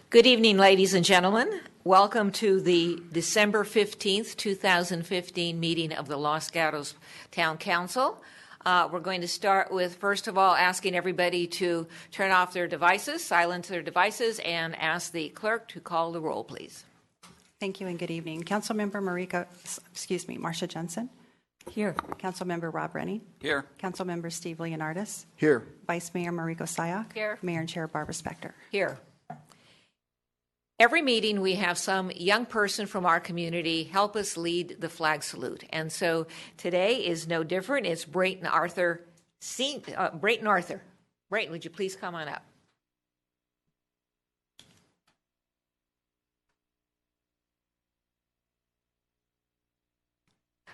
Good evening, ladies and gentlemen. Welcome to the December 15th, 2015 meeting of the Los Gatos Town Council. We're going to start with, first of all, asking everybody to turn off their devices, silence their devices, and ask the clerk to call the roll, please. Thank you and good evening. Councilmember Marcia Jensen. Here. Councilmember Rob Rennie. Here. Councilmember Steve Leonardis. Here. Vice Mayor Mariko Sayak. Here. Mayor and Chair Barbara Spector. Here. Every meeting we have some young person from our community help us lead the flag salute. And so today is no different. It's Brayton Arthur. Brayton Arthur. Brayton, would you please come on up?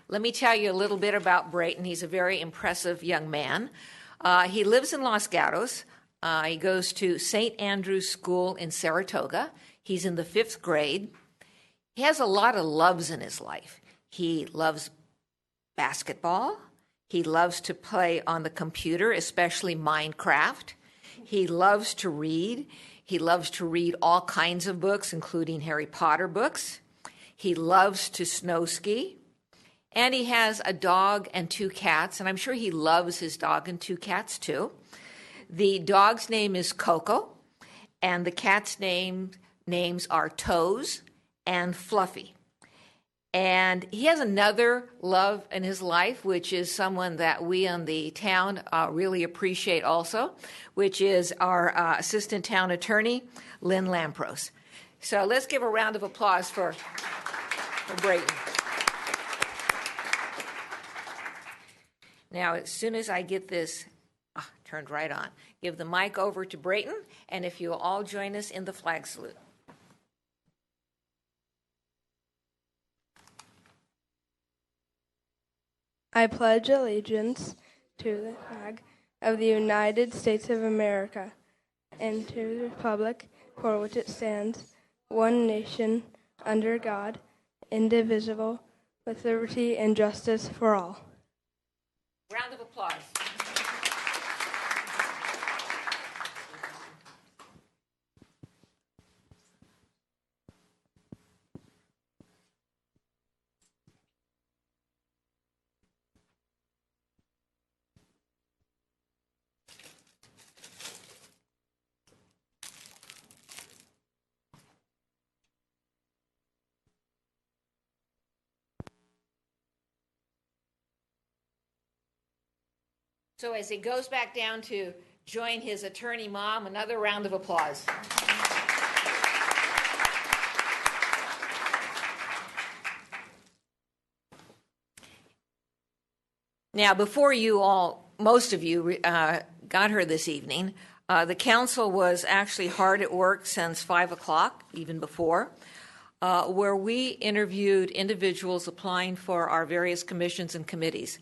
Let me tell you a little bit about Brayton. He's a very impressive young man. He lives in Los Gatos. He goes to St. Andrew's School in Saratoga. He's in the 5th grade. He has a lot of loves in his life. He loves basketball. He loves to play on the computer, especially Minecraft. He loves to read. He loves to read all kinds of books, including Harry Potter books. He loves to snow ski. And he has a dog and 2 cats, and I'm sure he loves his dog and 2 cats too. The dog's name is Coco, and the cat's names are Toes and Fluffy. And he has another love in his life, which is someone that we on the town really appreciate also, which is our assistant town attorney, Lynn Lampros. So let's give a round of applause for Brayton. Now, as soon as I get this turned right on, give the mic over to Brayton, and if you'll all join us in the flag salute. I pledge allegiance to the flag of the United States of America and to the republic for which it stands, one nation, under God, indivisible, with liberty and justice for all. Round of applause. So as he goes back down to join his attorney mom, another round of applause. Now, before you all, most of you got here this evening, the council was actually hard at work since 5 o'clock, even before, where we interviewed individuals applying for our various commissions and committees.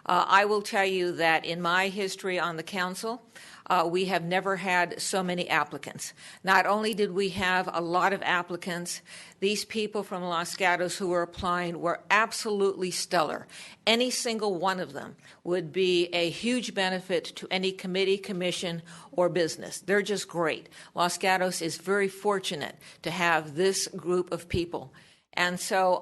I will tell you that in my history on the council, we have never had so many applicants. Not only did we have a lot of applicants, these people from Los Gatos who were applying were absolutely stellar. Any single one of them would be a huge benefit to any committee, commission, or business. They're just great. Los Gatos is very fortunate to have this group of people. And so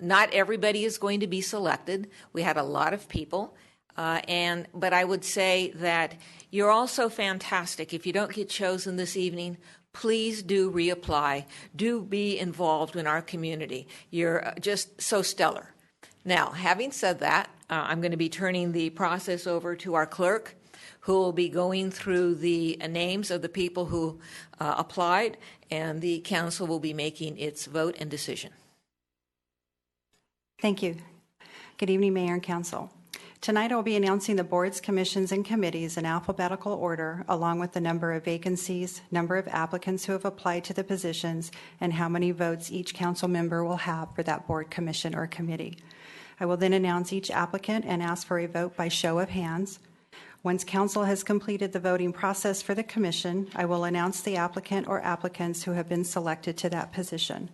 not everybody is going to be selected. We had a lot of people. But I would say that you're also fantastic. If you don't get chosen this evening, please do reapply. Do be involved in our community. You're just so stellar. Now, having said that, I'm going to be turning the process over to our clerk, who will be going through the names of the people who applied, and the council will be making its vote and decision. Thank you. Good evening, Mayor and Council. Tonight I'll be announcing the boards, commissions, and committees in alphabetical order, along with the number of vacancies, number of applicants who have applied to the positions, and how many votes each council member will have for that board, commission, or committee. I will then announce each applicant and ask for a vote by show of hands. Once council has completed the voting process for the commission, I will announce the applicant or applicants who have been selected to that position.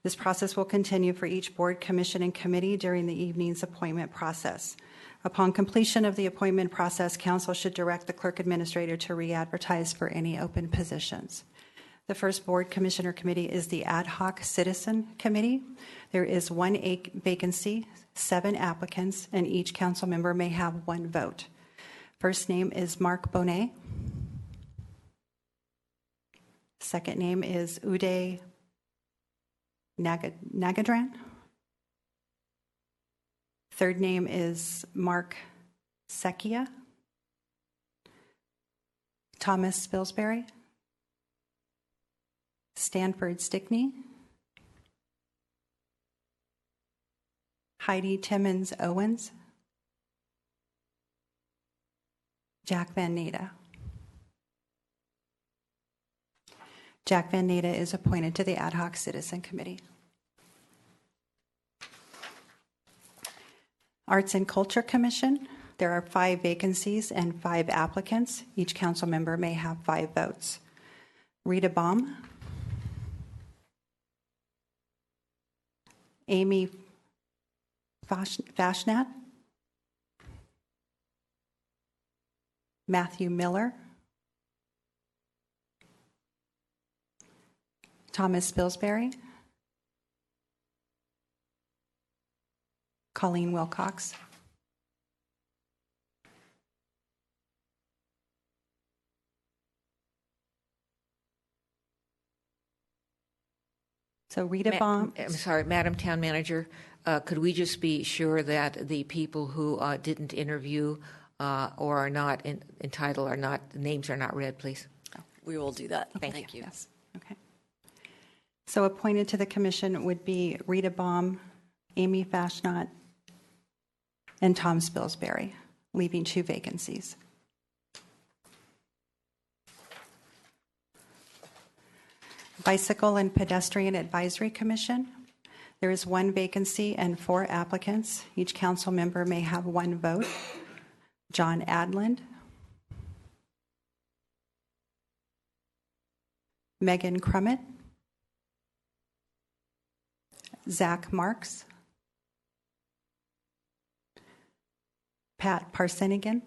This process will continue for each board, commission, and committee during the evening's appointment process. Upon completion of the appointment process, council should direct the clerk administrator to re-advertise for any open positions. The first board commissioner committee is the Ad Hoc Citizen Committee. There is one vacancy, 7 applicants, and each council member may have 1 vote. First name is Mark Bonet. Second name is Uday Nagadran. Third name is Mark Sekia. Thomas Spilsbury. Stanford Stickney. Heidi Timmons Owens. Jack Van Naden. Jack Van Naden is appointed to the Ad Hoc Citizen Committee. Arts and Culture Commission. There are 5 vacancies and 5 applicants. Each council member may have 5 votes. Rita Baum. Amy Fashnat. Matthew Miller. Thomas Spilsbury. Colleen Wilcox. So Rita Baum. I'm sorry, Madam Town Manager, could we just be sure that the people who didn't interview or are not entitled or not, the names are not read, please? We will do that. Thank you. Yes. Okay. So appointed to the commission would be Rita Baum, Amy Fashnot, and Tom Spilsbury, leaving 2 vacancies. Bicycle and Pedestrian Advisory Commission. There is 1 vacancy and 4 applicants. Each council member may have 1 vote. John Adland. Megan Crummett. Zach Marks. Pat Parsenigan.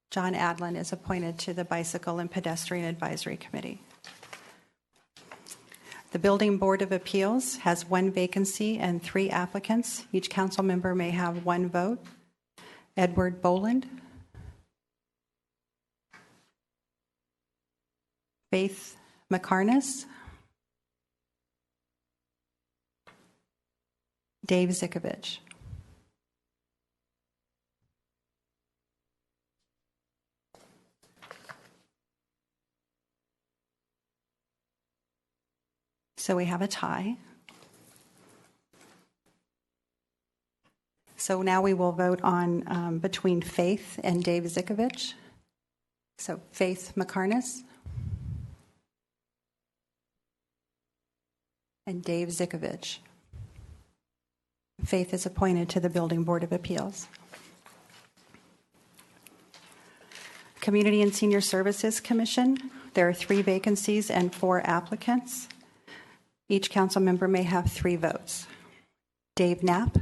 John Adlin is appointed to the Bicycle and Pedestrian Advisory Committee. The Building Board of Appeals has 1 vacancy and 3 applicants. Each council member may have 1 vote. Edward Boland. Faith McCarness. Dave Zikovich. So we have a tie. So now we will vote on between Faith and Dave Zikovich. So Faith McCarness and Dave Zikovich. Faith is appointed to the Building Board of Appeals. Community and Senior Services Commission. There are 3 vacancies and 4 applicants. Each council member may have 3 votes. Dave Knapp.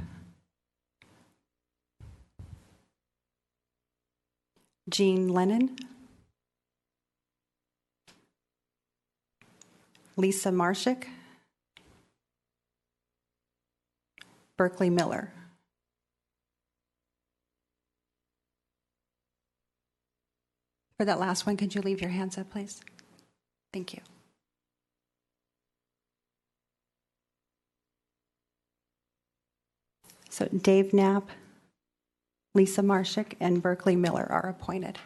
Jean Lennon. Lisa Marshik. Berkeley Miller. For that last one, could you leave your hands up, please? Thank you. So Dave Knapp, Lisa Marshik, and Berkeley Miller are appointed.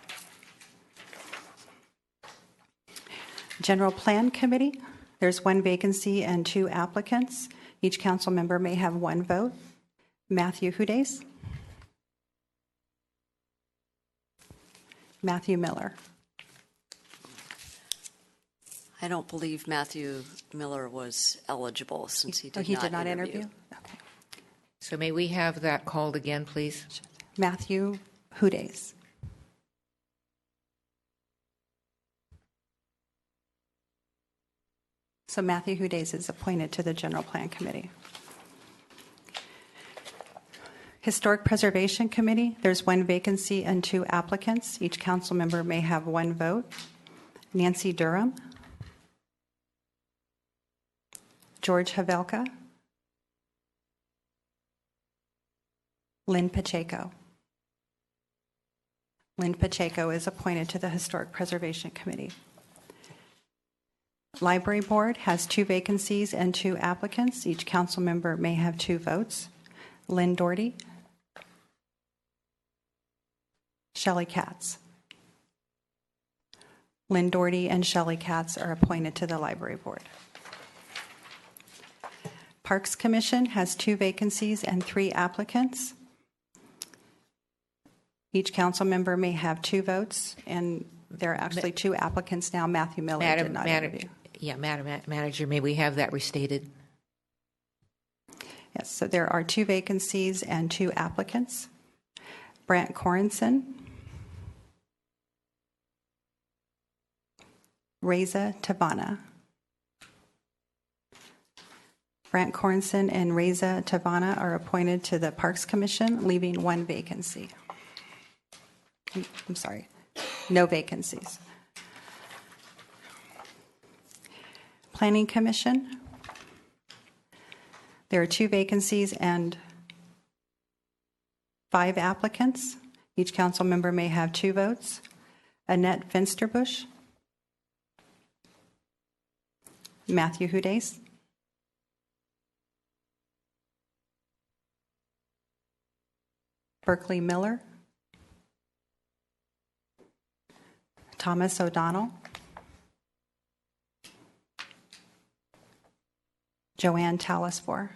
General Plan Committee, there's 1 vacancy and 2 applicants. Each council member may have 1 vote. Matthew Hudes. Matthew Miller. I don't believe Matthew Miller was eligible since he did not interview. Okay. So may we have that called again, please? Matthew Hudes. So Matthew Hudes is appointed to the General Plan Committee. Historic Preservation Committee, there's 1 vacancy and 2 applicants. Each council member may have 1 vote. Nancy Durham, George Havelka, Lynn Pacheco. Lynn Pacheco is appointed to the Historic Preservation Committee. Library Board has 2 vacancies and 2 applicants. Each council member may have 2 votes. Lynn Doherty, Shelley Katz. Lynn Doherty and Shelley Katz are appointed to the Library Board. Parks Commission has 2 vacancies and 3 applicants. Each council member may have 2 votes, and there are actually 2 applicants now. Matthew Miller did not interview. Madam Manager, may we have that restated? Yes, so there are 2 vacancies and 2 applicants. Brant Corinson, Reza Tavana. Brant Corinson and Reza Tavana are appointed to the Parks Commission, leaving 1 vacancy. I'm sorry, no vacancies. Planning Commission, there are 2 vacancies and 5 applicants. Each council member may have 2 votes. Annette Finsterbush, Matthew Hudes, Berkeley Miller, Thomas O'Donnell, Joanne Talasfor.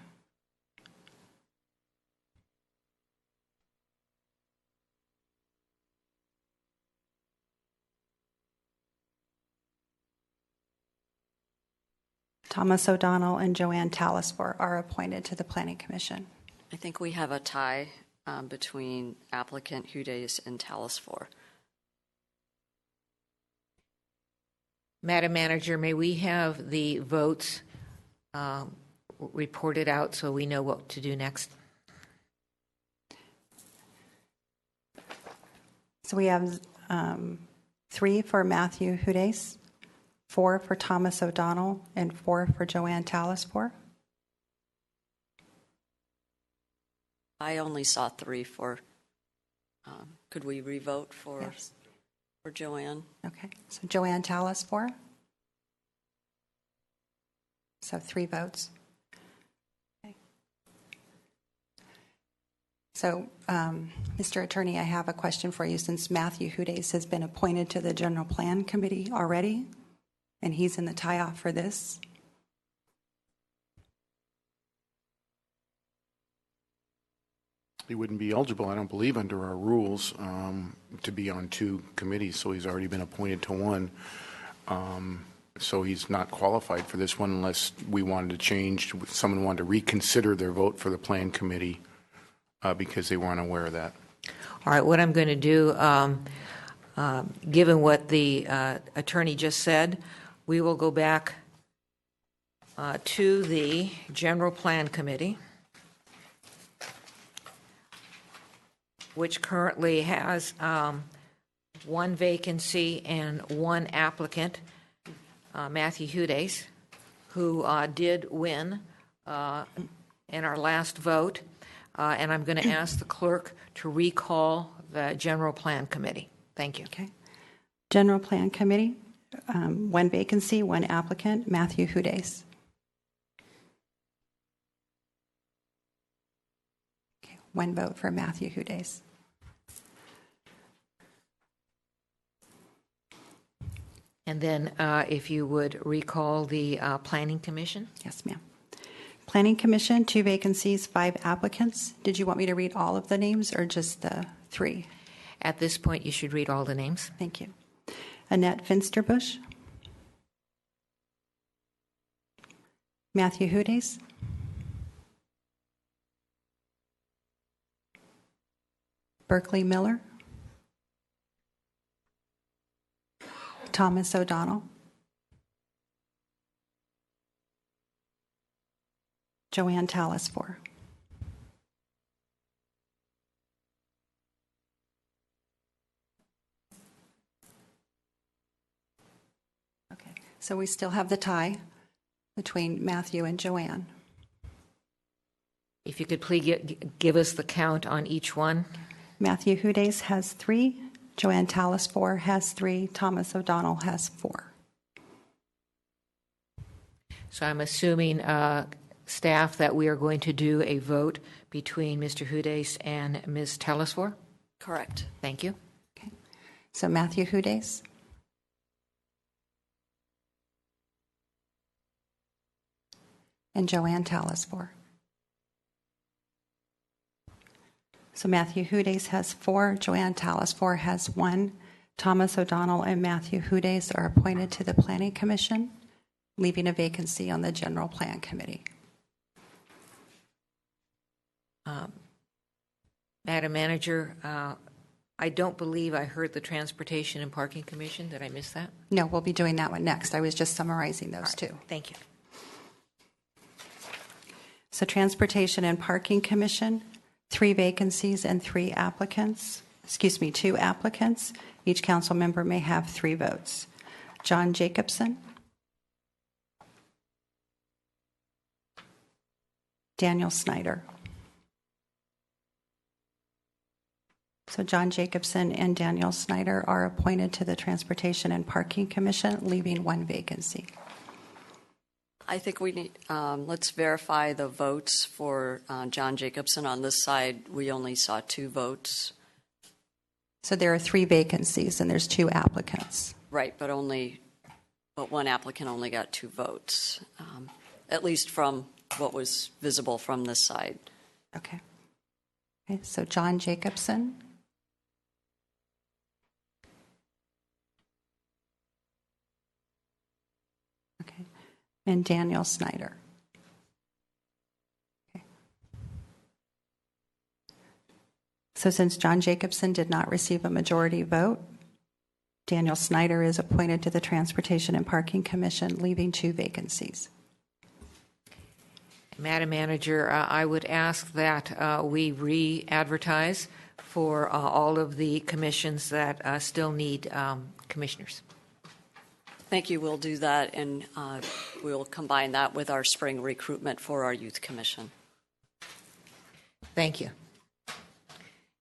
Thomas O'Donnell and Joanne Talasfor are appointed to the Planning Commission. I think we have a tie between applicant Hudes and Talasfor. Madam Manager, may we have the votes reported out so we know what to do next? So we have 3 for Matthew Hudes, 4 for Thomas O'Donnell, and 4 for Joanne Talasfor. I only saw 3 for, could we revote for, Yes. for Joanne? Okay, so Joanne Talasfor. So 3 votes. Okay. So, Mr. Attorney, I have a question for you. Since Matthew Hudes has been appointed to the General Plan Committee already, and he's in the tie-off for this, He wouldn't be eligible, I don't believe, under our rules to be on 2 committees, so he's already been appointed to 1. So he's not qualified for this one unless we wanted to change, someone wanted to reconsider their vote for the Plan Committee because they weren't aware of that. All right, what I'm going to do, given what the attorney just said, we will go back to the General Plan Committee, which currently has 1 vacancy and 1 applicant, Matthew Hudes, who did win in our last vote. And I'm going to ask the clerk to recall the General Plan Committee. Thank you. okay. General Plan Committee, 1 vacancy, 1 applicant, Matthew Hudes. Okay, 1 vote for Matthew Hudes. And then if you would recall the Planning Commission. Yes, ma'am. Planning Commission, 2 vacancies, 5 applicants. Did you want me to read all of the names or just the 3? At this point, you should read all the names. Thank you. Annette Finsterbush, Matthew Hudes, Berkeley Miller, Thomas O'Donnell, Joanne Talasfor. So we still have the tie between Matthew and Joanne. If you could please give us the count on each one. Matthew Hudes has 3, Joanne Talasfor has 3, Thomas O'Donnell has 4. So I'm assuming, staff, that we are going to do a vote between Mr. Hudes and Ms. Talasfor? Correct. Thank you. Okay. So Matthew Hudes. And Joanne Talasfor. So Matthew Hudes has 4, Joanne Talasfor has 1. Thomas O'Donnell and Matthew Hudes are appointed to the Planning Commission, leaving a vacancy on the General Plan Committee. Madam Manager, I don't believe I heard the Transportation and Parking Commission. Did I miss that? No, we'll be doing that one next. I was just summarizing those two. Thank you. So Transportation and Parking Commission, 3 vacancies and 2 applicants. Each council member may have 3 votes. John Jacobson, Daniel Snyder. So John Jacobson and Daniel Snyder are appointed to the Transportation and Parking Commission, leaving 1 vacancy. I think we need, let's verify the votes for John Jacobson. On this side, we only saw 2 votes. So there are 3 vacancies and there's 2 applicants. Right, but 1 applicant only got 2 votes, at least from what was visible from this side. Okay. Okay, so John Jacobson. Okay. And Daniel Snyder. Okay. So since John Jacobson did not receive a majority vote, Daniel Snyder is appointed to the Transportation and Parking Commission, leaving 2 vacancies. Madam Manager, I would ask that we re-advertise for all of the commissions that still need commissioners. Thank you. We'll do that, and we'll combine that with our spring recruitment for our Youth Commission. Thank you.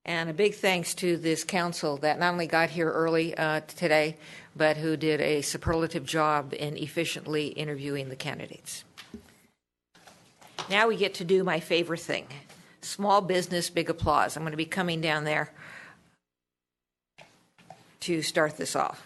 And a big thanks to this council that not only got here early today, but who did a superlative job in efficiently interviewing the candidates. Now we get to do my favorite thing, small business, big applause. I'm going to be coming down there to start this off.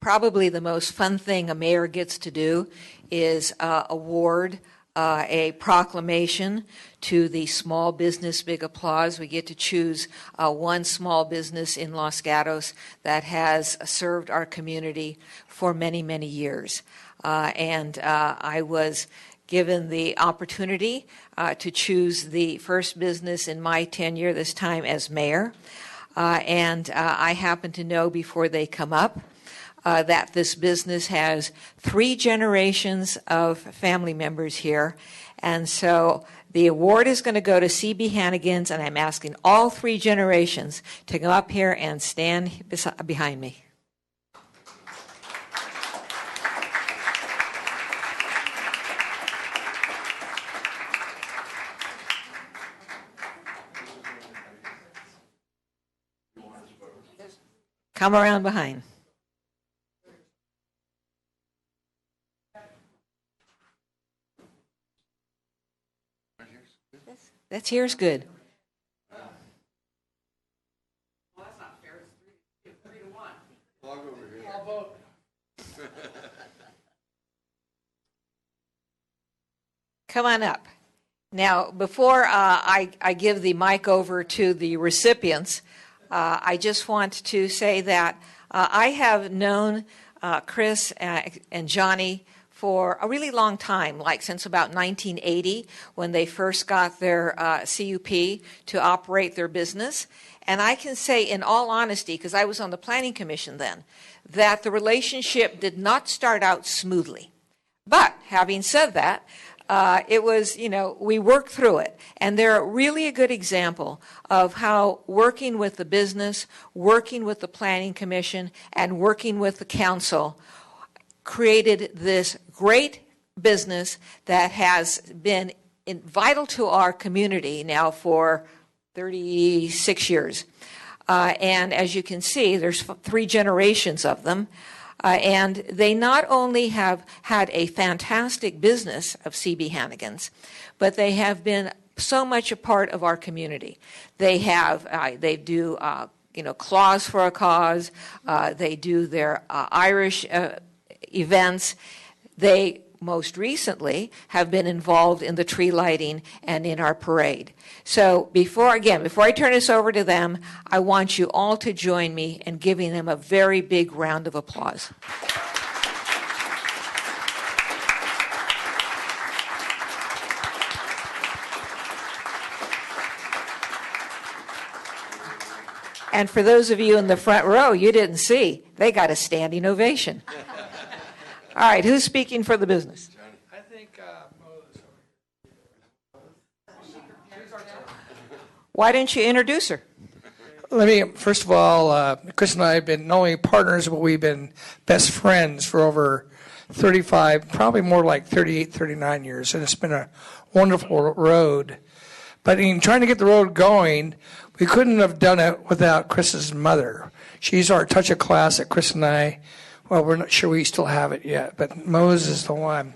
Probably the most fun thing a mayor gets to do is award a proclamation to the small business big applause. We get to choose one small business in Los Gatos that has served our community for many, many years. And I was given the opportunity to choose the first business in my tenure, this time as mayor. And I happen to know before they come up that this business has 3 generations of family members here. And so the award is going to go to C.B. Hannigan's, and I'm asking all 3 generations to come up here and stand behind me. Come around behind. That's here's good. Well, that's not fair. It's 3 to 1. Log over here. I'll vote. Come on up. Now, before I give the mic over to the recipients, I just want to say that I have known Chris and Johnny for a really long time, like since about 1980 when they first got their CUP to operate their business. And I can say in all honesty, because I was on the Planning Commission then, that the relationship did not start out smoothly. But having said that, it was, we worked through it. And they're really a good example of how working with the business, working with the Planning Commission, and working with the council created this great business that has been vital to our community now for 36 years. And as you can see, there's 3 generations of them. And they not only have had a fantastic business of CB Hannigan's, but they have been so much a part of our community. They do Claws for a Cause. They do their Irish events. They most recently have been involved in the tree lighting and in our parade. So before I turn this over to them, I want you all to join me in giving them a very big round of applause. And for those of you in the front row, you didn't see, they got a standing ovation. All right, who's speaking for the business? I think Why don't you introduce her? Let me, first of all, Chris and I have been not only partners, but we've been best friends for over 35, probably more like 38, 39 years, and it's been a wonderful road. But in trying to get the road going, we couldn't have done it without Chris's mother. She's our touch of class that Chris and I, well, we're not sure we still have it yet, but Mose is the one.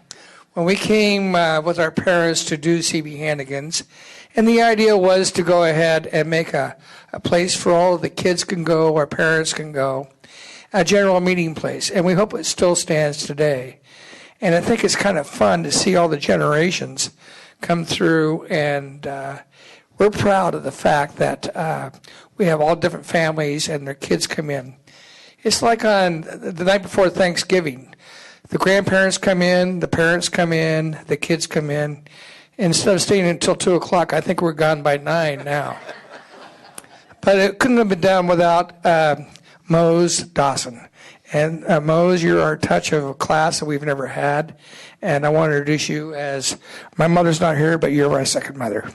When we came with our parents to do CB Hannigan's, and the idea was to go ahead and make a place for all of the kids can go, our parents can go, a general meeting place, and we hope it still stands today. And I think it's kind of fun to see all the generations come through, and we're proud of the fact that we have all different families and their kids come in. It's like on the night before Thanksgiving. The grandparents come in, the parents come in, the kids come in. Instead of staying until 2 o'clock, I think we're gone by 9 now. But it couldn't have been done without Mose Dawson. And Mose, you're our touch of a class that we've never had. And I want to introduce you as, my mother's not here, but you're my second mother.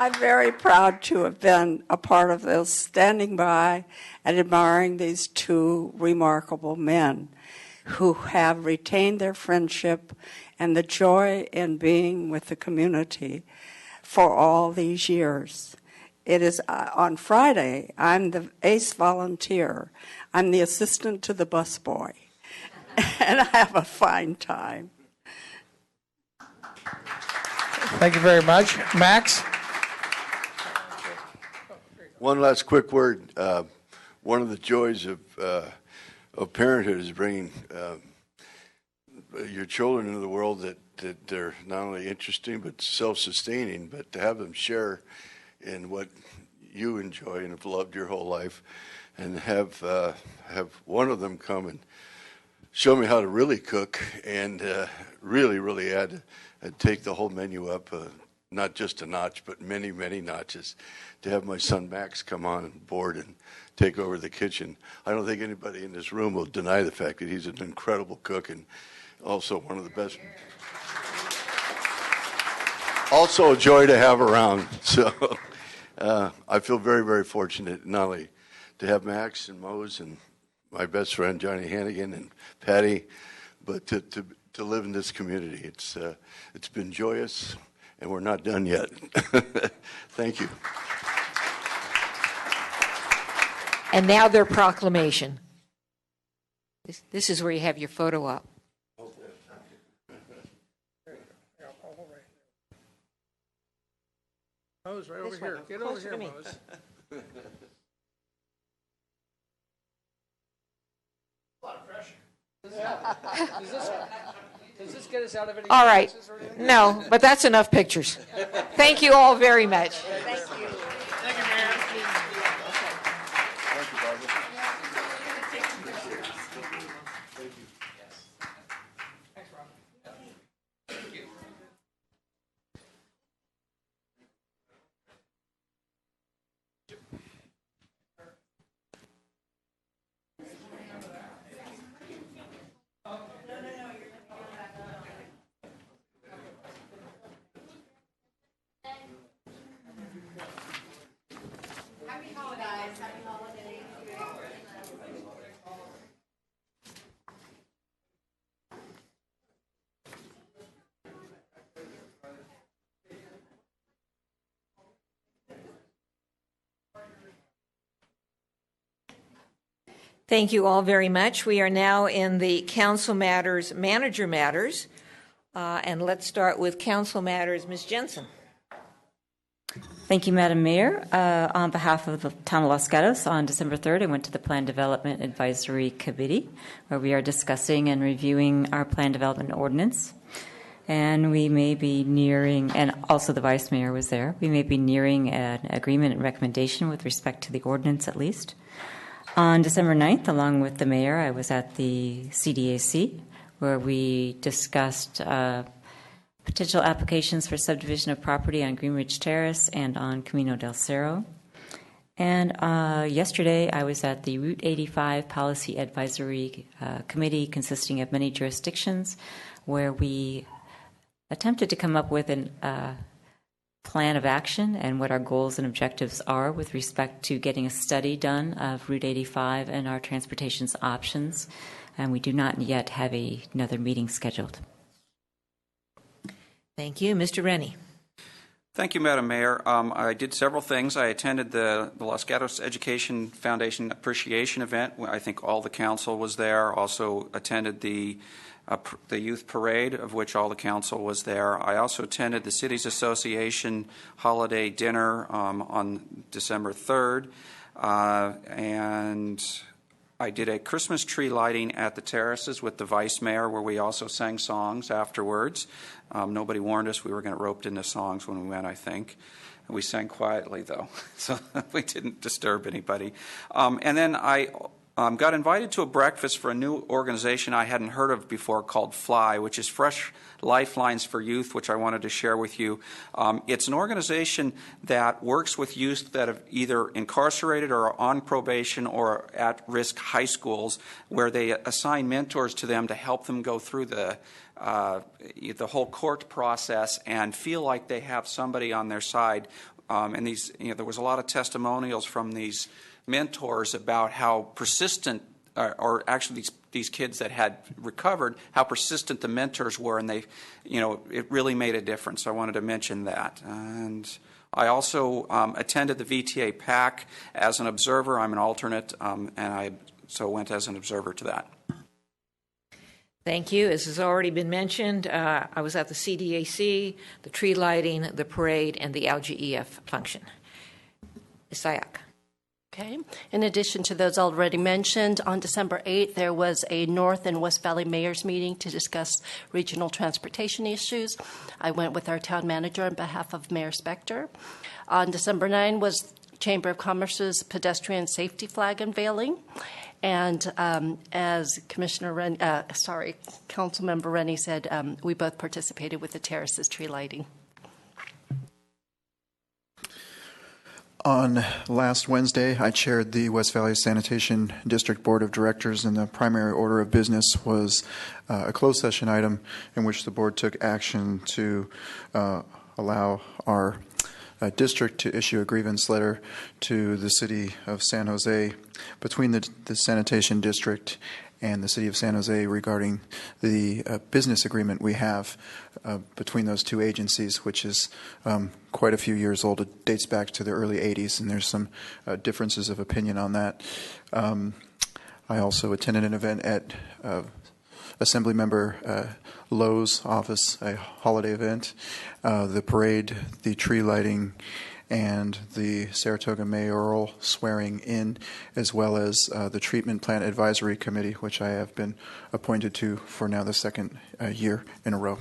I'm very proud to have been a part of this, standing by and admiring these 2 remarkable men who have retained their friendship and the joy in being with the community for all these years. It is on Friday, I'm the ace volunteer. I'm the assistant to the busboy, and I have a fine time. Thank you very much. Max? One last quick word. One of the joys of parenthood is bringing your children into the world that they're not only interesting but self-sustaining, but to have them share in what you enjoy and have loved your whole life, and have one of them come and show me how to really cook and really add and take the whole menu up, not just a notch, but many, many notches. To have my son Max come on board and take over the kitchen. I don't think anybody in this room will deny the fact that he's an incredible cook and also one of the best. Also a joy to have around. So I feel very, very fortunate not only to have Max and Mose and my best friend Johnny Hannigan and Patty, but to live in this community. It's been joyous, and we're not done yet. Thank you. And now their proclamation. This is where you have your photo up. Mose, right over This way. here. Get over Closer here, to me. Mose. A lot of pressure. Does this get us out of any All right. classes or anything? No, but that's enough pictures. Thank you all very much. Thank you, Mayor. Thank you all very much. We are now in the Council Matters, Manager Matters, and let's start with Council Matters. Ms. Jensen. Thank you, Madam Mayor. On behalf of the Town of Los Gatos, on December 3rd, I went to the Plan Development Advisory Committee, where we are discussing and reviewing our Plan Development Ordinance. And we may be nearing, and also the Vice Mayor was there, we may be nearing an agreement and recommendation with respect to the ordinance at least. On December 9th, along with the Mayor, I was at the CDAC, where we discussed potential applications for subdivision of property on Greenridge Terrace and on Camino del Cerro. And yesterday, I was at the Route 85 Policy Advisory Committee, consisting of many jurisdictions, where we attempted to come up with a plan of action and what our goals and objectives are with respect to getting a study done of Route 85 and our transportation options. And we do not yet have another meeting scheduled. Thank you. Mr. Rennie. Thank you, Madam Mayor. I did several things. I attended the Los Gatos Education Foundation Appreciation Event. I think all the council was there. Also attended the youth parade, of which all the council was there. I also attended the Cities Association holiday dinner on December 3rd. And I did a Christmas tree lighting at the terraces with the Vice Mayor, where we also sang songs afterwards. Nobody warned us we were going to roped into songs when we went, I think. We sang quietly, though, so we didn't disturb anybody. And then I got invited to a breakfast for a new organization I hadn't heard of before called FLY, which is Fresh Lifelines for Youth, which I wanted to share with you. It's an organization that works with youth that have either incarcerated or are on probation or at-risk high schools, where they assign mentors to them to help them go through the whole court process and feel like they have somebody on their side. And these, there was a lot of testimonials from these mentors about how persistent, or actually these kids that had recovered, how persistent the mentors were, and they, it really made a difference. So I wanted to mention that. And I also attended the VTA PAC as an observer. I'm an alternate, and I so went as an observer to that. Thank you. As has already been mentioned, I was at the CDAC, the tree lighting, the parade, and the LGEF function. Ms. Sayak. Okay. In addition to those already mentioned, on December 8th, there was a North and West Valley Mayor's meeting to discuss regional transportation issues. I went with our town manager on behalf of Mayor Spector. On December 9th was Chamber of Commerce's pedestrian safety flag unveiling. And as Councilmember Rennie said, we both participated with the terraces tree lighting. On last Wednesday, I chaired the West Valley Sanitation District Board of Directors, and the primary order of business was a closed session item in which the board took action to allow our district to issue a grievance letter to the City of San Jose between the Sanitation District and the City of San Jose regarding the business agreement we have between those two agencies, which is quite a few years old. It dates back to the early 80s, and there's some differences of opinion on that. I also attended an event at Assemblymember Lowe's office, a holiday event, the parade, the tree lighting, and the Saratoga mayoral swearing in, as well as the Treatment Plant Advisory Committee, which I have been appointed to for now the second year in a row.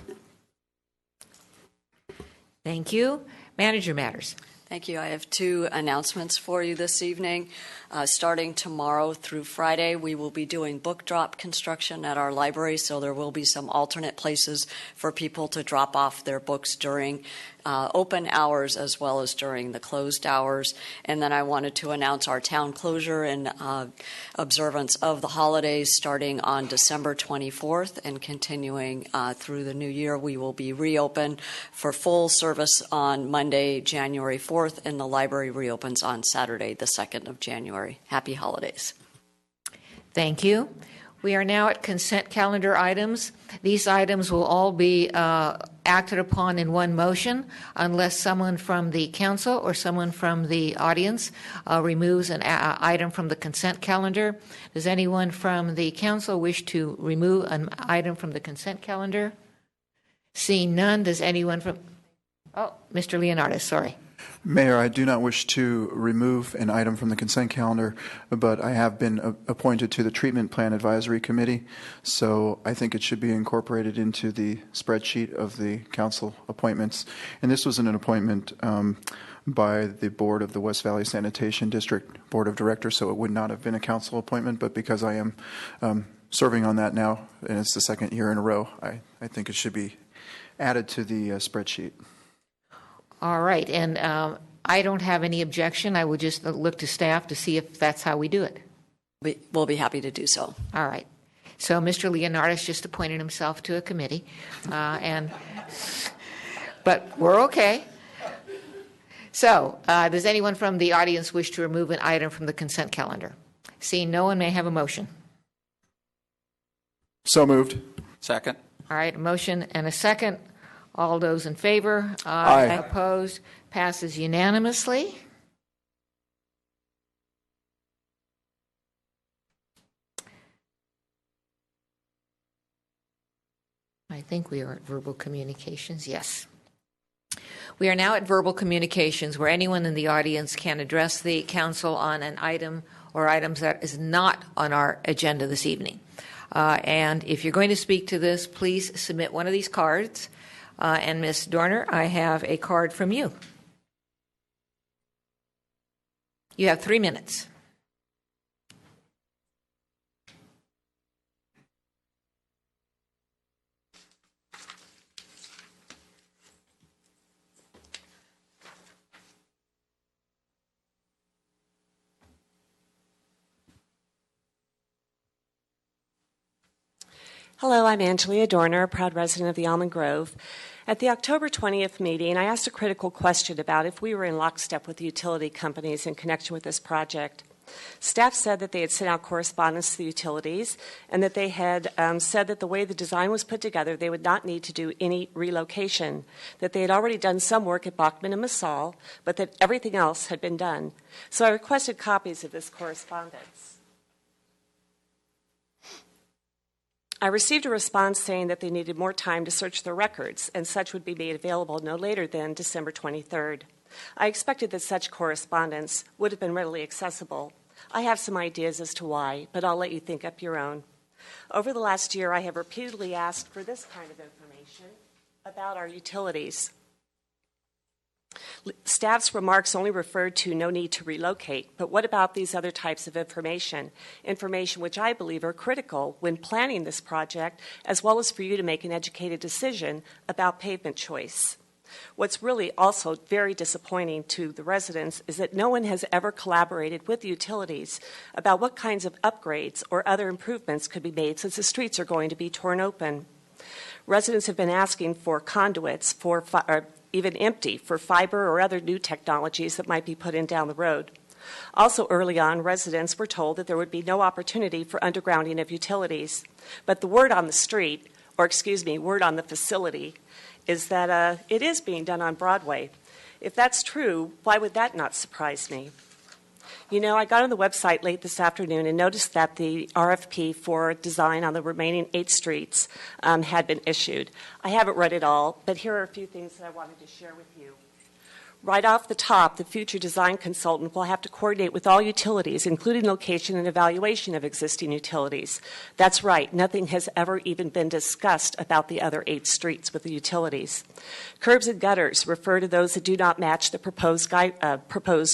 Thank you. Manager Matters. Thank you. I have two announcements for you this evening. Starting tomorrow through Friday, we will be doing book drop construction at our library, so there will be some alternate places for people to drop off their books during open hours as well as during the closed hours. And then I wanted to announce our town closure in observance of the holidays starting on December 24th and continuing through the new year. We will be reopened for full service on Monday, January 4th, and the library reopens on Saturday, the 2nd of January. Happy holidays. Thank you. We are now at consent calendar items. These items will all be acted upon in one motion unless someone from the council or someone from the audience removes an item from the consent calendar. Does anyone from the council wish to remove an item from the consent calendar? Seeing none, does anyone from... Oh, Mr. Leonardis, sorry. Mayor, I do not wish to remove an item from the consent calendar, but I have been appointed to the Treatment Plan Advisory Committee, so I think it should be incorporated into the spreadsheet of the council appointments. And this was an appointment by the board of the West Valley Sanitation District Board of Directors, so it would not have been a council appointment, but because I am serving on that now, and it's the second year in a row, I think it should be added to the spreadsheet. All right, and I don't have any objection. I would just look to staff to see if that's how we do it. We'll be happy to do so. All right. So Mr. Leonardis just appointed himself to a committee, but we're okay. So does anyone from the audience wish to remove an item from the consent calendar? Seeing no one, may I have a motion? So moved. Second. All right, a motion and a second. All those in favor? Aye. Opposed? Passes unanimously. I think we are at verbal communications. Yes. We are now at verbal communications, where anyone in the audience can address the council on an item or items that is not on our agenda this evening. And if you're going to speak to this, please submit one of these cards. And Ms. Dorner, I have a card from you. You have 3 minutes. Hello, I'm Angelia Dorner, a proud resident of the Almond Grove. At the October 20th meeting, I asked a critical question about if we were in lockstep with the utility companies in connection with this project. Staff said that they had sent out correspondence to the utilities and that they had said that the way the design was put together, they would not need to do any relocation, that they had already done some work at Bachman and Massal, but that everything else had been done. So I requested copies of this correspondence. I received a response saying that they needed more time to search their records, and such would be made available no later than December 23rd. I expected that such correspondence would have been readily accessible. I have some ideas as to why, but I'll let you think up your own. Over the last year, I have repeatedly asked for this kind of information about our utilities. Staff's remarks only referred to no need to relocate, but what about these other types of information? Information which I believe are critical when planning this project, as well as for you to make an educated decision about pavement choice. What's really also very disappointing to the residents is that no one has ever collaborated with the utilities about what kinds of upgrades or other improvements could be made since the streets are going to be torn open. Residents have been asking for conduits for even empty, for fiber or other new technologies that might be put in down the road. Also early on, residents were told that there would be no opportunity for undergrounding of utilities. But the word on the street, word on the facility, is that it is being done on Broadway. If that's true, why would that not surprise me? You know, I got on the website late this afternoon and noticed that the RFP for design on the remaining 8 streets had been issued. I haven't read it all, but here are a few things that I wanted to share with you. Right off the top, the future design consultant will have to coordinate with all utilities, including location and evaluation of existing utilities. That's right, nothing has ever even been discussed about the other 8 streets with the utilities. Curbs and gutters refer to those that do not match the proposed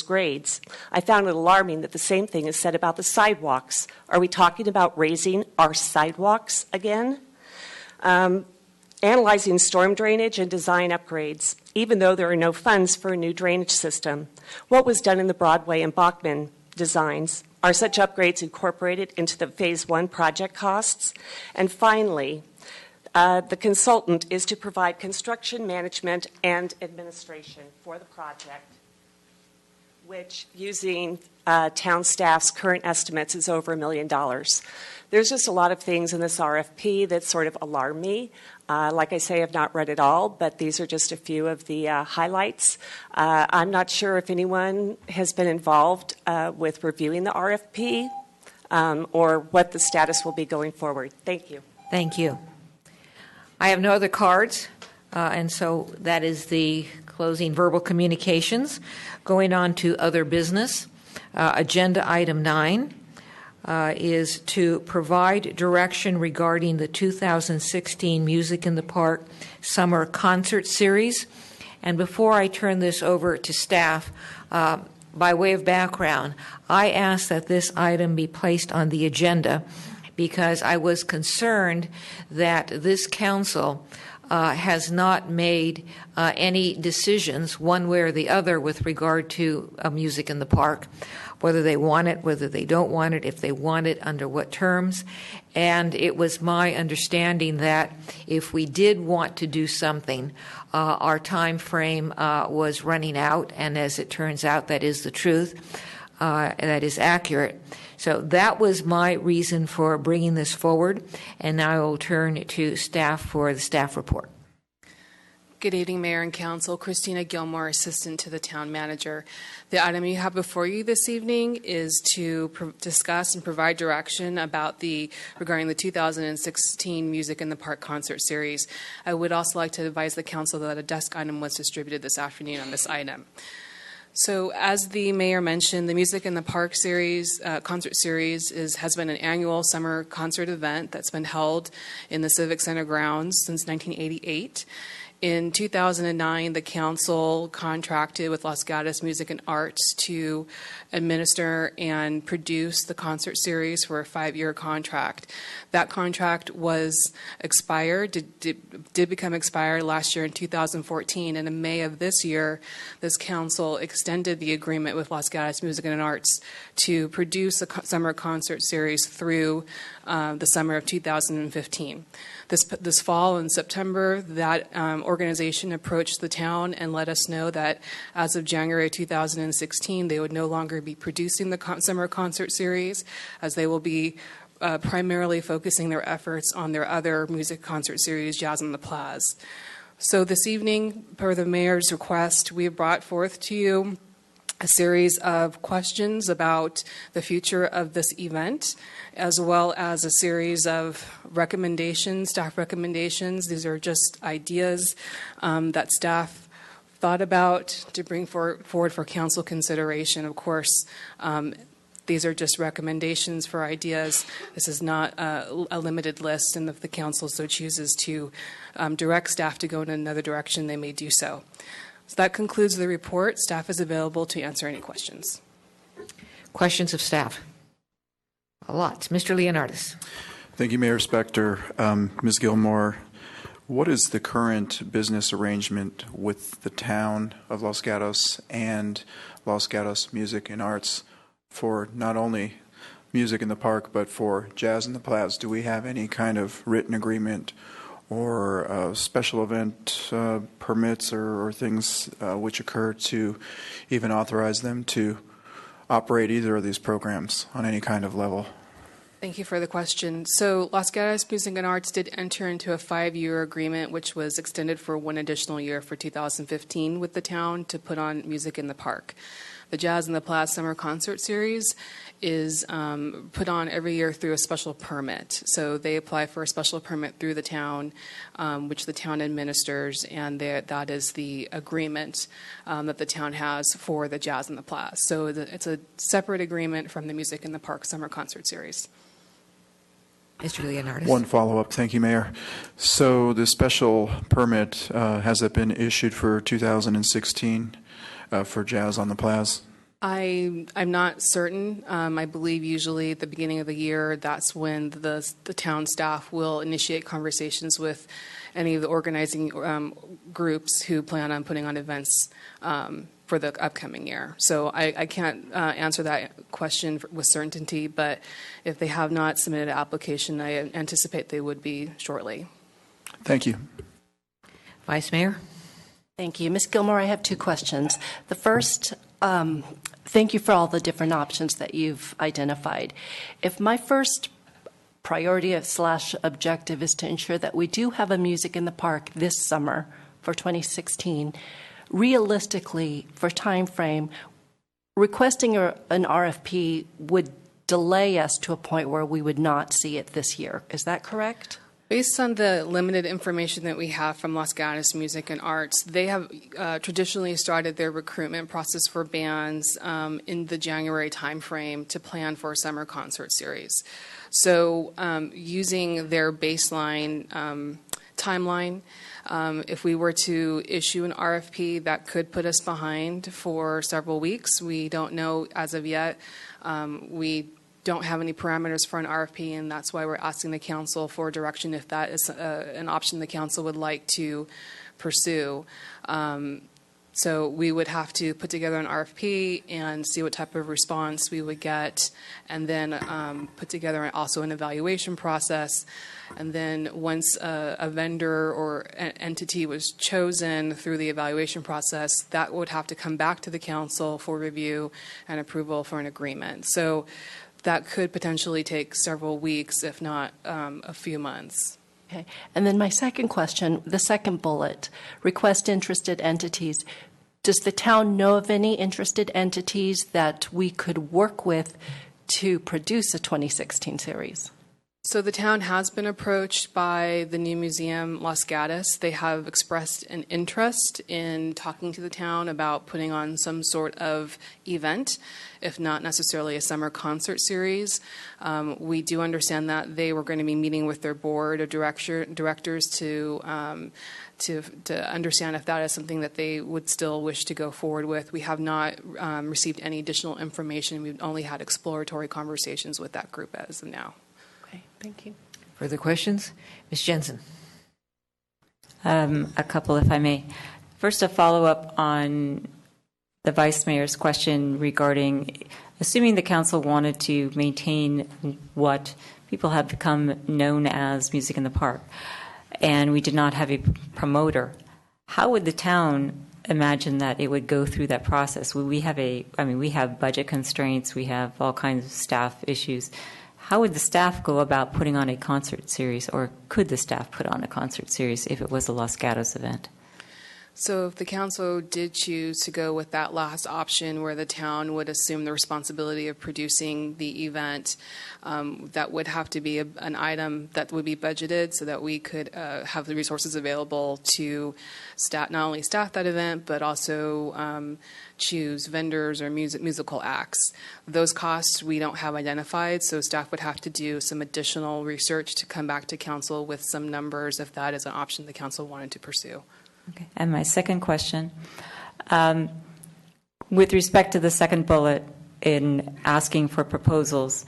grades. I found it alarming that the same thing is said about the sidewalks. Are we talking about raising our sidewalks again? Analyzing storm drainage and design upgrades, even though there are no funds for a new drainage system. What was done in the Broadway and Bachman designs? Are such upgrades incorporated into the Phase 1 project costs? And finally, the consultant is to provide construction management and administration for the project. which, using town staff's current estimates, is over $1 million. There's just a lot of things in this RFP that sort of alarm me. Like I say, I've not read it all, but these are just a few of the highlights. I'm not sure if anyone has been involved with reviewing the RFP or what the status will be going forward. Thank you. Thank you. I have no other cards, and so that is the closing verbal communications. Going on to other business. Agenda item 9 is to provide direction regarding the 2016 Music in the Park Summer Concert Series. And before I turn this over to staff, by way of background, I asked that this item be placed on the agenda because I was concerned that this council has not made any decisions one way or the other with regard to music in the park, whether they want it, whether they don't want it, if they want it, under what terms. And it was my understanding that if we did want to do something, our time frame was running out, and as it turns out, that is the truth. That is accurate. So that was my reason for bringing this forward, and now I will turn to staff for the staff report. Good evening, Mayor and Council. Christina Gilmore, Assistant to the Town Manager. The item you have before you this evening is to discuss and provide direction regarding the 2016 Music in the Park Concert Series. I would also like to advise the Council that a desk item was distributed this afternoon on this item. So, as the mayor mentioned, the Music in the Park series, concert series, has been an annual summer concert event that's been held in the Civic Center grounds since 1988. In 2009, the council contracted with Los Gatos Music and Arts to administer and produce the concert series for a 5-year contract. That contract was expired, did become expired last year in 2014, and in May of this year, this council extended the agreement with Los Gatos Music and Arts to produce a summer concert series through the summer of 2015. This fall in September, that organization approached the town and let us know that as of January 2016, they would no longer be producing the summer concert series, as they will be primarily focusing their efforts on their other music concert series, Jazz on the Plaza. So this evening, per the mayor's request, we have brought forth to you a series of questions about the future of this event, as well as a series of recommendations, staff recommendations. These are just ideas that staff thought about to bring forward for council consideration. Of course, these are just recommendations for ideas. This is not a limited list, and if the council so chooses to direct staff to go in another direction, they may do so. So that concludes the report. Staff is available to answer any questions. Questions of staff? A lot. Mr. Leonardis. Thank you, Mayor Spector. Ms. Gilmore, what is the current business arrangement with the town of Los Gatos and Los Gatos Music and Arts for not only music in the park, but for Jazz in the Plaza? Do we have any kind of written agreement or special event permits or things which occur to even authorize them to operate either of these programs on any kind of level? Thank you for the question. So Los Gatos Music and Arts did enter into a 5-year agreement, which was extended for 1 additional year for 2015 with the town to put on music in the park. The Jazz in the Plaza Summer Concert Series is put on every year through a special permit. So they apply for a special permit through the town, which the town administers, and that is the agreement that the town has for the Jazz in the Plaza. So it's a separate agreement from the Music in the Park Summer Concert Series. Mr. Leonardis. One follow-up. Thank you, Mayor. So the special permit, has it been issued for 2016 for Jazz on the Plaza? I'm not certain. I believe usually at the beginning of the year, that's when the town staff will initiate conversations with any of the organizing groups who plan on putting on events for the upcoming year. So I can't answer that question with certainty, but if they have not submitted an application, I anticipate they would be shortly. Thank you. Vice Mayor. Thank you. Ms. Gilmore, I have 2 questions. The first, thank you for all the different options that you've identified. If my first priority / objective is to ensure that we do have a Music in the Park this summer for 2016, realistically, for time frame, requesting an RFP would delay us to a point where we would not see it this year. Is that correct? Based on the limited information that we have from Los Gatos Music and Arts, they have traditionally started their recruitment process for bands in the January timeframe to plan for a summer concert series. So using their baseline timeline, if we were to issue an RFP, that could put us behind for several weeks. We don't know as of yet. We don't have any parameters for an RFP, and that's why we're asking the council for direction if that is an option the council would like to pursue. So we would have to put together an RFP and see what type of response we would get, and then put together also an evaluation process. And then once a vendor or an entity was chosen through the evaluation process, that would have to come back to the council for review and approval for an agreement. So that could potentially take several weeks, if not a few months. Okay. And then my second question, the second bullet, request interested entities. Does the town know of any interested entities that we could work with to produce a 2016 series? So the town has been approached by the new museum, Los Gatos. They have expressed an interest in talking to the town about putting on some sort of event, if not necessarily a summer concert series. We do understand that they were going to be meeting with their board of directors to understand if that is something that they would still wish to go forward with. We have not received any additional information. We've only had exploratory conversations with that group as of now. Thank you. Further questions? Ms. Jensen. A couple, if I may. First, a follow-up on the Vice Mayor's question regarding, assuming the council wanted to maintain what people have become known as Music in the Park, and we did not have a promoter, how would the town imagine that it would go through that process? We have budget constraints, we have all kinds of staff issues. How would the staff go about putting on a concert series, or could the staff put on a concert series if it was a Los Gatos event? So if the council did choose to go with that last option where the town would assume the responsibility of producing the event, that would have to be an item that would be budgeted so that we could have the resources available to not only staff that event, but also choose vendors or musical acts. Those costs we don't have identified, so staff would have to do some additional research to come back to council with some numbers if that is an option the council wanted to pursue. Okay. And my second question, with respect to the second bullet in asking for proposals,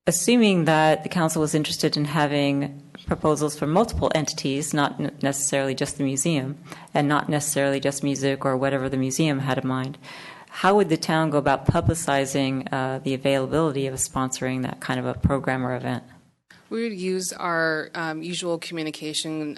assuming that the council was interested in having proposals from multiple entities, not necessarily just the museum, and not necessarily just music or whatever the museum had in mind, how would the town go about publicizing the availability of sponsoring that kind of a program or event? We would use our usual communication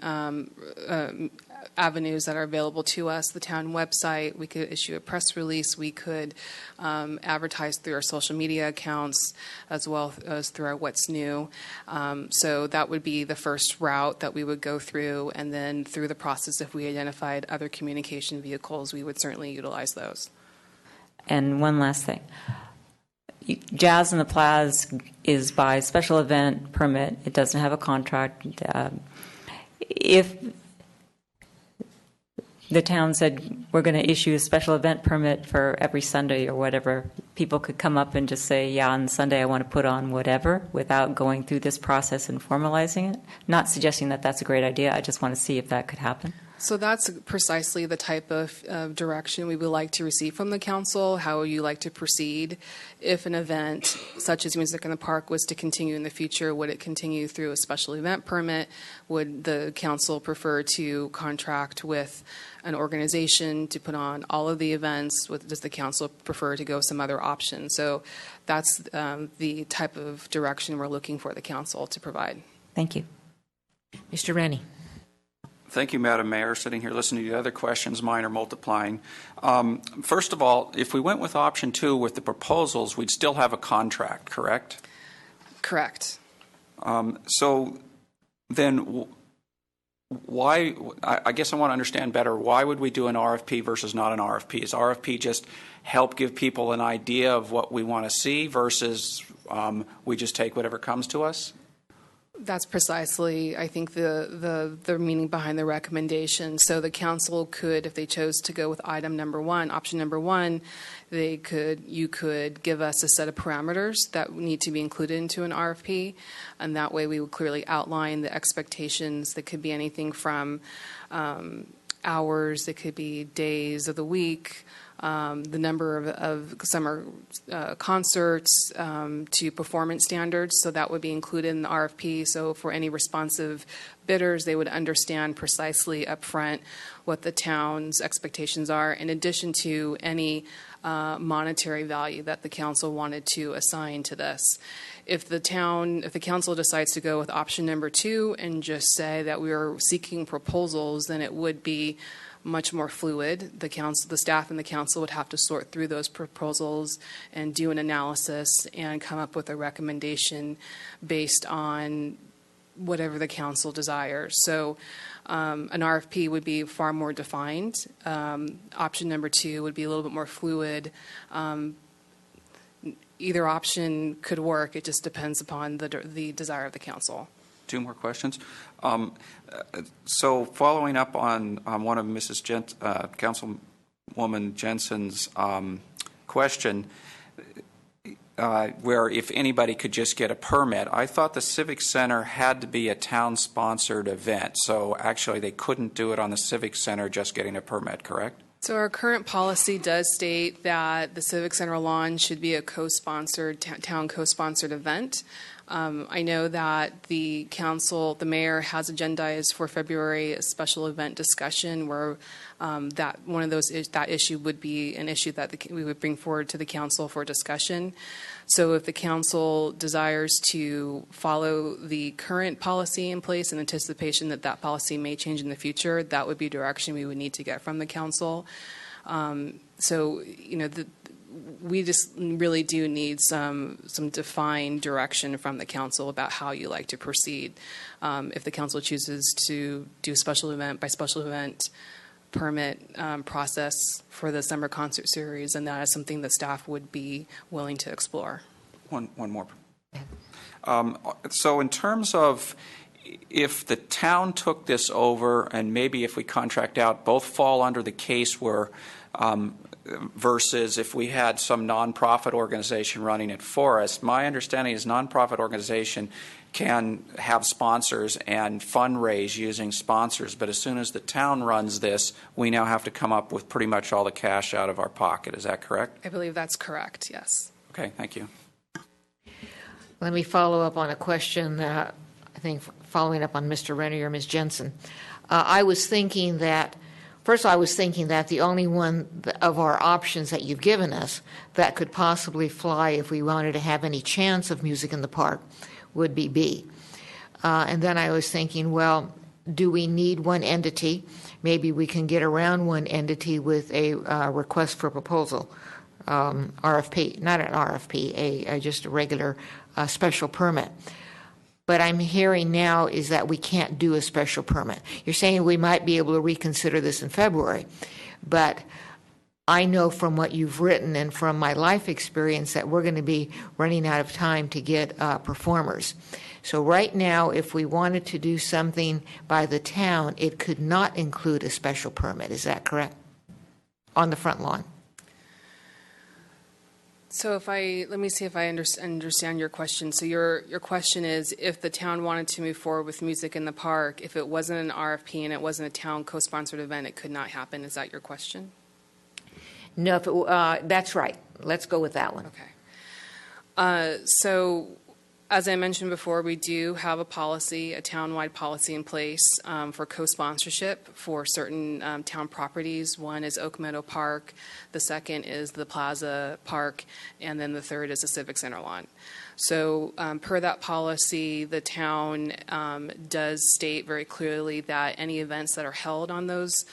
avenues that are available to us, the town website. We could issue a press release. We could advertise through our social media accounts as well as through our What's New. So that would be the first route that we would go through. And then through the process, if we identified other communication vehicles, we would certainly utilize those. And one last thing. Jazz in the Plaza is by special event permit. It doesn't have a contract. If the town said we're going to issue a special event permit for every Sunday or whatever, people could come up and just say, yeah, on Sunday I want to put on whatever without going through this process and formalizing it. Not suggesting that that's a great idea. I just want to see if that could happen. So that's precisely the type of direction we would like to receive from the council. How would you like to proceed? If an event such as Music in the Park was to continue in the future, would it continue through a special event permit? Would the council prefer to contract with an organization to put on all of the events? Does the council prefer to go some other option? So that's the type of direction we're looking for the council to provide. Thank you. Mr. Rennie. Thank you, Madam Mayor. Sitting here listening to the other questions, mine are multiplying. First of all, if we went with option 2 with the proposals, we'd still have a contract, correct? Correct. So then why, I guess I want to understand better, why would we do an RFP versus not an RFP? Is RFP just help give people an idea of what we want to see versus we just take whatever comes to us? That's precisely, I think, the meaning behind the recommendation. So the council could, if they chose to go with item number 1, option number 1, you could give us a set of parameters that need to be included into an RFP, and that way we would clearly outline the expectations that could be anything from hours, it could be days of the week, the number of summer concerts to performance standards. So that would be included in the RFP. So for any responsive bidders, they would understand precisely upfront what the town's expectations are, in addition to any monetary value that the council wanted to assign to this. If the council decides to go with option number 2 and just say that we are seeking proposals, then it would be much more fluid. The staff and the council would have to sort through those proposals and do an analysis and come up with a recommendation based on whatever the council desires. So an RFP would be far more defined. Option number 2 would be a little bit more fluid. Either option could work. It just depends upon the desire of the council. 2 more questions. So following up on one of Mrs. Councilwoman Jensen's question, where if anybody could just get a permit, I thought the Civic Center had to be a town-sponsored event. So actually they couldn't do it on the Civic Center just getting a permit, correct? So our current policy does state that the Civic Center lawn should be a co-sponsored, town co-sponsored event. I know that the mayor has agendized for February a special event discussion where that issue would be an issue that we would bring forward to the council for discussion. So if the council desires to follow the current policy in place in anticipation that that policy may change in the future, that would be direction we would need to get from the council. We just really do need some defined direction from the council about how you like to proceed. If the council chooses to do special event by special event permit process for the summer concert series, and that is something that staff would be willing to explore. One more. So in terms of if the town took this over, and maybe if we contract out, both fall under the case where versus if we had some nonprofit organization running it for us. My understanding is nonprofit organization can have sponsors and fundraise using sponsors, but as soon as the town runs this, we now have to come up with pretty much all the cash out of our pocket. Is that correct? I believe that's correct, yes. Okay, thank you. Let me follow up on a question that I think following up on Mr. Rennie or Ms. Jensen. I was thinking that the only one of our options that you've given us that could possibly fly if we wanted to have any chance of music in the park would be B. And then I was thinking, well, do we need one entity? Maybe we can get around one entity with a request for proposal, RFP, not an RFP, just a regular special permit. But I'm hearing now is that we can't do a special permit. You're saying we might be able to reconsider this in February, but I know from what you've written and from my life experience that we're going to be running out of time to get performers. So right now, if we wanted to do something by the town, it could not include a special permit. Is that correct? On the front lawn. So let me see if I understand your question. So your question is, if the town wanted to move forward with music in the park, if it wasn't an RFP and it wasn't a town co-sponsored event, it could not happen. Is that your question? No, that's right. Let's go with that one. Okay. So As I mentioned before, we do have a policy, a town-wide policy in place for co-sponsorship for certain town properties. One is Oak Meadow Park, the second is the Plaza Park, and then the third is the Civic Center lawn. So per that policy, the town does state very clearly that any events that are held on those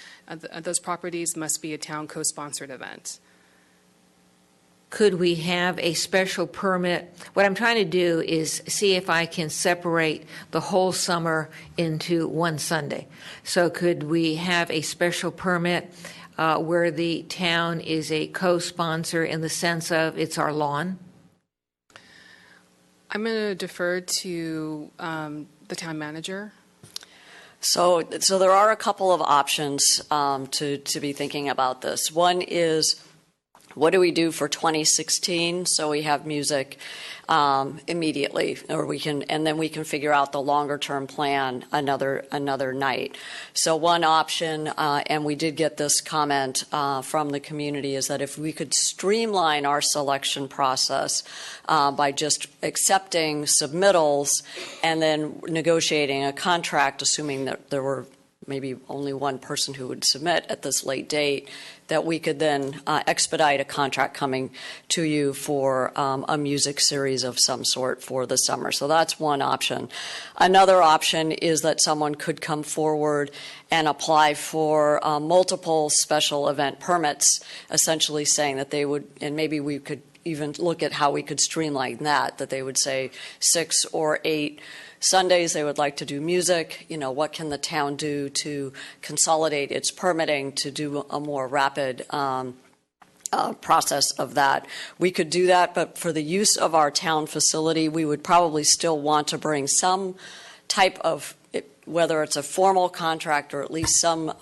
properties must be a town co-sponsored event. Could we have a special permit? What I'm trying to do is see if I can separate the whole summer into one Sunday. So could we have a special permit where the town is a co-sponsor in the sense of it's our lawn? I'm going to defer to the town manager. So there are a couple of options to be thinking about this. One is, what do we do for 2016? So we have music immediately, and then we can figure out the longer term plan another night. So one option, and we did get this comment from the community, is that if we could streamline our selection process by just accepting submittals and then negotiating a contract, assuming that there were maybe only one person who would submit at this late date, that we could then expedite a contract coming to you for a music series of some sort for the summer. So that's one option. Another option is that someone could come forward and apply for multiple special event permits, essentially saying that they would, and maybe we could even look at how we could streamline that they would say 6 or 8 Sundays they would like to do music. What can the town do to consolidate its permitting to do a more rapid process of that? We could do that, but for the use of our town facility, we would probably still want to bring some type of, whether it's a formal contract or at least some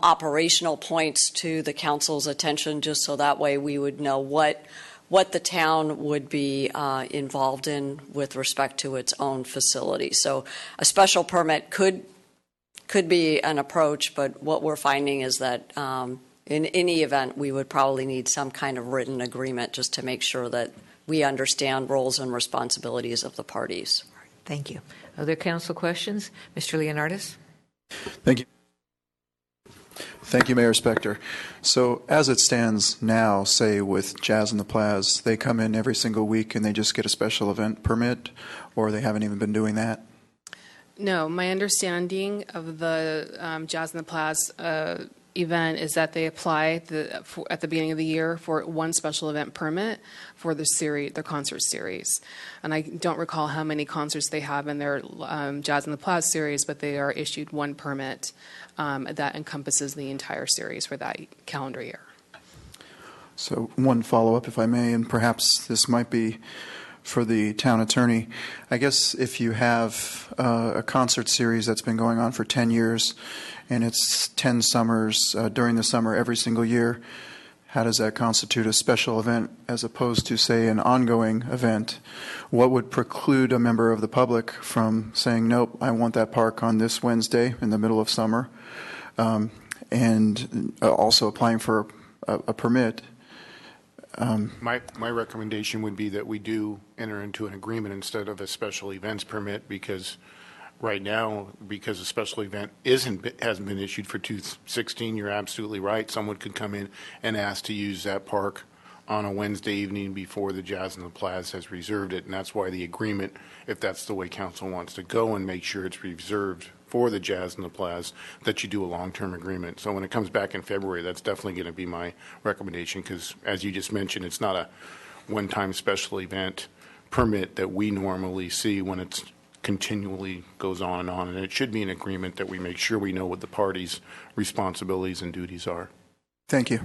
operational points to the council's attention, just so that way we would know what the town would be involved in with respect to its own facility. So a special permit could be an approach, but what we're finding is that in any event, we would probably need some kind of written agreement just to make sure that we understand roles and responsibilities of the parties. Thank you. Other council questions? Mr. Leonardis? Thank you. Thank you, Mayor Spector. So as it stands now, say with Jazz in the Plaza, they come in every single week and they just get a special event permit, or they haven't even been doing that? No, my understanding of the Jazz in the Plaza event is that they apply at the beginning of the year for one special event permit for the concert series. And I don't recall how many concerts they have in their Jazz in the Plaza series, but they are issued one permit that encompasses the entire series for that calendar year. So one follow-up, if I may, and perhaps this might be for the town attorney. I guess if you have a concert series that's been going on for 10 years and it's 10 summers during the summer every single year, how does that constitute a special event as opposed to, say, an ongoing event? What would preclude a member of the public from saying, nope, I want that park on this Wednesday in the middle of summer, and also applying for a permit? My recommendation would be that we do enter into an agreement instead of a special events permit, because right now, because a special event hasn't been issued for 2016, you're absolutely right. Someone could come in and ask to use that park on a Wednesday evening before the Jazz in the Plaza has reserved it, and that's why the agreement, if that's the way council wants to go and make sure it's reserved for the Jazz in the Plaza, that you do a long-term agreement. So when it comes back in February, that's definitely going to be my recommendation, because as you just mentioned, it's not a one-time special event permit that we normally see when it's continually goes on, and it should be an agreement that we make sure we know what the parties' responsibilities and duties are. Thank you.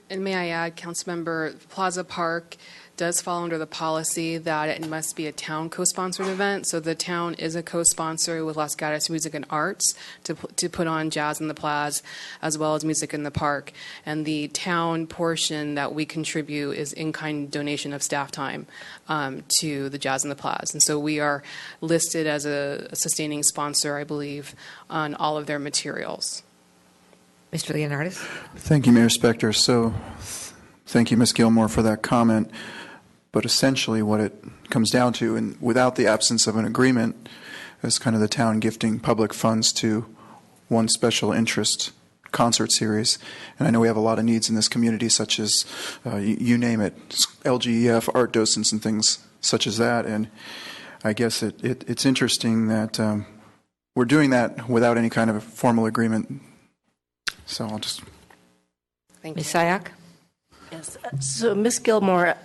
And may I add, Councilmember, Plaza Park does fall under the policy that it must be a town co-sponsored event. So the town is a co-sponsor with Los Gatos Music and Arts to put on Jazz in the Plaza as well as Music in the Park. And the town portion that we contribute is in-kind donation of staff time to the Jazz in the Plaza. And so we are listed as a sustaining sponsor, I believe, on all of their materials. Mr. Leonardis? Thank you, Mayor Spector. So thank you, Ms. Gilmore, for that comment. But essentially what it comes down to, and without the absence of an agreement, is kind of the town gifting public funds to one special interest concert series. And I know we have a lot of needs in this community, such as, you name it, LGEF, art docents, and things such as that. And I guess it's interesting that we're doing that without any kind of a formal agreement. So I'll just... Thank you. Ms. Sayak? Yes. So, Ms. Gilmore,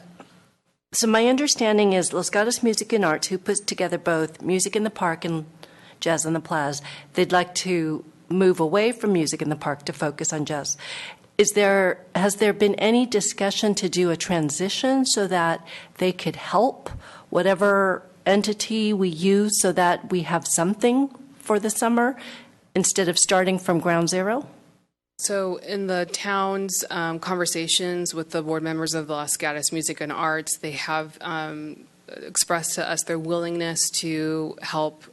so my understanding is Los Gatos Music and Arts, who puts together both Music in the Park and Jazz on the Plaza, they'd like to move away from Music in the Park to focus on jazz. Has there been any discussion to do a transition so that they could help whatever entity we use so that we have something for the summer instead of starting from ground zero? So in the town's conversations with the board members of the Los Gatos Music and Arts, they have expressed to us their willingness to help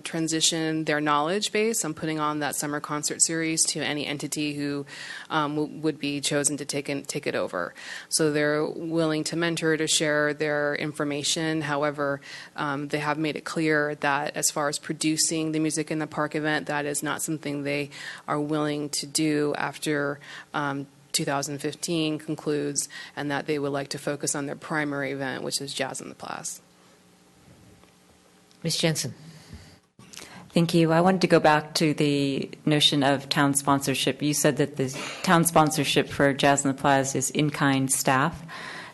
transition their knowledge base on putting on that summer concert series to any entity who would be chosen to take it over. So they're willing to mentor, to share their information. However, they have made it clear that as far as producing the Music in the Park event, that is not something they are willing to do after 2015 concludes, and that they would like to focus on their primary event, which is Jazz on the Plaza. Ms. Jensen. Thank you. I wanted to go back to the notion of town sponsorship. You said that the town sponsorship for Jazz on the Plaza is in-kind staff.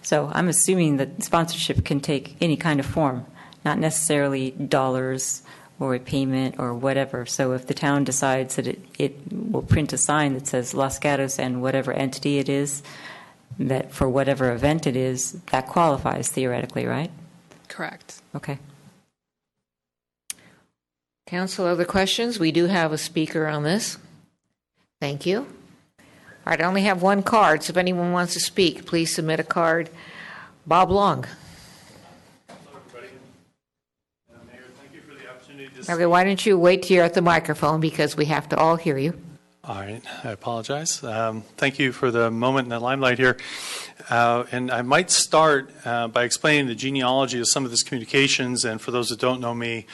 So I'm assuming that sponsorship can take any kind of form, not necessarily dollars or a payment or whatever. So if the town decides that it will print a sign that says Los Gatos and whatever entity it is, that for whatever event it is, that qualifies theoretically, right? Correct. Okay. Council, other questions? We do have a speaker on this. Thank you. All right, I only have one card, so if anyone wants to speak, please submit a card. Bob Long. Okay, why don't you wait till you're at the microphone because we have to all hear you. All right, I apologize. Thank you for the moment in the limelight here. And I might start by explaining the genealogy of some of this communications. And for those that don't know me,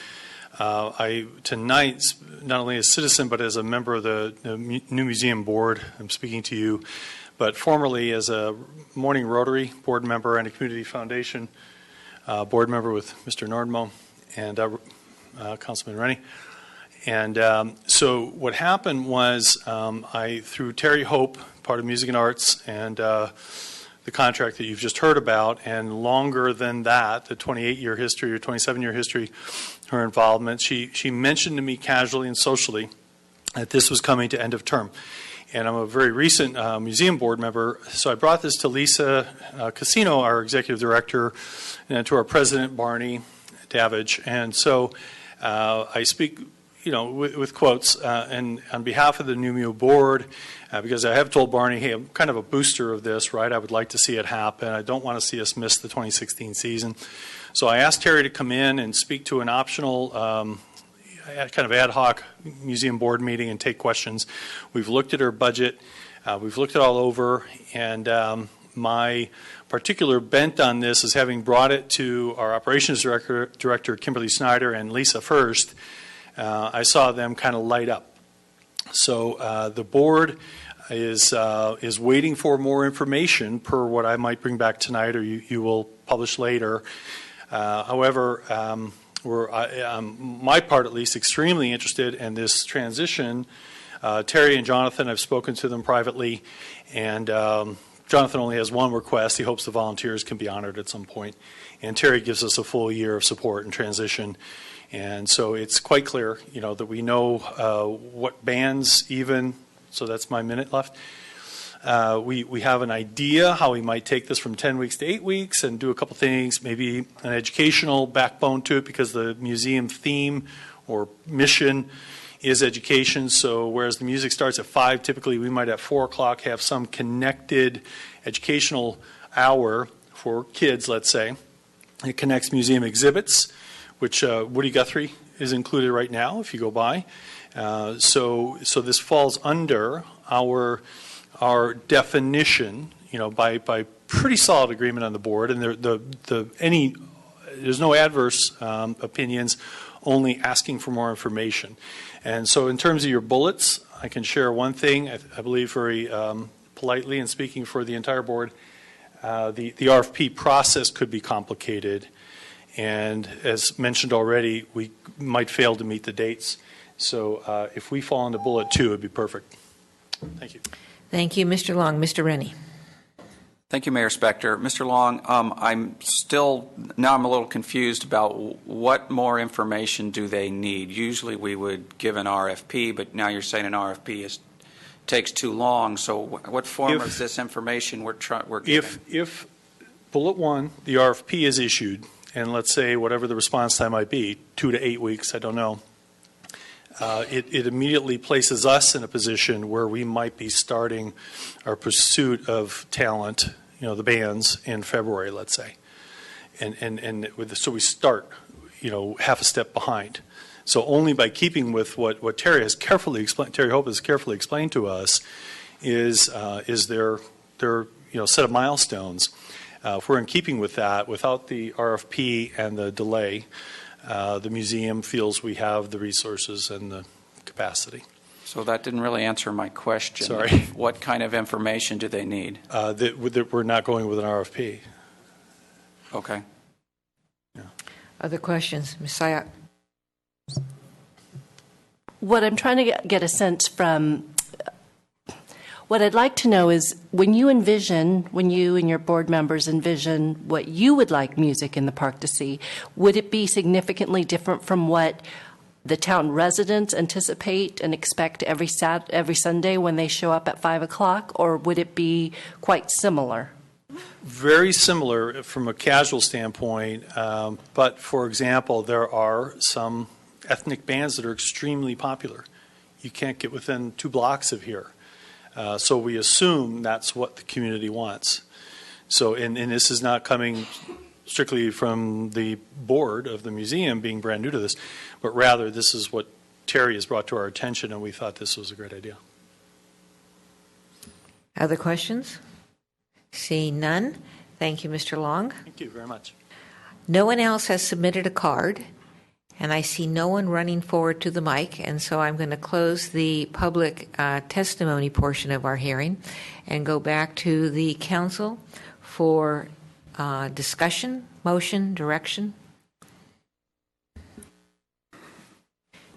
I tonight, not only as a citizen, but as a member of the new museum board, I'm speaking to you, but formerly as a Morning Rotary board member and a community foundation board member with Mr. Nordmo and Councilman Rennie. And so what happened was I, through Terry Hope, part of Music and Arts, and the contract that you've just heard about, and longer than that, the 28-year history or 27-year history, her involvement, she mentioned to me casually and socially that this was coming to end of term. And I'm a very recent museum board member, so I brought this to Lisa Casino, our executive director, and to our president, Barney Davidge. And so I speak, with quotes, and on behalf of the Numio board, because I have told Barney, hey, I'm kind of a booster of this, right? I would like to see it happen. I don't want to see us miss the 2016 season. So I asked Terry to come in and speak to an optional kind of ad hoc museum board meeting and take questions. We've looked at her budget. We've looked it all over. And my particular bent on this is having brought it to our operations director Kimberly Snyder, and Lisa first, I saw them kind of light up. So the board is waiting for more information per what I might bring back tonight or you will publish later. However, we're, on my part at least, extremely interested in this transition. Terry and Jonathan, I've spoken to them privately, and Jonathan only has one request. He hopes the volunteers can be honored at some point. And Terry gives us a full year of support and transition. And so it's quite clear, that we know what bands even, so that's my minute left. We have an idea how we might take this from 10 weeks to 8 weeks and do a couple things, maybe an educational backbone to it because the museum theme or mission is education. So whereas the music starts at 5, typically we might at 4 o'clock have some connected educational hour for kids, let's say. It connects museum exhibits, which Woody Guthrie is included right now if you go by. So this falls under our definition, by pretty solid agreement on the board, and there's no adverse opinions, only asking for more information. And so in terms of your bullets, I can share one thing, I believe very politely and speaking for the entire board. The RFP process could be complicated, and as mentioned already, we might fail to meet the dates. So if we fall into bullet 2, it would be perfect. Thank you. Thank you, Mr. Long. Mr. Rennie. Thank you, Mayor Spector. Mr. Long, I'm a little confused about what more information do they need? Usually we would give an RFP, but now you're saying an RFP takes too long. So what form is this information we're giving? If bullet 1, the RFP is issued, and let's say whatever the response time might be, 2 to 8 weeks, I don't know, it immediately places us in a position where we might be starting our pursuit of talent, the bands, in February, let's say. So we start, half a step behind. So only by keeping with what Terry has carefully explained, Terry Hope has carefully explained to us, is their set of milestones. If we're in keeping with that, without the RFP and the delay, the museum feels we have the resources and the capacity. So that didn't really answer my question. Sorry. What kind of information do they need? That we're not going with an RFP. Okay. Yeah. Other questions? Ms. Sayak. What I'm trying to get a sense from, what I'd like to know is when you and your board members envision what you would like music in the park to see, would it be significantly different from what the town residents anticipate and expect every Sunday when they show up at 5 o'clock, or would it be quite similar? Very similar from a casual standpoint, but for example, there are some ethnic bands that are extremely popular. You can't get within 2 blocks of here. So we assume that's what the community wants. So, and this is not coming strictly from the board of the museum being brand new to this, but rather this is what Terry has brought to our attention, and we thought this was a great idea. Other questions? Seeing none, thank you, Mr. Long. Thank you very much. No one else has submitted a card, and I see no one running forward to the mic, and so I'm going to close the public testimony portion of our hearing and go back to the council for discussion, motion, direction.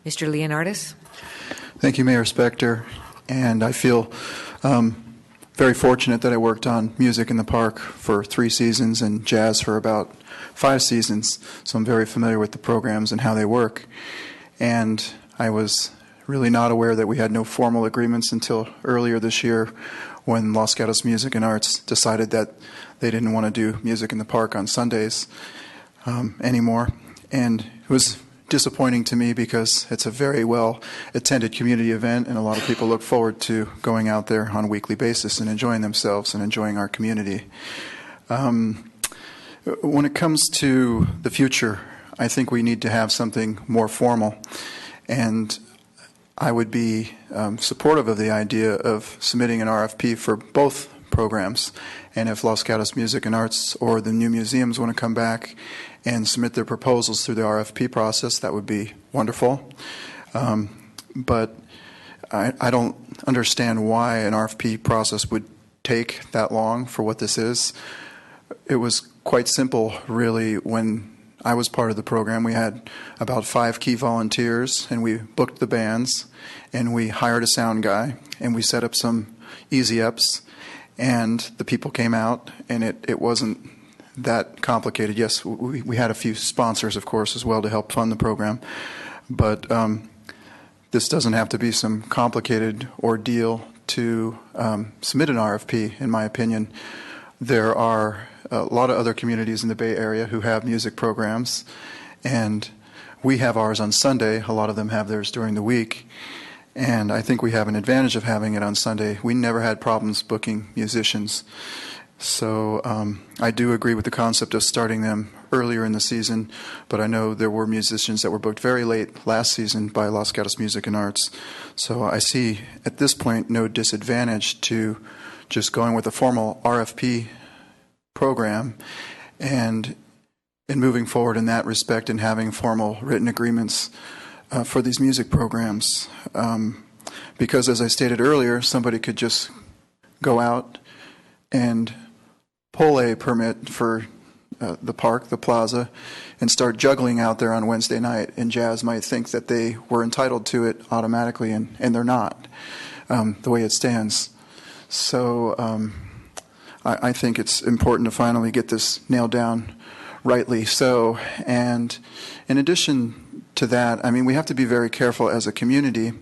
Mr. Leonardis. Thank you, Mayor Spector. And I feel very fortunate that I worked on music in the park for 3 seasons and jazz for about 5 seasons. So I'm very familiar with the programs and how they work. And I was really not aware that we had no formal agreements until earlier this year when Los Gatos Music and Arts decided that they didn't want to do music in the park on Sundays anymore. And it was disappointing to me because it's a very well-attended community event, and a lot of people look forward to going out there on a weekly basis and enjoying themselves and enjoying our community. When it comes to the future, I think we need to have something more formal, and I would be supportive of the idea of submitting an RFP for both programs. And if Los Gatos Music and Arts or the new museums want to come back and submit their proposals through the RFP process, that would be wonderful. But I don't understand why an RFP process would take that long for what this is. It was quite simple, really. When I was part of the program, we had about 5 key volunteers, and we booked the bands, and we hired a sound guy, and we set up some easy-ups, and the people came out, and it wasn't that complicated. Yes, we had a few sponsors, of course, as well to help fund the program, but this doesn't have to be some complicated ordeal to submit an RFP, in my opinion. There are a lot of other communities in the Bay Area who have music programs, and we have ours on Sunday. A lot of them have theirs during the week, and I think we have an advantage of having it on Sunday. We never had problems booking musicians. So I do agree with the concept of starting them earlier in the season, but I know there were musicians that were booked very late last season by Los Gatos Music and Arts. So I see at this point no disadvantage to just going with a formal RFP program, and in moving forward in that respect and having formal written agreements for these music programs. Because as I stated earlier, somebody could just go out and pull a permit for the park, the plaza, and start juggling out there on Wednesday night, and jazz might think that they were entitled to it automatically, and they're not, the way it stands. So I think it's important to finally get this nailed down rightly so. And in addition to that, I mean, we have to be very careful as a community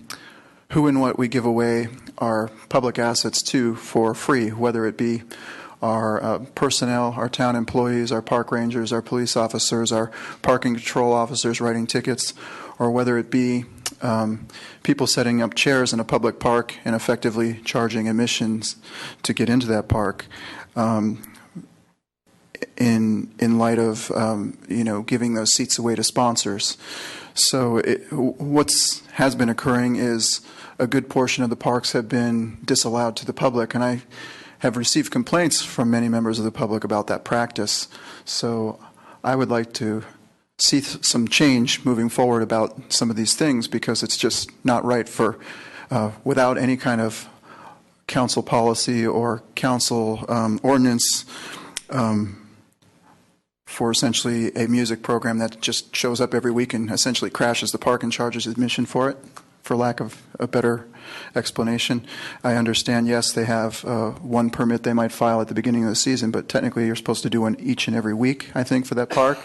who and what we give away our public assets to for free, whether it be our personnel, our town employees, our park rangers, our police officers, our parking control officers writing tickets, or whether it be people setting up chairs in a public park and effectively charging admissions to get into that park. In light of giving those seats away to sponsors. So what's has been occurring is a good portion of the parks have been disallowed to the public, and I have received complaints from many members of the public about that practice. So I would like to see some change moving forward about some of these things, because it's just not right for without any kind of council policy or council ordinance for essentially a music program that just shows up every week and essentially crashes the park and charges admission for it, for lack of a better explanation. I understand, yes, they have one permit they might file at the beginning of the season, but technically you're supposed to do one each and every week, I think, for that park.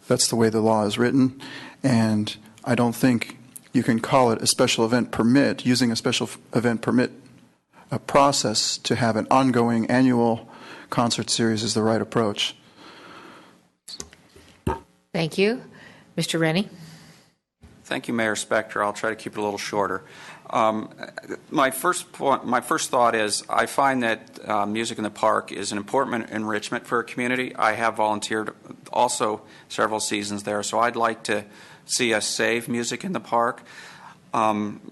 That's the way the law is written, and I don't think you can call it a special event permit, using a special event permit process to have an ongoing annual concert series is the right approach. Thank you. Mr. Rennie? Thank you, Mayor Spector. I'll try to keep it a little shorter. My first thought is I find that music in the park is an important enrichment for a community. I have volunteered also several seasons there, so I'd like to see us save music in the park. Mr.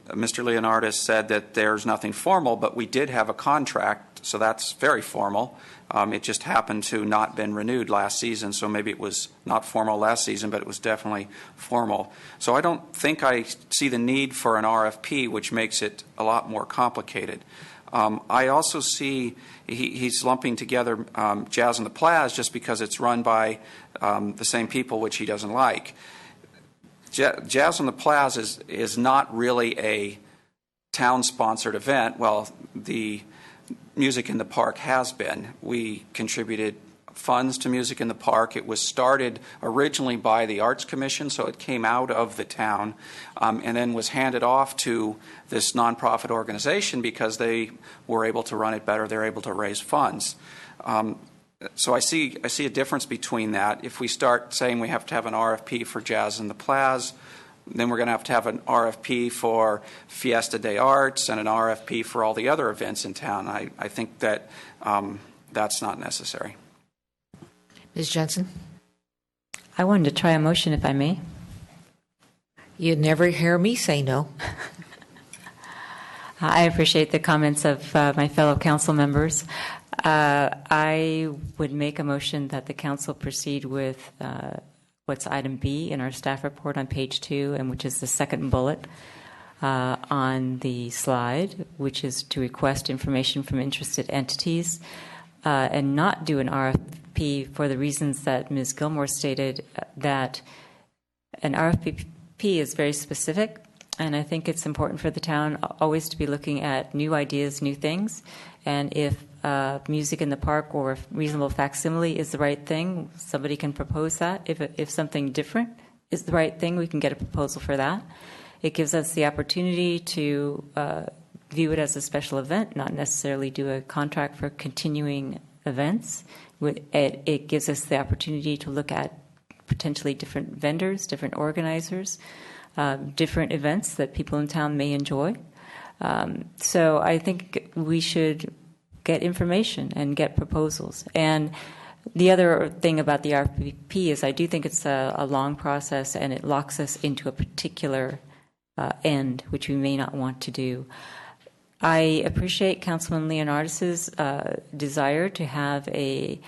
Leonardis said that there's nothing formal, but we did have a contract, so that's very formal. It just happened to not been renewed last season, so maybe it was not formal last season, but it was definitely formal. So I don't think I see the need for an RFP, which makes it a lot more complicated. I also see he's lumping together Jazz on the Plaz just because it's run by the same people, which he doesn't like. Jazz on the Plaz is not really a town-sponsored event. Well, the Music in the Park has been. We contributed funds to Music in the Park. It was started originally by the Arts Commission, so it came out of the town, and then was handed off to this nonprofit organization because they were able to run it better. They're able to raise funds. So I see a difference between that. If we start saying we have to have an RFP for Jazz in the Plaz, then we're going to have an RFP for Fiesta de Arts and an RFP for all the other events in town. I think that that's not necessary. Ms. Jensen? I wanted to try a motion, if I may. You'd never hear me say no. I appreciate the comments of my fellow council members. I would make a motion that the council proceed with what's item B in our staff report on page 2, and which is the second bullet on the slide, which is to request information from interested entities and not do an RFP for the reasons that Ms. Gilmore stated, that an RFP is very specific, and I think it's important for the town always to be looking at new ideas, new things, and if music in the park or reasonable facsimile is the right thing, somebody can propose that. If something different is the right thing, we can get a proposal for that. It gives us the opportunity to view it as a special event, not necessarily do a contract for continuing events. It gives us the opportunity to look at potentially different vendors, different organizers, different events that people in town may enjoy. So I think we should get information and get proposals. And the other thing about the RFP is I do think it's a long process, and it locks us into a particular end, which we may not want to do. I appreciate Councilman Leonardis's desire to have a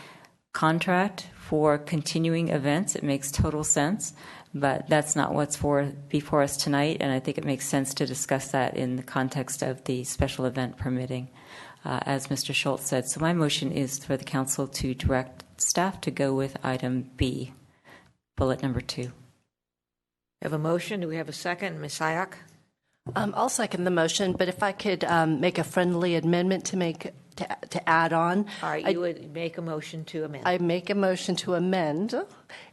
contract for continuing events. It makes total sense, but that's not what's before us tonight, and I think it makes sense to discuss that in the context of the special event permitting, as Mr. Schultz said. So my motion is for the council to direct staff to go with item B, bullet number 2. We have a motion. Do we have a second? Ms. Sayak? I'll second the motion, but if I could make a friendly amendment to add on. All right, you would make a motion to amend. I make a motion to amend.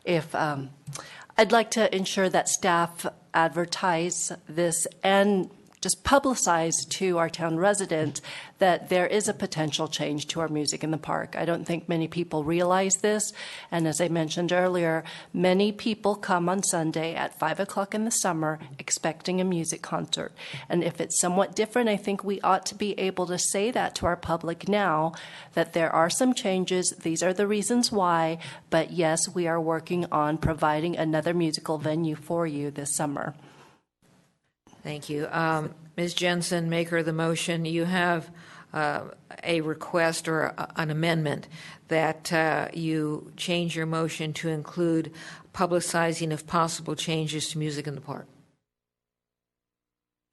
If I'd like to ensure that staff advertise this and just publicize to our town residents that there is a potential change to our music in the park. I don't think many people realize this, and as I mentioned earlier, many people come on Sunday at 5 o'clock in the summer expecting a music concert. And if it's somewhat different, I think we ought to be able to say that to our public now, that there are some changes, these are the reasons why, but yes, we are working on providing another musical venue for you this summer. Thank you. Ms. Jensen, maker of the motion, you have a request or an amendment that you change your motion to include publicizing of possible changes to music in the park.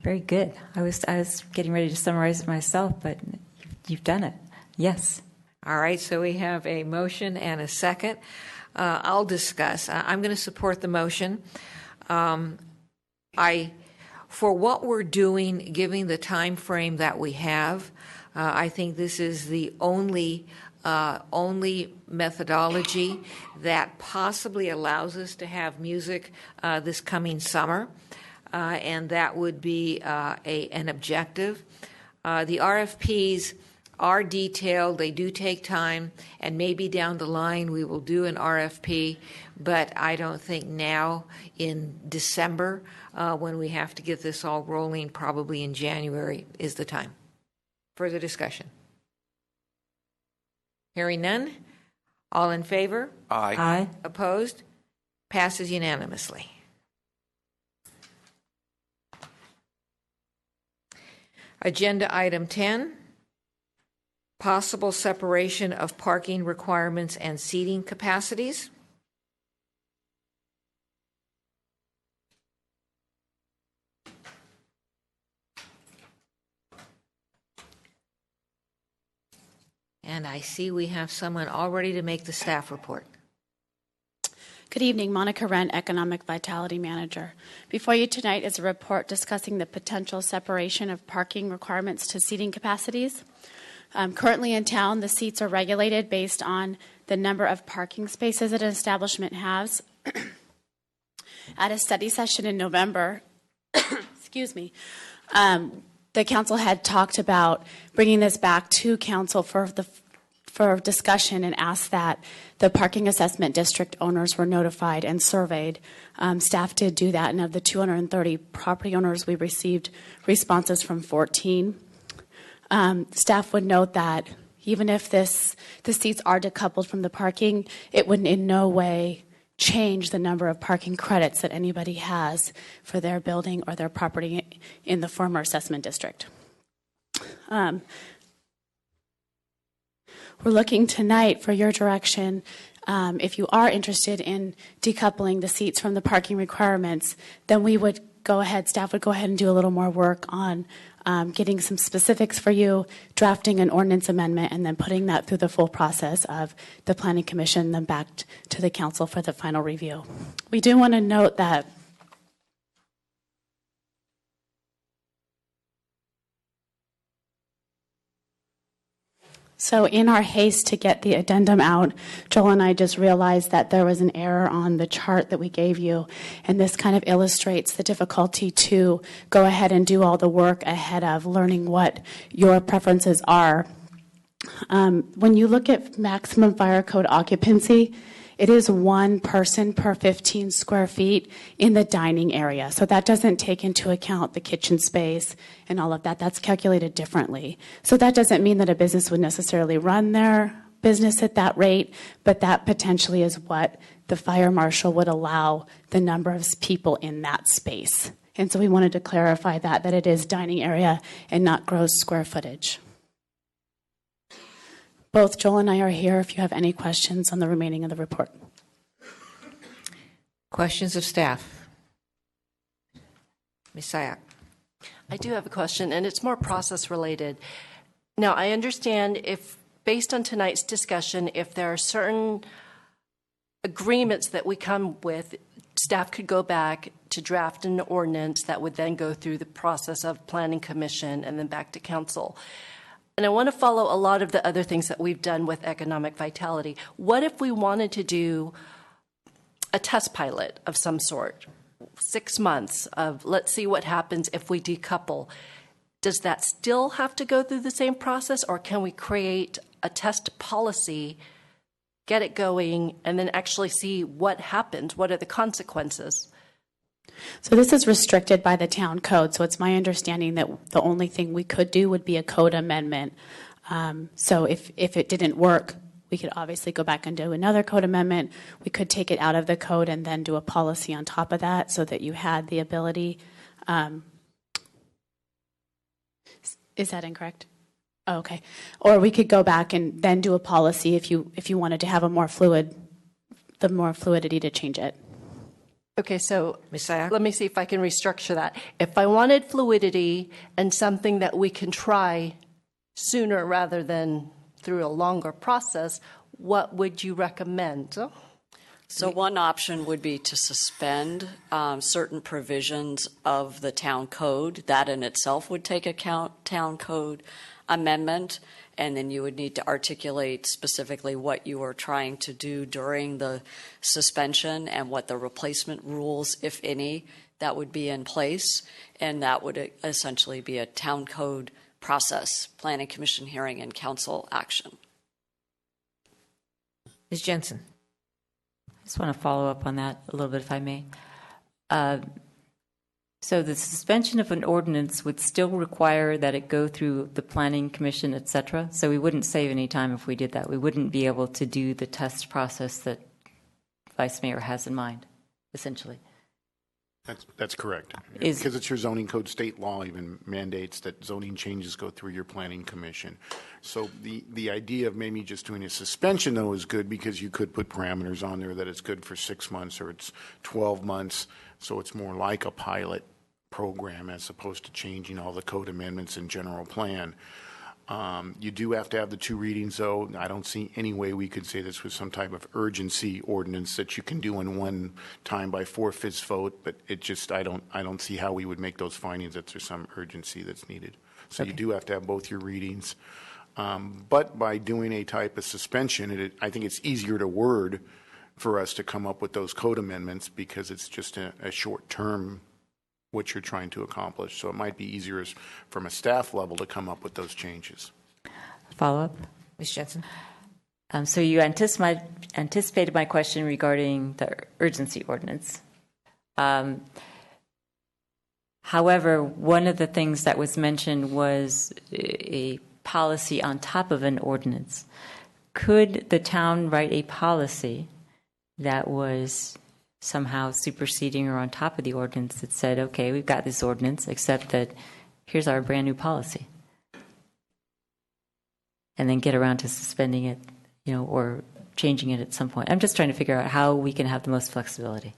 Very good. I was getting ready to summarize it myself, but you've done it. Yes. All right, so we have a motion and a second. I'll discuss. I'm going to support the motion. For what we're doing, given the time frame that we have, I think this is the only methodology that possibly allows us to have music this coming summer, and that would be an objective. The RFPs are detailed, they do take time, and maybe down the line we will do an RFP, but I don't think now in December, when we have to get this all rolling, probably in January is the time. Further discussion? Hearing none. All in favor? Aye. Aye. Opposed? Passes unanimously. Agenda item 10, possible separation of parking requirements and seating capacities. And I see we have someone all ready to make the staff report. Good evening, Monica Wren, Economic Vitality Manager. Before you tonight is a report discussing the potential separation of parking requirements to seating capacities. Currently in town, the seats are regulated based on the number of parking spaces that an establishment has. At a study session in November, excuse me, the council had talked about bringing this back to council for discussion and asked that the parking assessment district owners were notified and surveyed. Staff did do that, and of the 230 property owners, we received responses from 14. Staff would note that even if the seats are decoupled from the parking, it would in no way change the number of parking credits that anybody has for their building or their property in the former assessment district. We're looking tonight for your direction. If you are interested in decoupling the seats from the parking requirements, then we would go ahead, staff would go ahead and do a little more work on getting some specifics for you, drafting an ordinance amendment, and then putting that through the full process of the Planning Commission, then back to the council for the final review. We do want to note that so in our haste to get the addendum out, Joel and I just realized that there was an error on the chart that we gave you, and this kind of illustrates the difficulty to go ahead and do all the work ahead of learning what your preferences are. When you look at maximum fire code occupancy, it is 1 person per 15 square feet in the dining area. So that doesn't take into account the kitchen space and all of that. That's calculated differently. So that doesn't mean that a business would necessarily run their business at that rate, but that potentially is what the fire marshal would allow the number of people in that space. And so we wanted to clarify that it is dining area and not gross square footage. Both Joel and I are here if you have any questions on the remaining of the report. Questions of staff? Ms. Sayak. I do have a question, and it's more process related. Now, I understand if, based on tonight's discussion, if there are certain agreements that we come with, staff could go back to draft an ordinance that would then go through the process of planning commission and then back to council. And I want to follow a lot of the other things that we've done with economic vitality. What if we wanted to do a test pilot of some sort, 6 months of let's see what happens if we decouple? Does that still have to go through the same process, or can we create a test policy, get it going, and then actually see what happens? What are the consequences? So this is restricted by the town code. So it's my understanding that the only thing we could do would be a code amendment. So if it didn't work, we could obviously go back and do another code amendment. We could take it out of the code and then do a policy on top of that so that you had the ability. Is that incorrect? Oh, okay. Or we could go back and then do a policy if you wanted to have the more fluidity to change it. Okay, so let me see if I can restructure that. If I wanted fluidity and something that we can try sooner rather than through a longer process, what would you recommend? So one option would be to suspend certain provisions of the town code. That in itself would take a town code amendment, and then you would need to articulate specifically what you are trying to do during the suspension and what the replacement rules, if any, that would be in place. And that would essentially be a town code process, planning commission hearing, and council action. Ms. Jensen. I just want to follow up on that a little bit, if I may. So the suspension of an ordinance would still require that it go through the planning commission, et cetera. So we wouldn't save any time if we did that. We wouldn't be able to do the test process that Vice Mayor has in mind, essentially. That's correct. Because it's your zoning code, state law even mandates that zoning changes go through your planning commission. So the idea of maybe just doing a suspension, though, is good because you could put parameters on there that it's good for 6 months or it's 12 months. So it's more like a pilot program as opposed to changing all the code amendments and general plan. You do have to have the 2 readings, though. I don't see any way we could say this was some type of urgency ordinance that you can do in one time by 4/5 vote, but it just, I don't see how we would make those findings that there's some urgency that's needed. So You do have to have both your readings. But by doing a type of suspension, I think it's easier to word for us to come up with those code amendments because it's just a short term what you're trying to accomplish. So it might be easier from a staff level to come up with those changes. Follow up? Ms. Jensen. So you anticipated my question regarding the urgency ordinance. However, one of the things that was mentioned was a policy on top of an ordinance. Could the town write a policy that was somehow superseding or on top of the ordinance that said, okay, we've got this ordinance, except that here's our brand new policy? And then get around to suspending it, or changing it at some point. I'm just trying to figure out how we can have the most flexibility.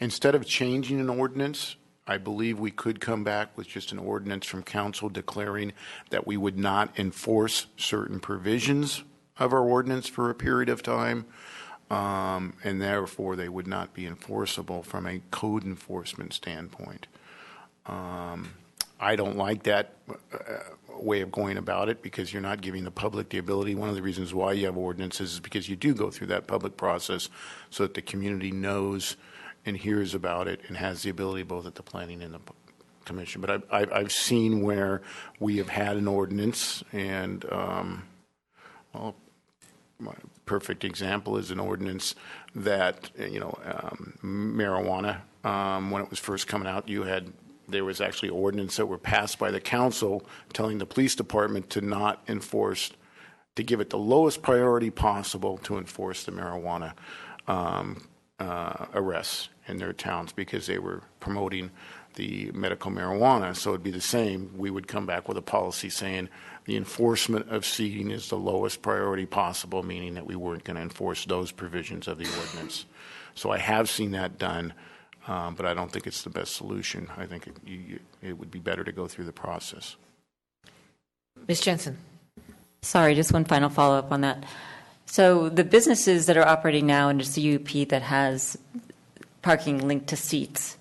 Instead of changing an ordinance, I believe we could come back with just an ordinance from council declaring that we would not enforce certain provisions of our ordinance for a period of time, and therefore they would not be enforceable from a code enforcement standpoint. I don't like that way of going about it because you're not giving the public the ability. One of the reasons why you have ordinances is because you do go through that public process so that the community knows and hears about it and has the ability both at the planning and the commission. But I've seen where we have had an ordinance, and my perfect example is an ordinance that marijuana, when it was first coming out, there was actually ordinance that were passed by the council telling the police department to not enforce, to give it the lowest priority possible to enforce the marijuana arrests in their towns because they were promoting the medical marijuana. So it'd be the same. We would come back with a policy saying the enforcement of seating is the lowest priority possible, meaning that we weren't going to enforce those provisions of the ordinance. So I have seen that done, but I don't think it's the best solution. I think it would be better to go through the process. Ms. Jensen. Sorry, just one final follow-up on that. So the businesses that are operating now under CUP that has parking linked to seats,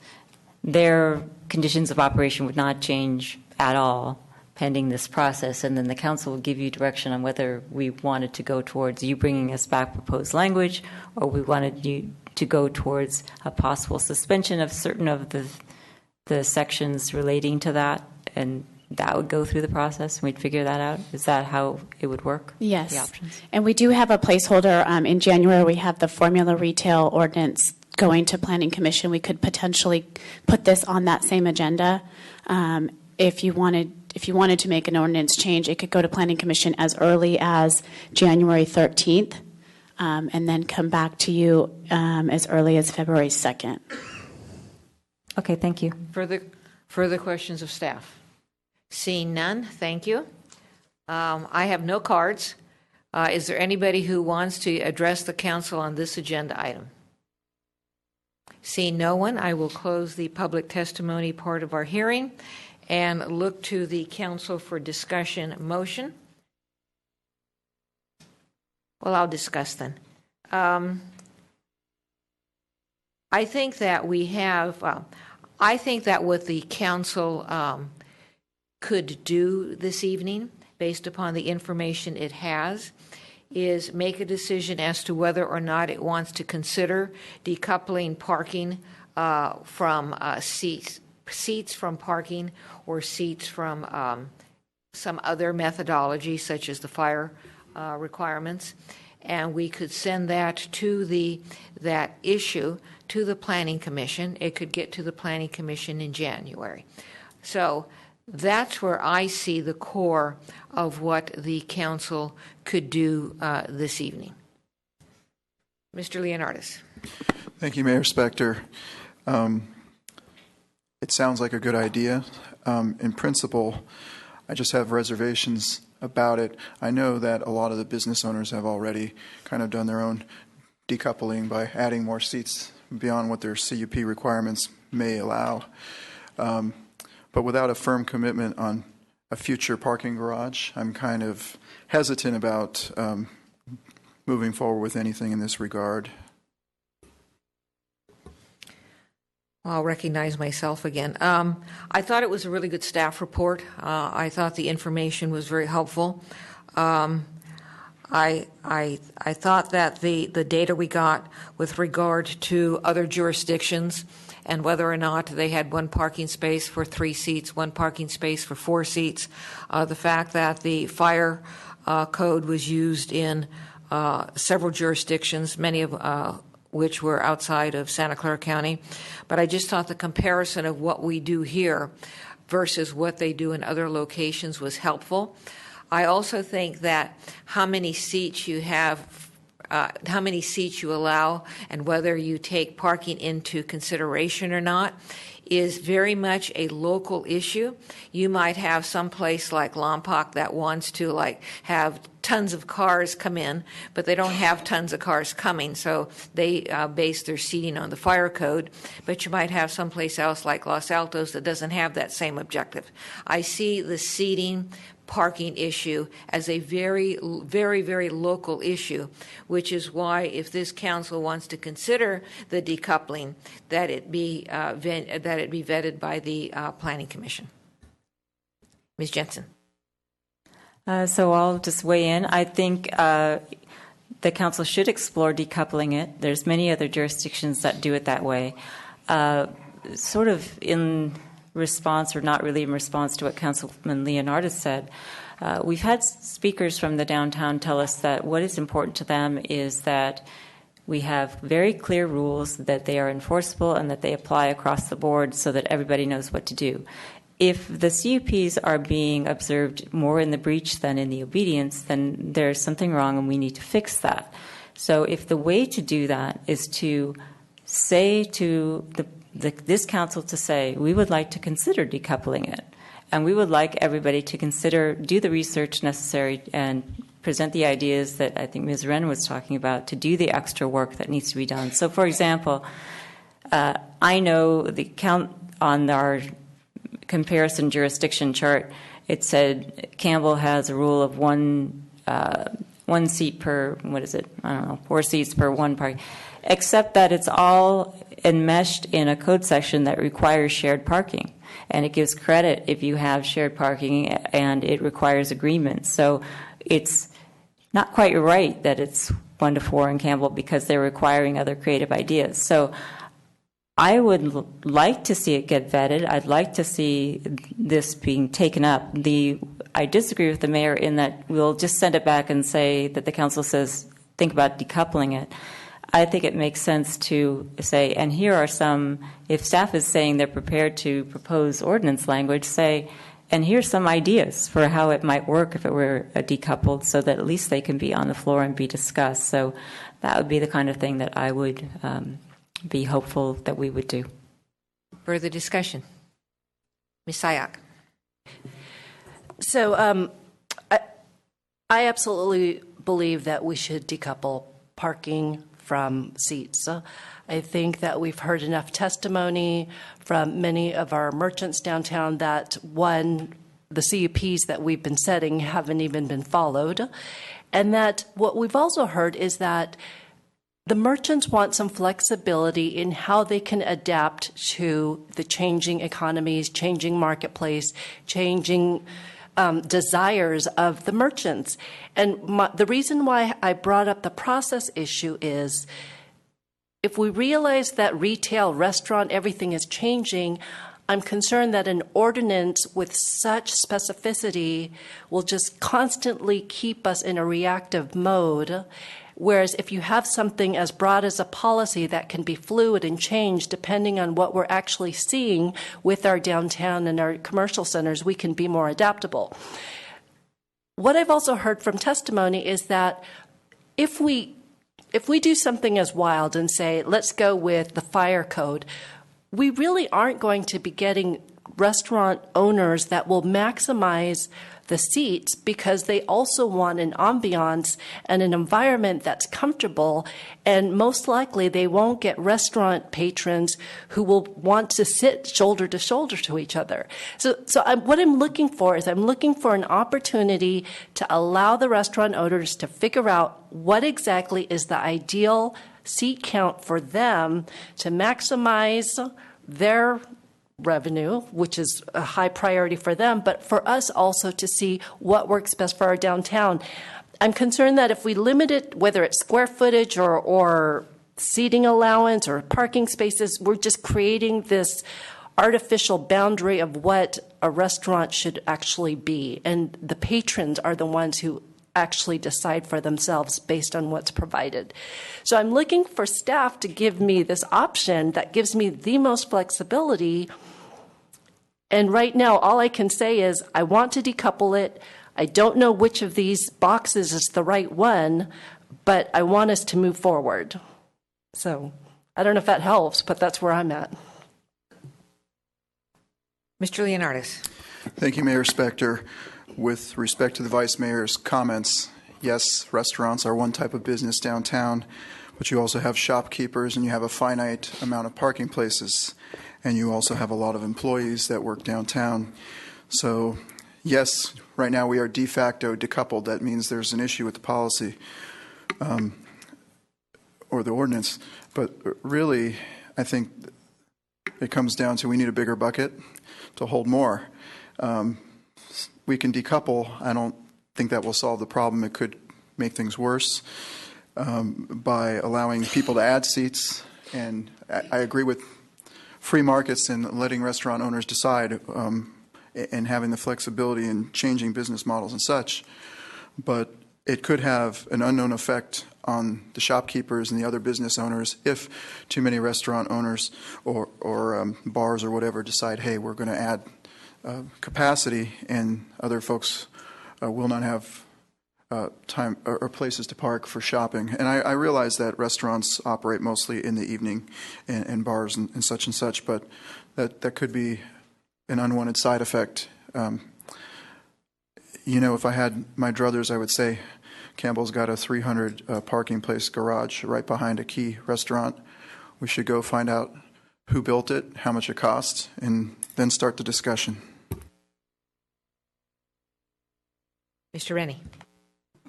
their conditions of operation would not change at all pending this process, and then the council will give you direction on whether we wanted to go towards you bringing us back proposed language, or we wanted you to go towards a possible suspension of certain of the sections relating to that, and that would go through the process, and we'd figure that out. Is that how it would work? Yes. The options? And we do have a placeholder. In January, we have the formula retail ordinance going to Planning Commission. We could potentially put this on that same agenda. If you wanted to make an ordinance change, it could go to Planning Commission as early as January 13th, and then come back to you as early as February 2nd. Okay, thank you. Further questions of staff? Seeing none, thank you. I have no cards. Is there anybody who wants to address the council on this agenda item? Seeing no one, I will close the public testimony part of our hearing and look to the council for discussion motion. Well, I'll discuss then. I think that what the council could do this evening, based upon the information it has, is make a decision as to whether or not it wants to consider decoupling parking from seats from parking, or seats from some other methodology, such as the fire requirements. And we could send that issue to the Planning Commission. It could get to the Planning Commission in January. So that's where I see the core of what the council could do this evening. Mr. Leonardis. Thank you, Mayor Spector. It sounds like a good idea. In principle, I just have reservations about it. I know that a lot of the business owners have already kind of done their own decoupling by adding more seats beyond what their CUP requirements may allow. But without a firm commitment on a future parking garage, I'm kind of hesitant about moving forward with anything in this regard. I'll recognize myself again. I thought it was a really good staff report. I thought the information was very helpful. I thought that the data we got with regard to other jurisdictions and whether or not they had one parking space for 3 seats, one parking space for 4 seats, the fact that the fire code was used in several jurisdictions, many of which were outside of Santa Clara County. But I just thought the comparison of what we do here versus what they do in other locations was helpful. I also think that how many seats you have, how many seats you allow, and whether you take parking into consideration or not is very much a local issue. You might have some place like Lompoc that wants to have tons of cars come in, but they don't have tons of cars coming, so they base their seating on the fire code. But you might have someplace else like Los Altos that doesn't have that same objective. I see the seating parking issue as a very, very, very local issue, which is why if this council wants to consider the decoupling, that it be vetted by the Planning Commission. Ms. Jensen. So I'll just weigh in. I think the council should explore decoupling it. There's many other jurisdictions that do it that way. Sort of in response, or not really in response to what Councilman Leonardis said, we've had speakers from the downtown tell us that what is important to them is that we have very clear rules, that they are enforceable and that they apply across the board so that everybody knows what to do. If the CUPs are being observed more in the breach than in the obedience, then there's something wrong and we need to fix that. So if the way to do that is to say to this council to say, we would like to consider decoupling it. And we would like everybody to consider, do the research necessary and present the ideas that I think Ms. Wren was talking about to do the extra work that needs to be done. So, for example, I know the count on our comparison jurisdiction chart, it said Campbell has a rule of one seat per, 4 seats per one parking, except that it's all enmeshed in a code section that requires shared parking. And it gives credit if you have shared parking, and it requires agreement. So it's not quite right that it's 1 to 4 in Campbell because they're requiring other creative ideas. So I would like to see it get vetted. I'd like to see this being taken up. I disagree with the mayor in that we'll just send it back and say that the council says, think about decoupling it. I think it makes sense to say, and here are some, if staff is saying they're prepared to propose ordinance language, say, and here's some ideas for how it might work if it were decoupled, so that at least they can be on the floor and be discussed. So that would be the kind of thing that I would be hopeful that we would do. Further discussion? Ms. Sayak. So I absolutely believe that we should decouple parking from seats. I think that we've heard enough testimony from many of our merchants downtown that, one, the CUPs that we've been setting haven't even been followed. And that what we've also heard is that the merchants want some flexibility in how they can adapt to the changing economies, changing marketplace, changing desires of the merchants. And the reason why I brought up the process issue is if we realize that retail, restaurant, everything is changing, I'm concerned that an ordinance with such specificity will just constantly keep us in a reactive mode. Whereas if you have something as broad as a policy that can be fluid and change depending on what we're actually seeing with our downtown and our commercial centers, we can be more adaptable. What I've also heard from testimony is that if we do something as wild and say, let's go with the fire code, we really aren't going to be getting restaurant owners that will maximize the seats because they also want an ambiance and an environment that's comfortable, and most likely they won't get restaurant patrons who will want to sit shoulder to shoulder to each other. So what I'm looking for is I'm looking for an opportunity to allow the restaurant owners to figure out what exactly is the ideal seat count for them to maximize their revenue, which is a high priority for them, but for us also to see what works best for our downtown. I'm concerned that if we limit it, whether it's square footage or seating allowance or parking spaces, we're just creating this artificial boundary of what a restaurant should actually be. And the patrons are the ones who actually decide for themselves based on what's provided. So I'm looking for staff to give me this option that gives me the most flexibility. And right now, all I can say is I want to decouple it. I don't know which of these boxes is the right one, but I want us to move forward. So I don't know if that helps, but that's where I'm at. Mr. Leonardis. Thank you, Mayor Spector. With respect to the Vice Mayor's comments, yes, restaurants are one type of business downtown, but you also have shopkeepers and you have a finite amount of parking places, and you also have a lot of employees that work downtown. So, yes, right now we are de facto decoupled. That means there's an issue with the policy or the ordinance. But really, I think it comes down to we need a bigger bucket to hold more. We can decouple. I don't think that will solve the problem. It could make things worse by allowing people to add seats. And I agree with free markets and letting restaurant owners decide and having the flexibility in changing business models and such. But it could have an unknown effect on the shopkeepers and the other business owners if too many restaurant owners or bars or whatever decide, hey, we're going to add capacity, and other folks will not have time or places to park for shopping. And I realize that restaurants operate mostly in the evening and bars and such, but that could be an unwanted side effect. If I had my druthers, I would say Campbell's got a 300 parking place garage right behind a key restaurant. We should go find out who built it, how much it costs, and then start the discussion. Mr. Rennie.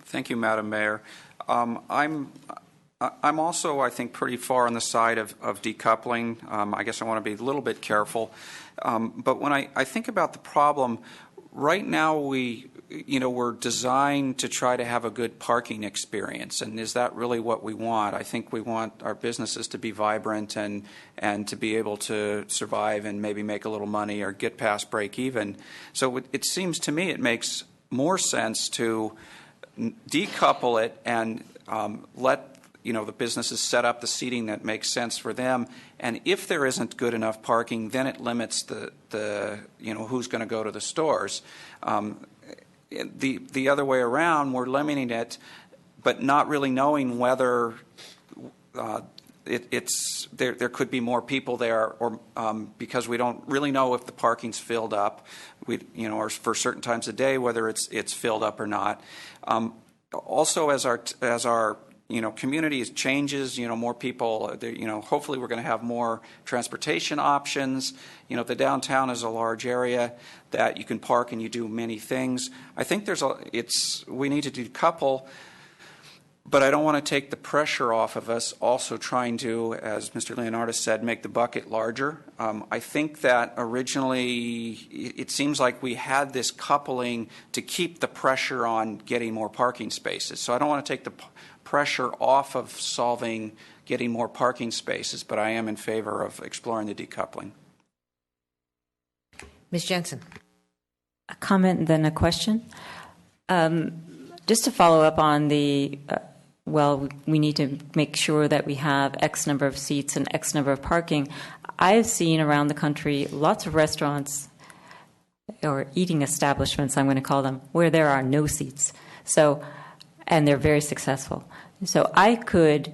Thank you, Madam Mayor. I'm also, I think, pretty far on the side of decoupling. I guess I want to be a little bit careful. But when I think about the problem, right now we're designed to try to have a good parking experience, and is that really what we want? I think we want our businesses to be vibrant and to be able to survive and maybe make a little money or get past break even. So it seems to me it makes more sense to decouple it and let the businesses set up the seating that makes sense for them. And if there isn't good enough parking, then it limits the who's going to go to the stores. The other way around, we're limiting it, but not really knowing whether there could be more people there, or because we don't really know if the parking's filled up, or for certain times of day whether it's filled up or not. Also, as our community changes, more people, hopefully we're going to have more transportation options. The downtown is a large area that you can park and you do many things. I think we need to decouple, but I don't want to take the pressure off of us also trying to, as Mr. Leonardis said, make the bucket larger. I think that originally it seems like we had this coupling to keep the pressure on getting more parking spaces. So I don't want to take the pressure off of getting more parking spaces, but I am in favor of exploring the decoupling. Ms. Jensen. A comment, then a question. Just to follow up on we need to make sure that we have X number of seats and X number of parking. I've seen around the country lots of restaurants or eating establishments, I'm going to call them, where there are no seats. And they're very successful. So I could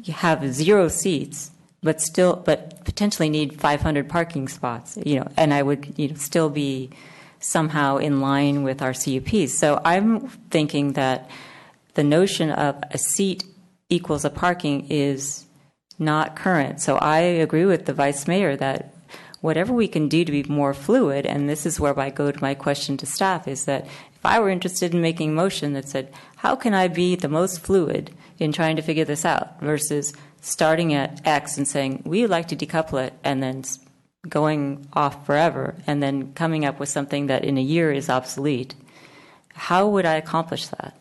have 0 seats, but potentially need 500 parking spots, and I would still be somehow in line with our CUPs. So I'm thinking that the notion of a seat equals a parking is not current. So I agree with the Vice Mayor that whatever we can do to be more fluid, and this is where I go to my question to staff, is that if I were interested in making a motion that said, how can I be the most fluid in trying to figure this out versus starting at X and saying, we would like to decouple it, and then going off forever, and then coming up with something that in a year is obsolete. How would I accomplish that?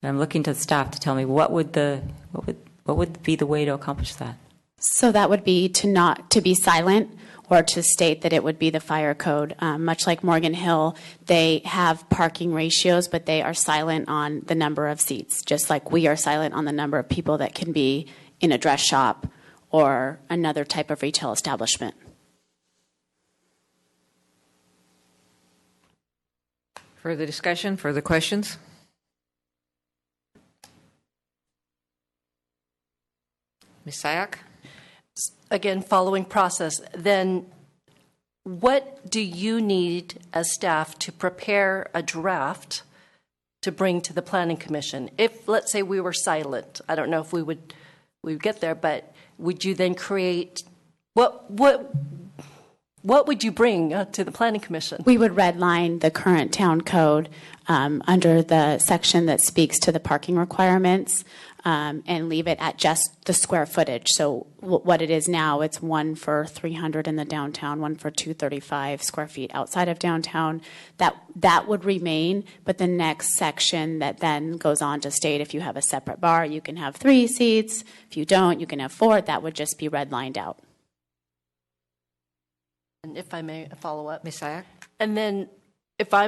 And I'm looking to the staff to tell me what would be the way to accomplish that. So that would be to be silent, or to state that it would be the fire code. Much like Morgan Hill, they have parking ratios, but they are silent on the number of seats, just like we are silent on the number of people that can be in a dress shop or another type of retail establishment. Further discussion, further questions? Ms. Sayak? Again, following process, then what do you need as staff to prepare a draft to bring to the Planning Commission? If, let's say, we were silent, I don't know if we would get there, but would you then create, what would you bring to the Planning Commission? We would redline the current town code under the section that speaks to the parking requirements, and leave it at just the square footage. So what it is now, it's 1 for 300 in the downtown, 1 for 235 square feet outside of downtown. That would remain, but the next section that then goes on to state if you have a separate bar, you can have 3 seats. If you don't, you can have 4. That would just be redlined out. And if I may follow up, Ms. Sayak? And then if I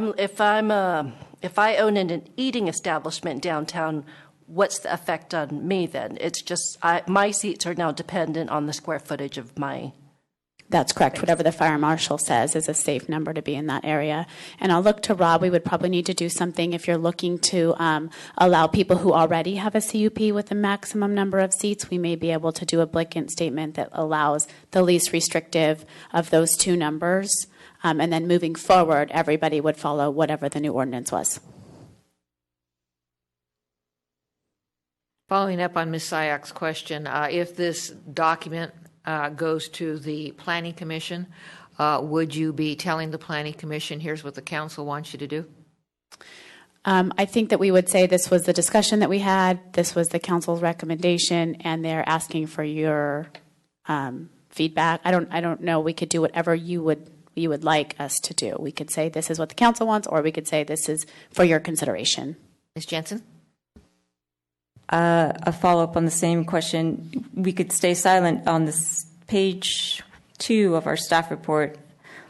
own an eating establishment downtown, what's the effect on me then? It's just my seats are now dependent on the square footage of my That's correct. Whatever the fire marshal says is a safe number to be in that area. And I'll look to Rob. We would probably need to do something if you're looking to allow people who already have a CUP with a maximum number of seats. We may be able to do a blanket statement that allows the least restrictive of those two numbers. And then moving forward, everybody would follow whatever the new ordinance was. Following up on Ms. Sayak's question, if this document goes to the Planning Commission, would you be telling the Planning Commission, here's what the council wants you to do? I think that we would say this was the discussion that we had, this was the council's recommendation, and they're asking for your feedback. I don't know. We could do whatever you would like us to do. We could say this is what the council wants, or we could say this is for your consideration. Ms. Jensen? A follow-up on the same question. We could stay silent on this page 2 of our staff report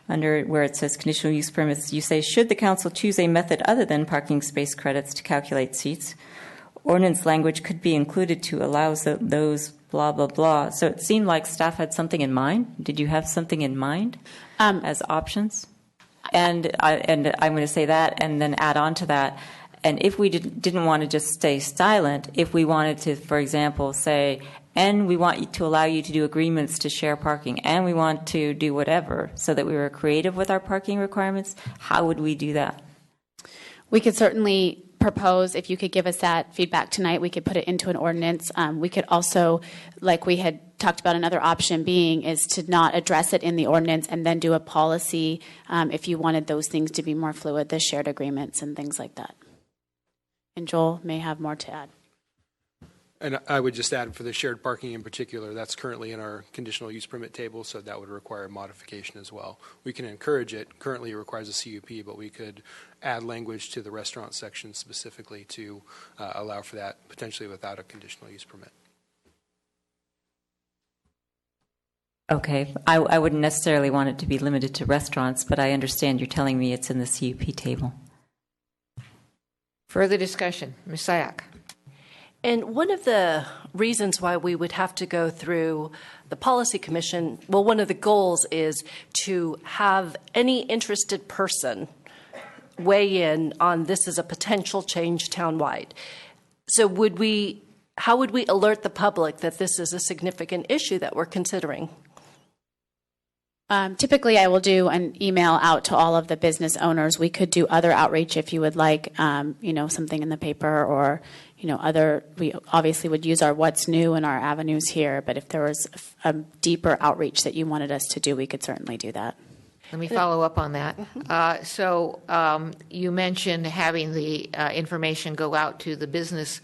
under where it says conditional use permits. You say, should the council choose a method other than parking space credits to calculate seats, ordinance language could be included to allow those blah, blah, blah. So it seemed like staff had something in mind. Did you have something in mind as options? And I'm going to say that and then add on to that. And if we didn't want to just stay silent, if we wanted to, for example, say, and we want to allow you to do agreements to share parking, and we want to do whatever, so that we were creative with our parking requirements, how would we do that? We could certainly propose, if you could give us that feedback tonight, we could put it into an ordinance. We could also, like we had talked about, another option being is to not address it in the ordinance and then do a policy if you wanted those things to be more fluid, the shared agreements and things like that. And Joel may have more to add. And I would just add for the shared parking in particular, that's currently in our conditional use permit table, so that would require modification as well. We can encourage it. Currently it requires a CUP, but we could add language to the restaurant section specifically to allow for that, potentially without a conditional use permit. Okay. I wouldn't necessarily want it to be limited to restaurants, but I understand you're telling me it's in the CUP table. Further discussion. Ms. Sayak. And one of the reasons why we would have to go through the Policy Commission, well, one of the goals is to have any interested person weigh in on this as a potential change townwide. So how would we alert the public that this is a significant issue that we're considering? Typically, I will do an email out to all of the business owners. We could do other outreach if you would like, something in the paper or, we obviously would use our What's New and our avenues here, but if there was a deeper outreach that you wanted us to do, we could certainly do that. Let me follow up on that. So you mentioned having the information go out to the business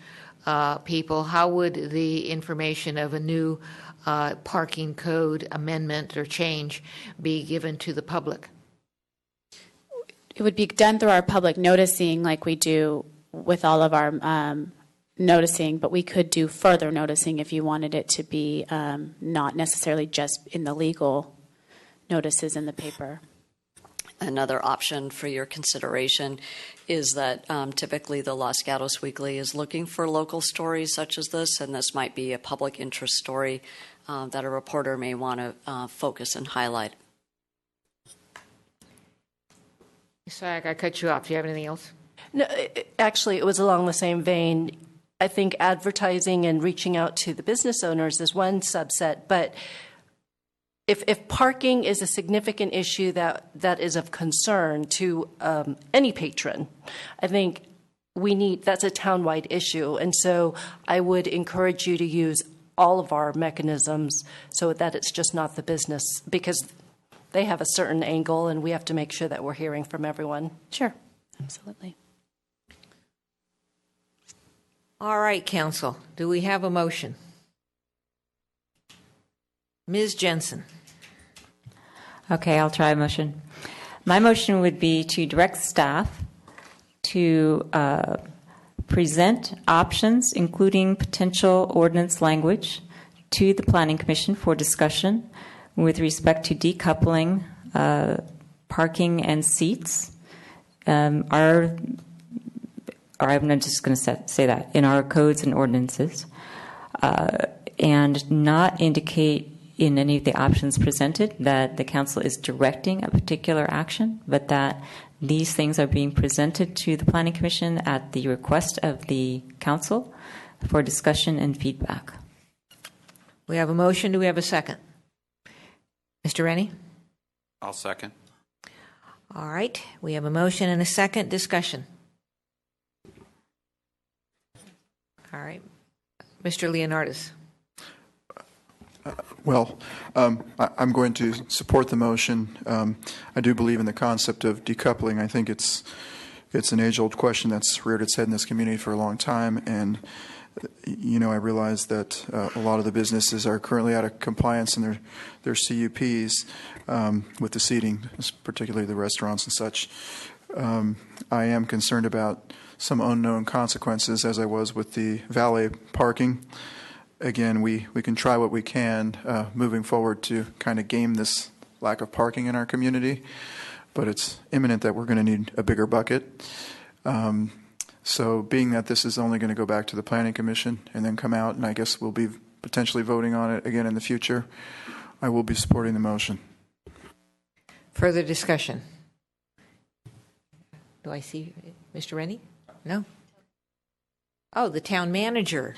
people. How would the information of a new parking code amendment or change be given to the public? It would be done through our public noticing like we do with all of our noticing, but we could do further noticing if you wanted it to be not necessarily just in the legal notices in the paper. Another option for your consideration is that typically the Los Gatos Weekly is looking for local stories such as this, and this might be a public interest story that a reporter may want to focus and highlight. Sorry, I cut you off. Do you have anything else? No, actually, it was along the same vein. I think advertising and reaching out to the business owners is one subset, but if parking is a significant issue that is of concern to any patron, I think that's a townwide issue. And so I would encourage you to use all of our mechanisms so that it's just not the business, because they have a certain angle and we have to make sure that we're hearing from everyone. Sure, absolutely. All right, Council. Do we have a motion? Ms. Jensen. Okay, I'll try a motion. My motion would be to direct staff to present options, including potential ordinance language, to the Planning Commission for discussion with respect to decoupling parking and seats. I'm just going to say that in our codes and ordinances, and not indicate in any of the options presented that the council is directing a particular action, but that these things are being presented to the Planning Commission at the request of the council for discussion and feedback. We have a motion. Do we have a second? Mr. Rennie? I'll second. All right. We have a motion and a second. Discussion. All right. Mr. Leonardis. I'm going to support the motion. I do believe in the concept of decoupling. I think it's an age-old question that's reared its head in this community for a long time, and I realize that a lot of the businesses are currently out of compliance in their CUPs with the seating, particularly the restaurants and such. I am concerned about some unknown consequences, as I was with the valet parking. Again, we can try what we can moving forward to kind of game this lack of parking in our community, but it's imminent that we're going to need a bigger bucket. So being that this is only going to go back to the Planning Commission and then come out, and I guess we'll be potentially voting on it again in the future, I will be supporting the motion. Further discussion? Do I see Mr. Rennie? No. Oh, the town manager.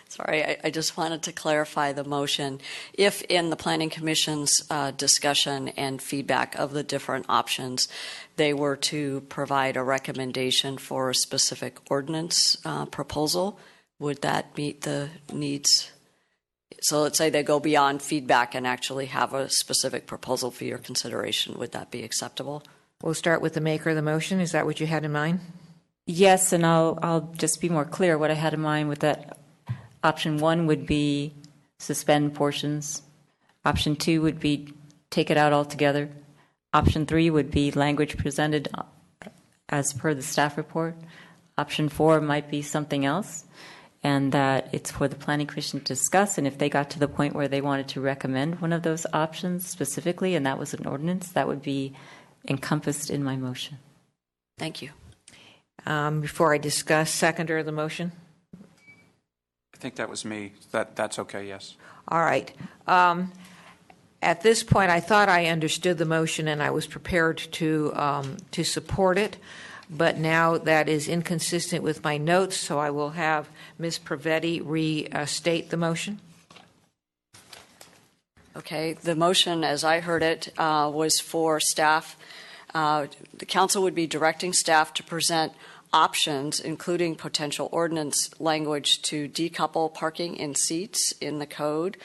Sorry, I just wanted to clarify the motion. If in the Planning Commission's discussion and feedback of the different options, they were to provide a recommendation for a specific ordinance proposal, would that meet the needs? So let's say they go beyond feedback and actually have a specific proposal for your consideration. Would that be acceptable? We'll start with the maker of the motion. Is that what you had in mind? Yes, and I'll just be more clear. What I had in mind with that, option 1 would be suspend portions. Option 2 would be take it out altogether. Option 3 would be language presented as per the staff report. Option 4 might be something else, and that it's for the Planning Commission to discuss, and if they got to the point where they wanted to recommend one of those options specifically, and that was an ordinance, that would be encompassed in my motion. Thank you. Before I discuss, seconder of the motion? I think that was me. That's okay, yes. All right. At this point, I thought I understood the motion and I was prepared to support it, but now that is inconsistent with my notes, so I will have Ms. Pravetti restate the motion. Okay. The motion, as I heard it, was for staff. The council would be directing staff to present options, including potential ordinance language to decouple parking in seats in the code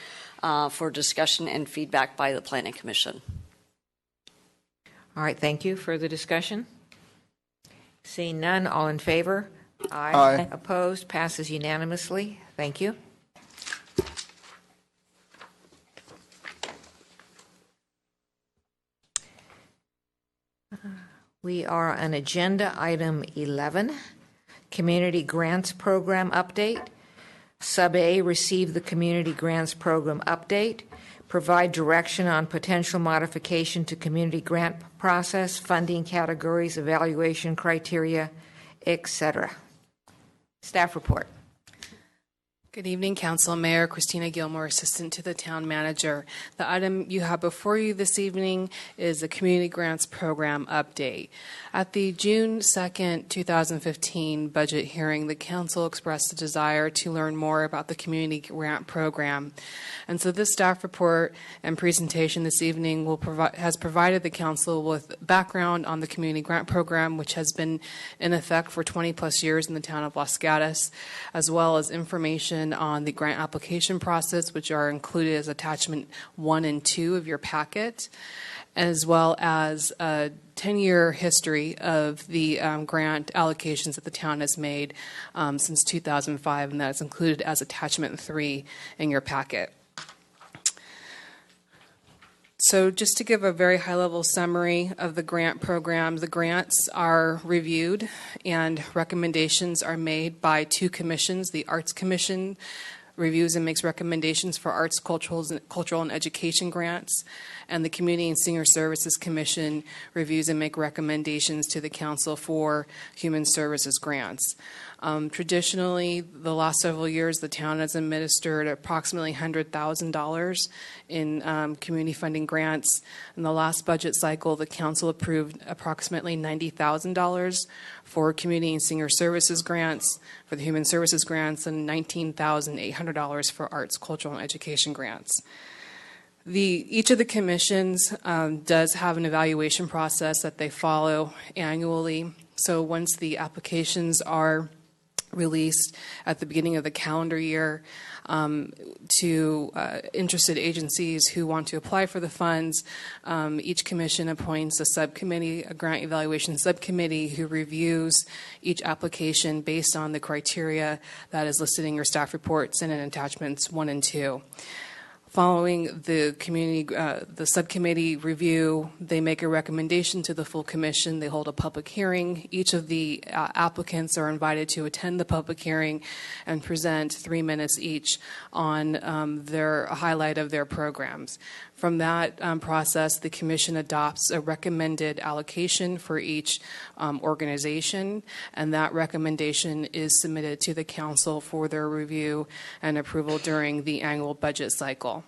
for discussion and feedback by the Planning Commission. All right, thank you. Further discussion? Seeing none, all in favor? Aye. Aye. Opposed? Passes unanimously. Thank you. We are on agenda item 11, Community Grants Program Update. Sub A, receive the Community Grants Program Update. Provide direction on potential modification to community grant process, funding categories, evaluation criteria, etc. Staff report. Good evening, Council. Mayor Christina Gilmore, Assistant to the Town Manager. The item you have before you this evening is the Community Grants Program Update. At the June 2nd, 2015 budget hearing, the Council expressed a desire to learn more about the Community Grant Program. And so this staff report and presentation this evening has provided the Council with background on the Community Grant Program, which has been in effect for 20 plus years in the town of Los Gatos, as well as information on the grant application process, which are included as attachment 1 and 2 of your packet, as well as a 10-year history of the grant allocations that the town has made since 2005, and that is included as attachment 3 in your packet. So just to give a very high-level summary of the grant program, the grants are reviewed and recommendations are made by 2 commissions, the Arts Commission, reviews and makes recommendations for arts, cultural, and education grants, and the Community and Senior Services Commission reviews and make recommendations to the council for human services grants. Traditionally, the last several years, the town has administered approximately $100,000 in community funding grants. In the last budget cycle, the council approved approximately $90,000 for community and senior services grants, for the human services grants, and $19,800 for arts, cultural, and education grants. Each of the commissions does have an evaluation process that they follow annually. So once the applications are released at the beginning of the calendar year to interested agencies who want to apply for the funds, each commission appoints a subcommittee, a grant evaluation subcommittee, who reviews each application based on the criteria that is listed in your staff reports and in attachments 1 and 2. Following the subcommittee review, they make a recommendation to the full commission. They hold a public hearing. Each of the applicants are invited to attend the public hearing and present 3 minutes each on a highlight of their programs. From that process, the commission adopts a recommended allocation for each organization, and that recommendation is submitted to the council for their review and approval during the annual budget cycle.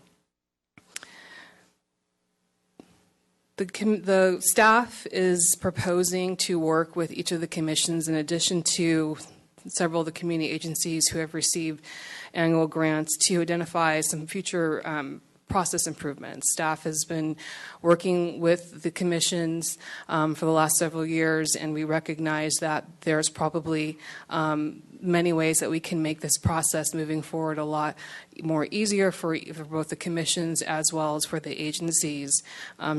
The staff is proposing to work with each of the commissions in addition to several of the community agencies who have received annual grants to identify some future process improvements. Staff has been working with the commissions for the last several years, and we recognize that there's probably many ways that we can make this process moving forward a lot more easier for both the commissions as well as for the agencies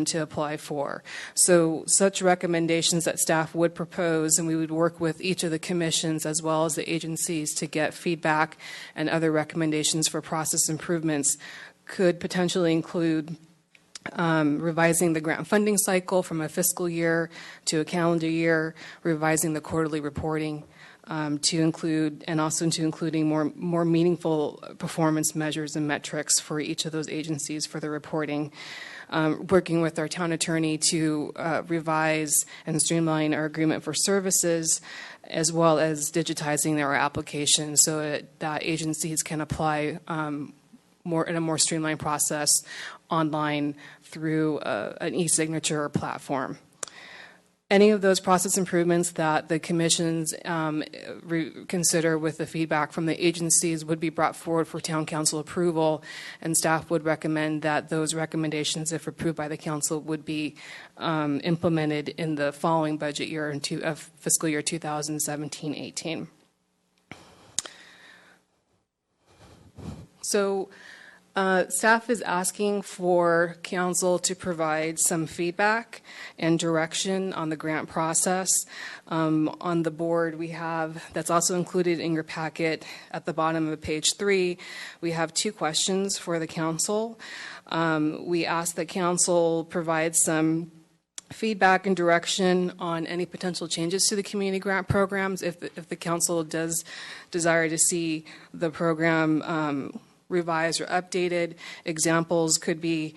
to apply for. So such recommendations that staff would propose, and we would work with each of the commissions as well as the agencies to get feedback and other recommendations for process improvements, could potentially include revising the grant funding cycle from a fiscal year to a calendar year, revising the quarterly reporting to include, and also into including more meaningful performance measures and metrics for each of those agencies for the reporting. Working with our town attorney to revise and streamline our agreement for services, as well as digitizing our application so that agencies can apply in a more streamlined process online through an e-signature platform. Any of those process improvements that the commissions consider with the feedback from the agencies would be brought forward for town council approval, and staff would recommend that those recommendations, if approved by the council, would be implemented in the following budget year of fiscal year 2017-18. So staff is asking for council to provide some feedback and direction on the grant process. On the board, we have, that's also included in your packet at the bottom of page 3, we have 2 questions for the council. We ask that council provide some feedback and direction on any potential changes to the community grant programs if the council does desire to see the program revised or updated. Examples could be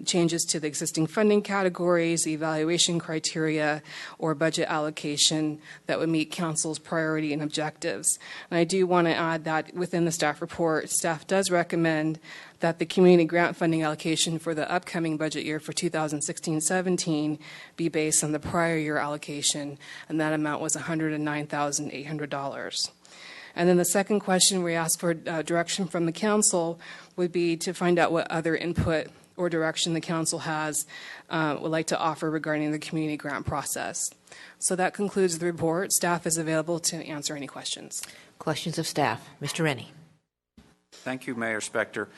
changes to the existing funding categories, evaluation criteria, or budget allocation that would meet council's priority and objectives. And I do want to add that within the staff report, staff does recommend that the community grant funding allocation for the upcoming budget year for 2016-17 be based on the prior year allocation, and that amount was $109,800. And then the second question we ask for direction from the council would be to find out what other input or direction the council would like to offer regarding the community grant process. So that concludes the report. Staff is available to answer any questions. Questions of staff. Mr. Rennie. Thank you, Mayor Spector.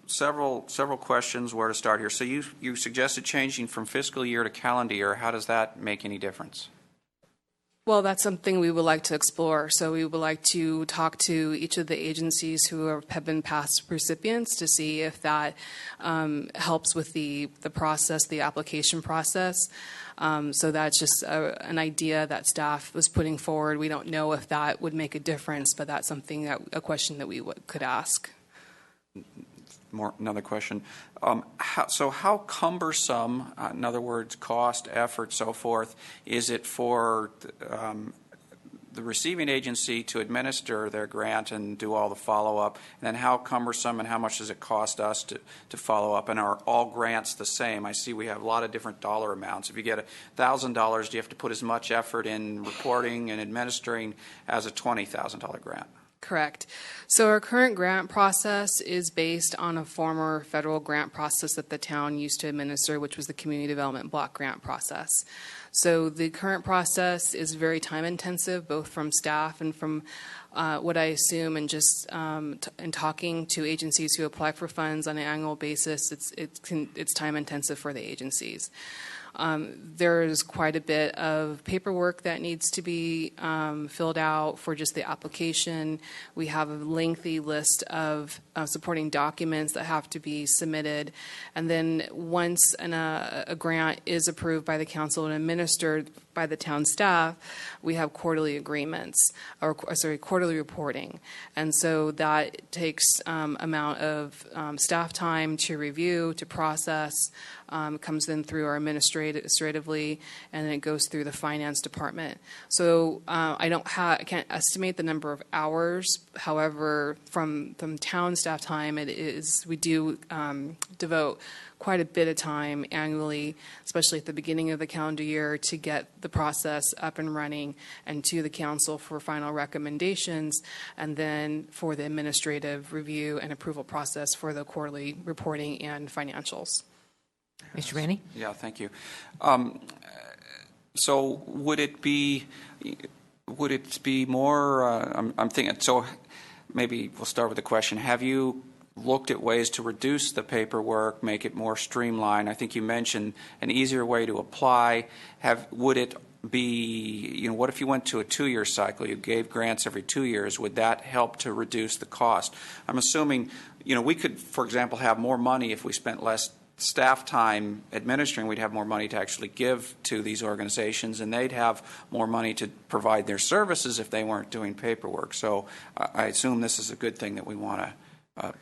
Several questions. Where to start here? So you suggested changing from fiscal year to calendar year. How does that make any difference? Well, that's something we would like to explore. So we would like to talk to each of the agencies who have been past recipients to see if that helps with the process, the application process. So that's just an idea that staff was putting forward. We don't know if that would make a difference, but that's something a question that we could ask. Another question. How cumbersome, in other words, cost, effort, so forth, is it for the receiving agency to administer their grant and do all the follow-up? And then how cumbersome and how much does it cost us to follow up? And are all grants the same? I see we have a lot of different dollar amounts. If you get $1,000, do you have to put as much effort in reporting and administering as a $20,000 grant? Correct. So our current grant process is based on a former federal grant process that the town used to administer, which was the Community Development Block Grant process. So the current process is very time intensive, both from staff and from what I assume, and just in talking to agencies who apply for funds on an annual basis, it's time intensive for the agencies. There is quite a bit of paperwork that needs to be filled out for just the application. We have a lengthy list of supporting documents that have to be submitted. And then once a grant is approved by the council and administered by the town staff, we have quarterly agreements, quarterly reporting. And so that takes amount of staff time to review, to process. It comes in through our administratively, and then it goes through the finance department. So I can't estimate the number of hours. However, from town staff time, we do devote quite a bit of time annually, especially at the beginning of the calendar year, to get the process up and running and to the council for final recommendations, and then for the administrative review and approval process for the quarterly reporting and financials. Mr. Rennie? Yeah, thank you. So would it be more, I'm thinking, so maybe we'll start with the question. Have you looked at ways to reduce the paperwork, make it more streamlined? I think you mentioned an easier way to apply. Would it be, what if you went to a 2-year cycle? You gave grants every 2 years. Would that help to reduce the cost? I'm assuming, we could, for example, have more money if we spent less staff time administering. We'd have more money to actually give to these organizations, and they'd have more money to provide their services if they weren't doing paperwork. So I assume this is a good thing that we want to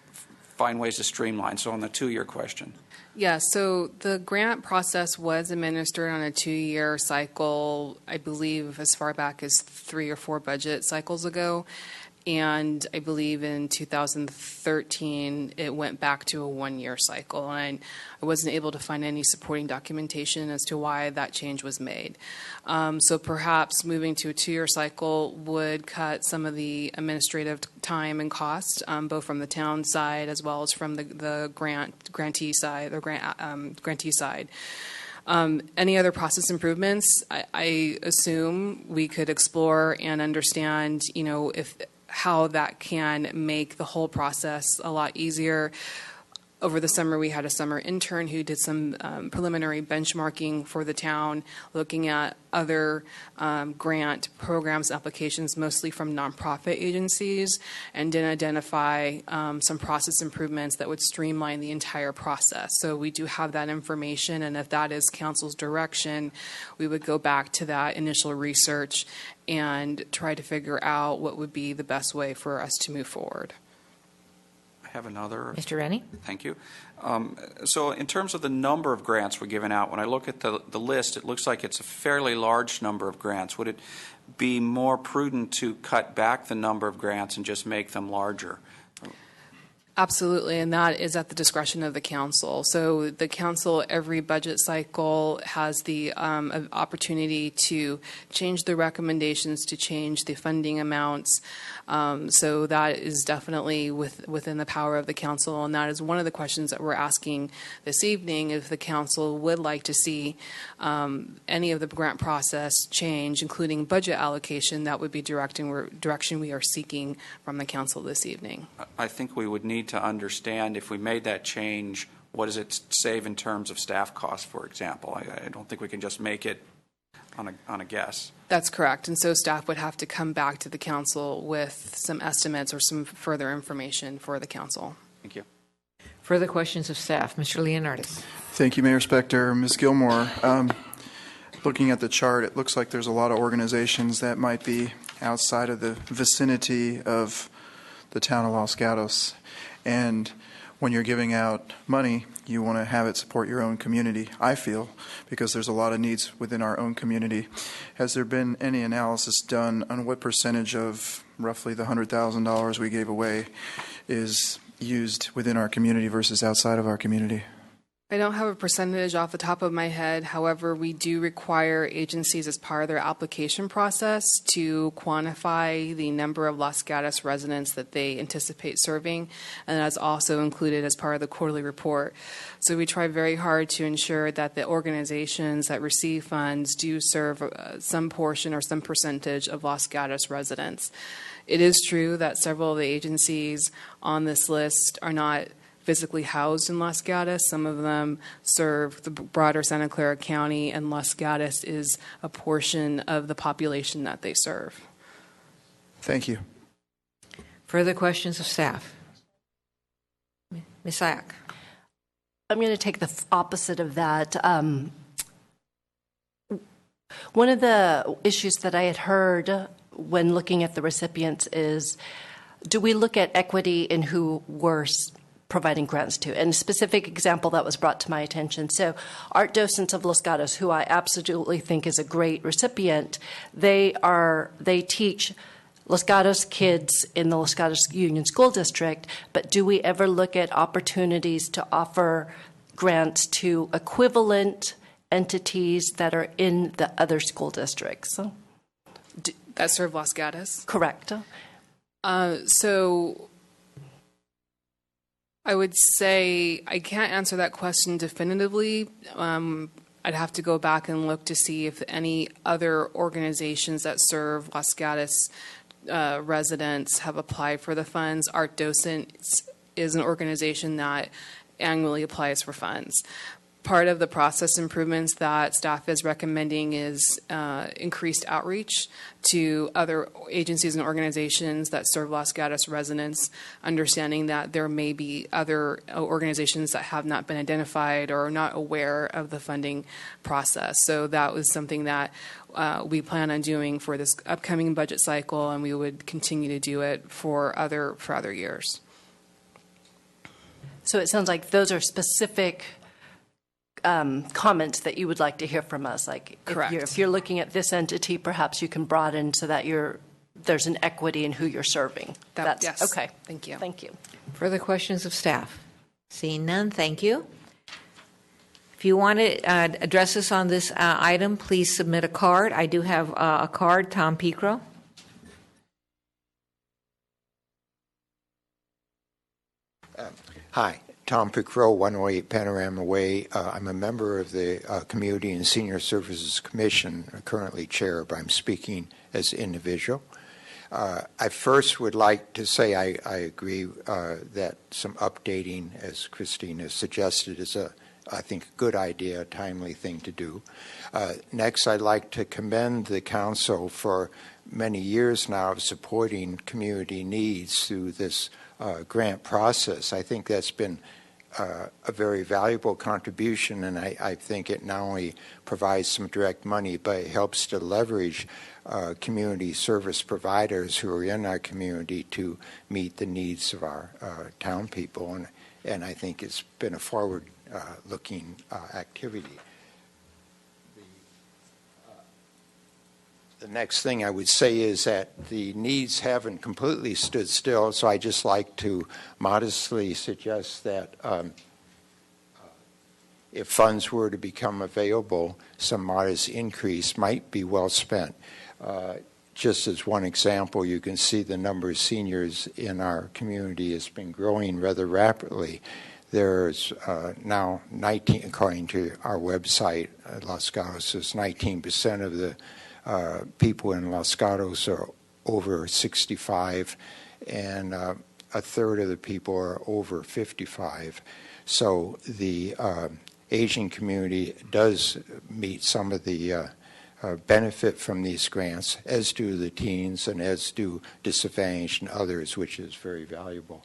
find ways to streamline. So on the 2-year question. Yeah, so the grant process was administered on a 2-year cycle, I believe as far back as 3 or 4 budget cycles ago. And I believe in 2013, it went back to a 1-year cycle. And I wasn't able to find any supporting documentation as to why that change was made. So perhaps moving to a 2-year cycle would cut some of the administrative time and cost, both from the town side as well as from the grantee side or grantee side. Any other process improvements, I assume we could explore and understand, how that can make the whole process a lot easier. Over the summer, we had a summer intern who did some preliminary benchmarking for the town, looking at other grant programs, applications, mostly from nonprofit agencies, and did identify some process improvements that would streamline the entire process. So we do have that information, and if that is council's direction, we would go back to that initial research and try to figure out what would be the best way for us to move forward. Have another. Mr. Rennie? Thank you. So in terms of the number of grants we're giving out, when I look at the list, it looks like it's a fairly large number of grants. Would it be more prudent to cut back the number of grants and just make them larger? Absolutely, and that is at the discretion of the council. So the council, every budget cycle, has the opportunity to change the recommendations, to change the funding amounts. So that is definitely within the power of the council, and that is one of the questions that we're asking this evening, if the council would like to see any of the grant process change, including budget allocation. That would be direction we are seeking from the council this evening. I think we would need to understand, if we made that change, what does it save in terms of staff costs, for example? I don't think we can just make it on a guess. That's correct. And so staff would have to come back to the council with some estimates or some further information for the council. Thank you. Further questions of staff? Mr. Leonardis. Thank you, Mayor Spector. Ms. Gilmore, looking at the chart, it looks like there's a lot of organizations that might be outside of the vicinity of the town of Los Gatos. And when you're giving out money, you want to have it support your own community, I feel, because there's a lot of needs within our own community. Has there been any analysis done on what percentage of roughly the $100,000 we gave away is used within our community versus outside of our community? I don't have a percentage off the top of my head. However, we do require agencies as part of their application process to quantify the number of Los Gatos residents that they anticipate serving, and that's also included as part of the quarterly report. So we try very hard to ensure that the organizations that receive funds do serve some portion or some percentage of Los Gatos residents. It is true that several of the agencies on this list are not physically housed in Los Gatos. Some of them serve the broader Santa Clara County, and Los Gatos is a portion of the population that they serve. Thank you. Further questions of staff? Ms. Sack. I'm going to take the opposite of that. One of the issues that I had heard when looking at the recipients is, do we look at equity in who we're providing grants to? And a specific example that was brought to my attention. So art docents of Los Gatos, who I absolutely think is a great recipient, they teach Los Gatos kids in the Los Gatos Union School District, but do we ever look at opportunities to offer grants to equivalent entities that are in the other school districts? That serve Los Gatos? Correct. So I would say I can't answer that question definitively. I'd have to go back and look to see if any other organizations that serve Los Gatos residents have applied for the funds. Art Docents is an organization that annually applies for funds. Part of the process improvements that staff is recommending is increased outreach to other agencies and organizations that serve Los Gatos residents, understanding that there may be other organizations that have not been identified or are not aware of the funding process. So that was something that we plan on doing for this upcoming budget cycle, and we would continue to do it for other years. So it sounds like those are specific comments that you would like to hear from us. Like, correct. If you're looking at this entity, perhaps you can broaden so that there's an equity in who you're serving. Yes. Okay. Thank you. Thank you. Further questions of staff? Seeing none, thank you. If you want to address us on this item, please submit a card. I do have a card. Tom Picro. Hi. Tom Picro, 108 Panorama Way. I'm a member of the Community and Senior Services Commission, currently chair, but I'm speaking as an individual. I first would like to say I agree that some updating, as Christina suggested, is I think, a good idea, a timely thing to do. Next, I'd like to commend the council for many years now of supporting community needs through this grant process. I think that's been a very valuable contribution, and I think it not only provides some direct money, but it helps to leverage community service providers who are in our community to meet the needs of our town people, and I think it's been a forward-looking activity. The next thing I would say is that the needs haven't completely stood still, so I just like to modestly suggest that if funds were to become available, some modest increase might be well spent. Just as one example, you can see the number of seniors in our community has been growing rather rapidly. There's now 19, according to our website, Los Gatos, 19% of the people in Los Gatos are over 65, and a third of the people are over 55. So the aging community does meet some of the benefit from these grants, as do the teens and as do disadvantaged and others, which is very valuable.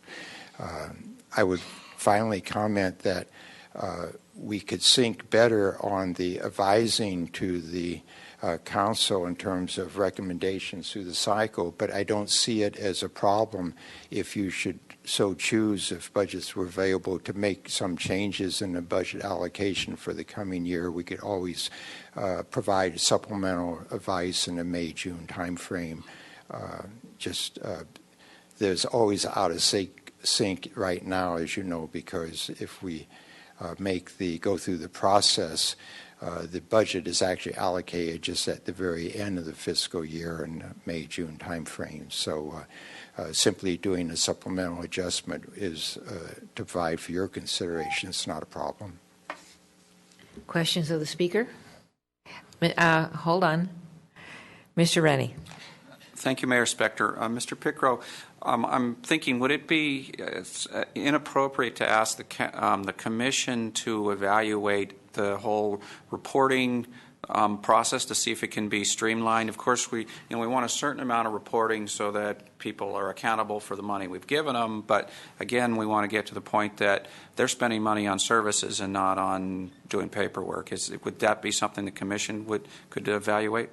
I would finally comment that we could sync better on the advising to the council in terms of recommendations through the cycle, but I don't see it as a problem if you should so choose, if budgets were available, to make some changes in the budget allocation for the coming year. We could always provide supplemental advice in the May-June timeframe. There's always out of sync right now, as you know, because if we go through the process, the budget is actually allocated just at the very end of the fiscal year in the May-June timeframe. So simply doing a supplemental adjustment is to provide for your consideration. It's not a problem. Questions of the speaker? Hold on. Mr. Rennie. Thank you, Mayor Spector. Mr. Pickrow, I'm thinking, would it be inappropriate to ask the Commission to evaluate the whole reporting process to see if it can be streamlined? Of course, we want a certain amount of reporting so that people are accountable for the money we've given them. But again, we want to get to the point that they're spending money on services and not on doing paperwork. Would that be something the Commission could evaluate?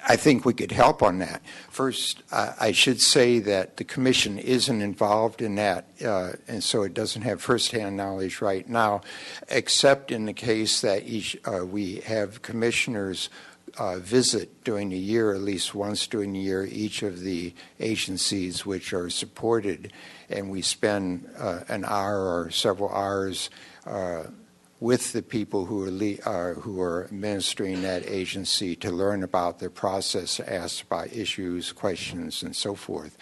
I think we could help on that. First, I should say that the Commission isn't involved in that, and so it doesn't have firsthand knowledge right now, except in the case that we have commissioners visit during the year, at least once during the year, each of the agencies which are supported, and we spend an hour or several hours with the people who are administering that agency to learn about their process, ask about issues, questions, and so forth.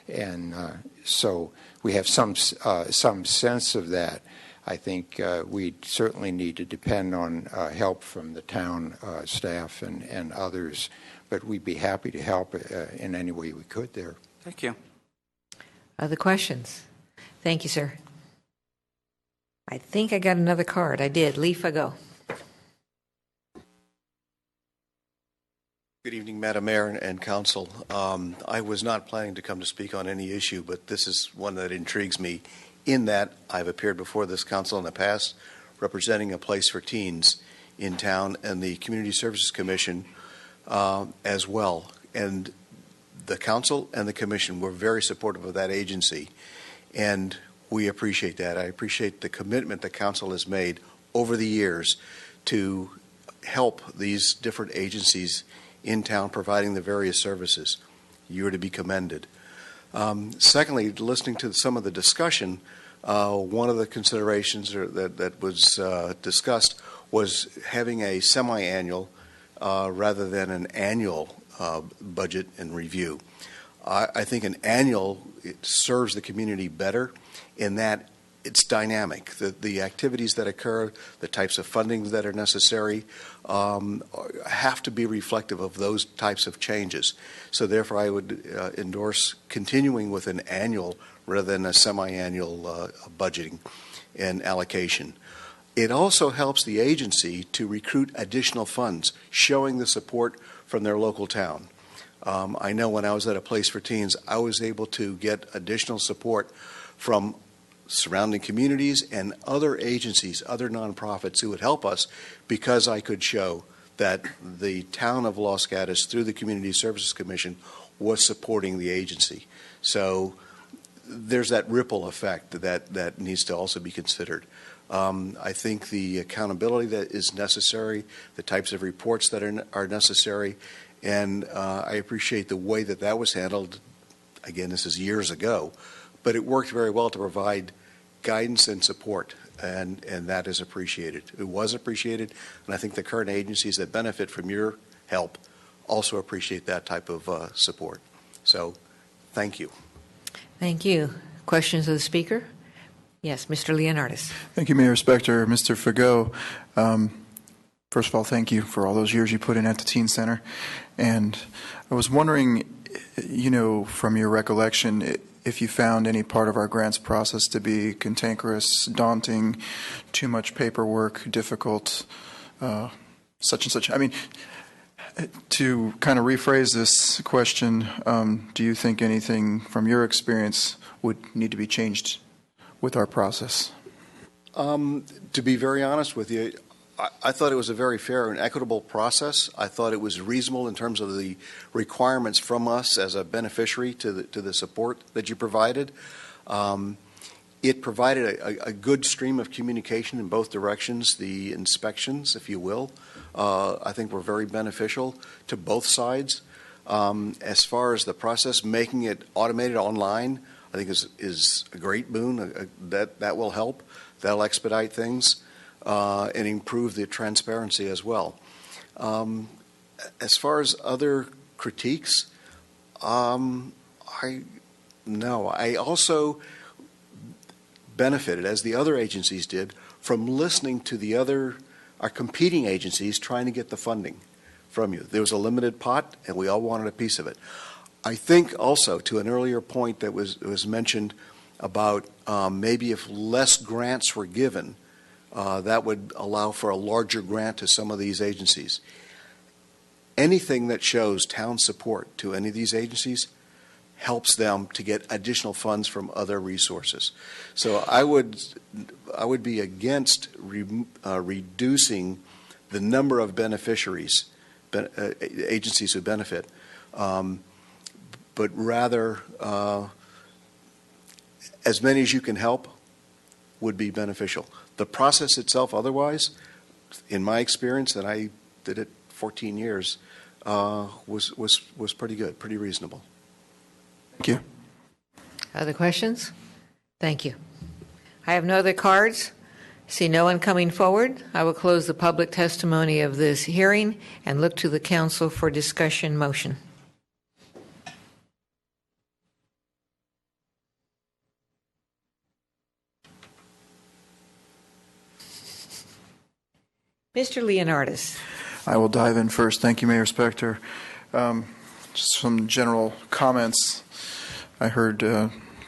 And so we have some sense of that. I think we certainly need to depend on help from the town staff and others, but we'd be happy to help in any way we could there. Thank you. Other questions? Thank you, sir. I think I got another card. I did. Leafa, go. Good evening, Madam Mayor and Council. I was not planning to come to speak on any issue, but this is one that intrigues me in that I've appeared before this council in the past representing a place for teens in town and the Community Services Commission as well. And the council and the commission were very supportive of that agency, and we appreciate that. I appreciate the commitment the council has made over the years to help these different agencies in town providing the various services. You are to be commended. Secondly, listening to some of the discussion, one of the considerations that was discussed was having a semi-annual rather than an annual budget and review. I think an annual, it serves the community better in that it's dynamic. The activities that occur, the types of funding that are necessary have to be reflective of those types of changes. So therefore I would endorse continuing with an annual rather than a semi-annual budgeting and allocation. It also helps the agency to recruit additional funds, showing the support from their local town. I know when I was at a Place for Teens, I was able to get additional support from surrounding communities and other agencies, other nonprofits who would help us because I could show that the town of Los Gatos, through the Community Services Commission, was supporting the agency. So there's that ripple effect that needs to also be considered. I think the accountability that is necessary, the types of reports that are necessary, and I appreciate the way that was handled. Again, this is years ago, but it worked very well to provide guidance and support, and that is appreciated. It was appreciated, and I think the current agencies that benefit from your help also appreciate that type of support. So, thank you. Thank you. Questions of the speaker? Yes, Mr. Leonardis. Thank you, Mayor Spector. Mr. Fagot, first of all, thank you for all those years you put in at the Teen Center. And I was wondering, from your recollection, if you found any part of our grants process to be cantankerous, daunting, too much paperwork, difficult, such and such. I mean, to kind of rephrase this question, do you think anything from your experience would need to be changed with our process? To be very honest with you, I thought it was a very fair and equitable process. I thought it was reasonable in terms of the requirements from us as a beneficiary to the support that you provided. It provided a good stream of communication in both directions. The inspections, if you will, I think were very beneficial to both sides. As far as the process, making it automated online, I think is a great boon. That will help. That'll expedite things and improve the transparency as well. As far as other critiques, I also benefited, as the other agencies did, from listening to our competing agencies trying to get the funding from you. There was a limited pot, and we all wanted a piece of it. I think also, to an earlier point that was mentioned about maybe if less grants were given, that would allow for a larger grant to some of these agencies. Anything that shows town support to any of these agencies helps them to get additional funds from other resources. So I would be against reducing the number of beneficiaries, agencies who benefit, but rather as many as you can help would be beneficial. The process itself, otherwise, in my experience, and I did it 14 years, was pretty good, pretty reasonable. Thank you. Other questions? Thank you. I have no other cards. See no one coming forward. I will close the public testimony of this hearing and look to the council for discussion motion. Mr. Leonardis. I will dive in first. Thank you, Mayor Spector. Just some general comments. I heard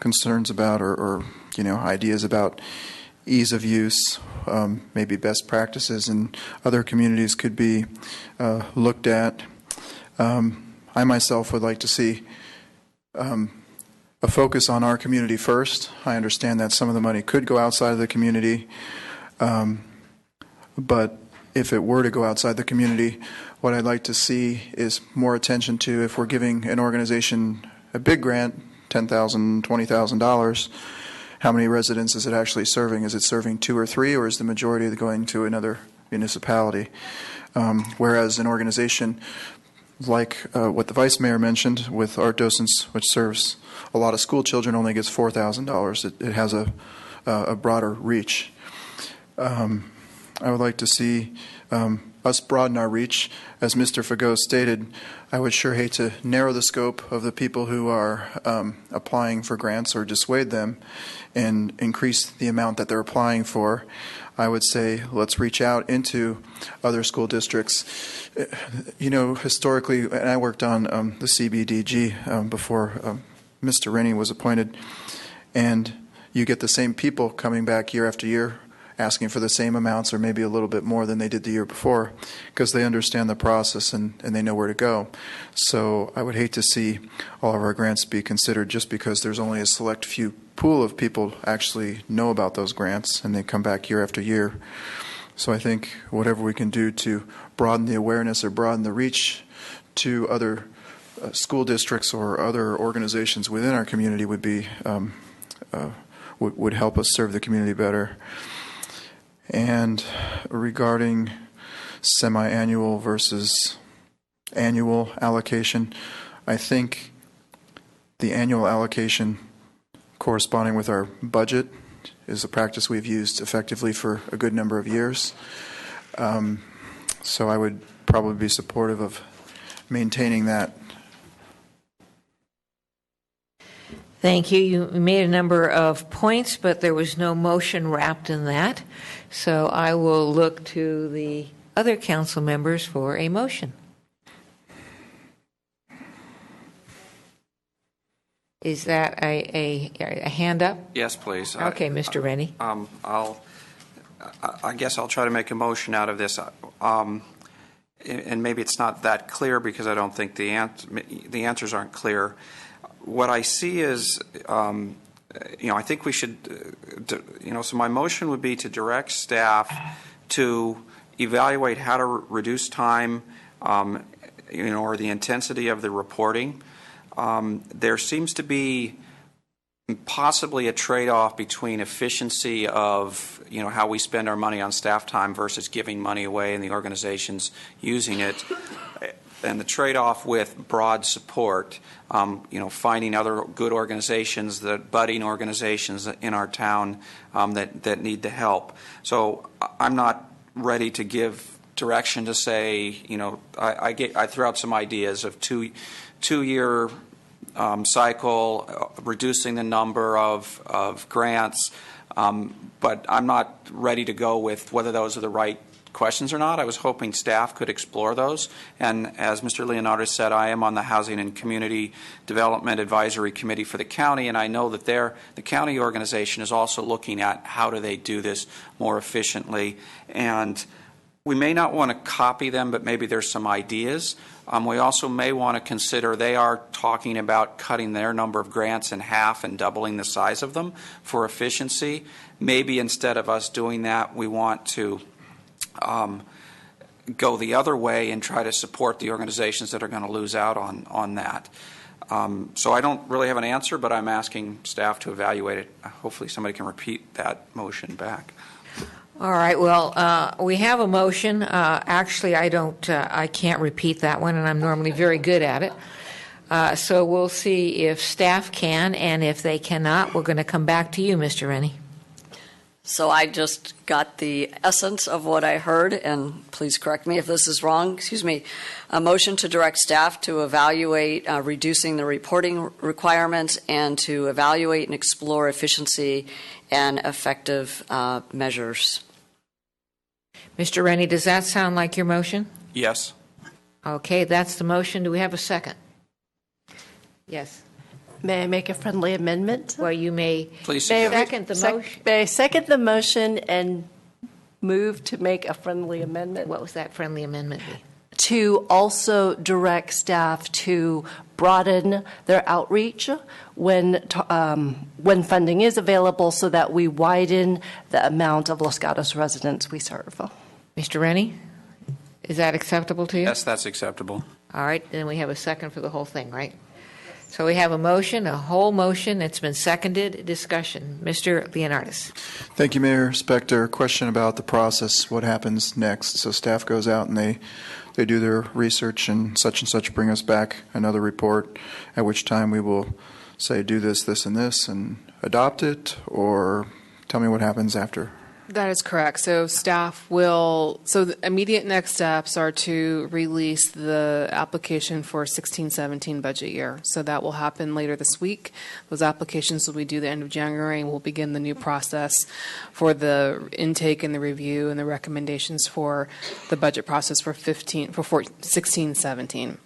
concerns about or ideas about ease of use, maybe best practices in other communities could be looked at. I myself would like to see a focus on our community first. I understand that some of the money could go outside of the community, but if it were to go outside the community, what I'd like to see is more attention to, if we're giving an organization a big grant, $10,000, $20,000, how many residents is it actually serving? Is it serving 2 or 3, or is the majority going to another municipality? Whereas an organization like what the Vice Mayor mentioned with Art Docents, which serves a lot of school children, only gets $4,000. It has a broader reach. I would like to see us broaden our reach. As Mr. Fagot stated, I would sure hate to narrow the scope of the people who are applying for grants or dissuade them and increase the amount that they're applying for. I would say let's reach out into other school districts. Historically, and I worked on the CBDG before Mr. Rennie was appointed, and you get the same people coming back year after year asking for the same amounts or maybe a little bit more than they did the year before because they understand the process and they know where to go. So I would hate to see all of our grants be considered just because there's only a select few pool of people actually know about those grants and they come back year after year. So I think whatever we can do to broaden the awareness or broaden the reach to other school districts or other organizations within our community would be would help us serve the community better. And regarding semi-annual versus annual allocation, I think the annual allocation corresponding with our budget is a practice we've used effectively for a good number of years. So I would probably be supportive of maintaining that. Thank you. You made a number of points, but there was no motion wrapped in that. So I will look to the other council members for a motion. Is that a hand up? Yes, please. Okay, Mr. Rennie. I guess I'll try to make a motion out of this. and maybe it's not that clear because I don't think the answers aren't clear. What I see is, I think we should, so my motion would be to direct staff to evaluate how to reduce time, or the intensity of the reporting. There seems to be possibly a trade-off between efficiency of how we spend our money on staff time versus giving money away and the organizations using it, and the trade-off with broad support, finding other good organizations, the budding organizations in our town that need the help. So I'm not ready to give direction to say, I threw out some ideas of two-year cycle, reducing the number of grants, but I'm not ready to go with whether those are the right questions or not. I was hoping staff could explore those. And as Mr. Leonardis said, I am on the Housing and Community Development Advisory Committee for the county, and I know that the county organization is also looking at how do they do this more efficiently. And we may not want to copy them, but maybe there's some ideas. We also may want to consider they are talking about cutting their number of grants in half and doubling the size of them for efficiency. Maybe instead of us doing that, we want to go the other way and try to support the organizations that are going to lose out on that. So I don't really have an answer, but I'm asking staff to evaluate it. Hopefully somebody can repeat that motion back. All right. Well, we have a motion. Actually, I can't repeat that one, and I'm normally very good at it. So we'll see if staff can, and if they cannot, we're going to come back to you, Mr. Rennie. So I just got the essence of what I heard, and please correct me if this is wrong. Excuse me. A motion to direct staff to evaluate reducing the reporting requirements and to evaluate and explore efficiency and effective measures. Mr. Rennie, does that sound like your motion? Yes. Okay, that's the motion. Do we have a second? Yes. May I make a friendly amendment? Well, you may please second the motion. May I second the motion and move to make a friendly amendment? What was that friendly amendment be? To also direct staff to broaden their outreach when funding is available so that we widen the amount of Los Gatos residents we serve. Mr. Rennie, is that acceptable to you? Yes, that's acceptable. All right, then we have a second for the whole thing, right? So we have a motion, a whole motion. It's been seconded. Discussion. Mr. Leonardis. Thank you, Mayor Spector. Question about the process. What happens next? So staff goes out and they do their research and such bring us back another report, at which time we will say do this, this, and this, and adopt it, or tell me what happens after. That is correct. So the immediate next steps are to release the application for 16-17 budget year. So that will happen later this week. Those applications will be due the end of January, and we'll begin the new process for the intake and the review and the recommendations for the budget process for 16-17.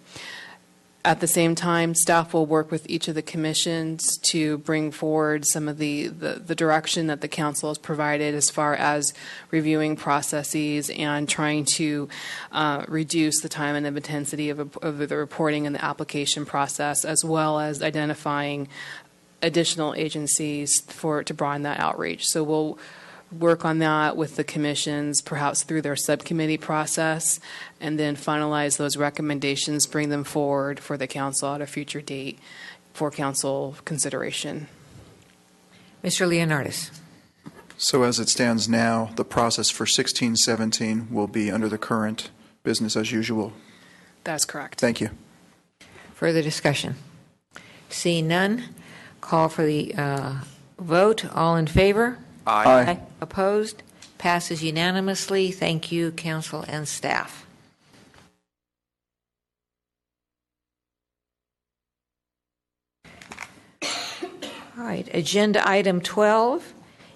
At the same time, staff will work with each of the commissions to bring forward some of the direction that the council has provided as far as reviewing processes and trying to reduce the time and the intensity of the reporting and the application process, as well as identifying additional agencies to broaden that outreach. So we'll work on that with the commissions, perhaps through their subcommittee process, and then finalize those recommendations, bring them forward for the council at a future date for council consideration. Mr. Leonardis. So as it stands now, the process for 16-17 will be under the current business as usual. That's correct. Thank you. Further discussion. Seeing none, call for the vote. All in favor? Aye. Aye. Opposed? Passes unanimously. Thank you, council and staff. All right, agenda item 12,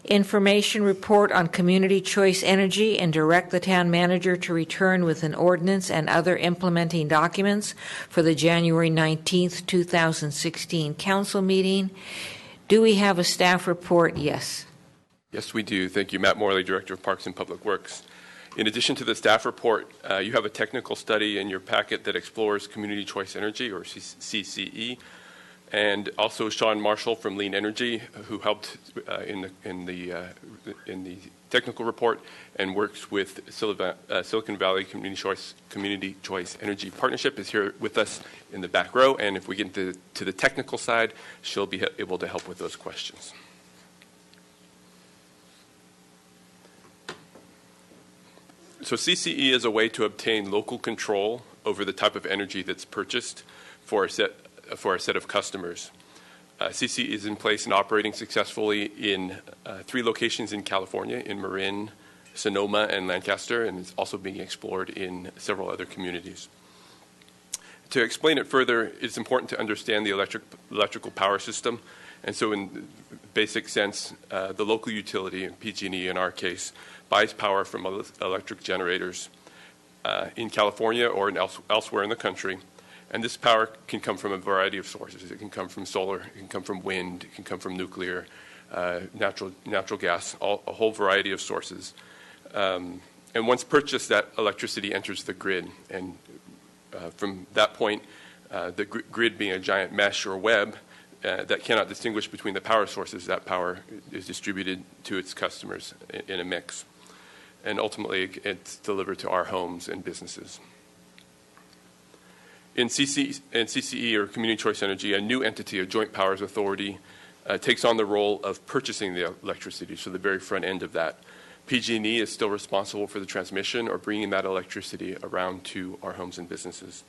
information report on community choice energy, and direct the town manager to return with an ordinance and other implementing documents for the January 19th, 2016 council meeting. Do we have a staff report? Yes. Yes, we do. Thank you. Matt Morley, Director of Parks and Public Works. In addition to the staff report, you have a technical study in your packet that explores community choice energy, or CCE, and also Sean Marshall from Lean Energy, who helped in the technical report and works with Silicon Valley Community Choice Energy Partnership, is here with us in the back row. And if we get to the technical side, she'll be able to help with those questions. So CCE is a way to obtain local control over the type of energy that's purchased for a set of customers. CCE is in place and operating successfully in 3 locations in California, in Marin, Sonoma, and Lancaster, and it's also being explored in several other communities. To explain it further, it's important to understand the electrical power system. And so in basic sense, the local utility, PG&E in our case, buys power from electric generators in California or elsewhere in the country. And this power can come from a variety of sources. It can come from solar, it can come from wind, it can come from nuclear, natural gas, a whole variety of sources. And once purchased, that electricity enters the grid. And from that point, the grid being a giant mesh or web that cannot distinguish between the power sources, that power is distributed to its customers in a mix. And ultimately, it's delivered to our homes and businesses. In CCE, or Community Choice Energy, a new entity, a Joint Powers Authority, takes on the role of purchasing the electricity, so the very front end of that. PG&E is still responsible for the transmission or bringing that electricity around to our homes and businesses.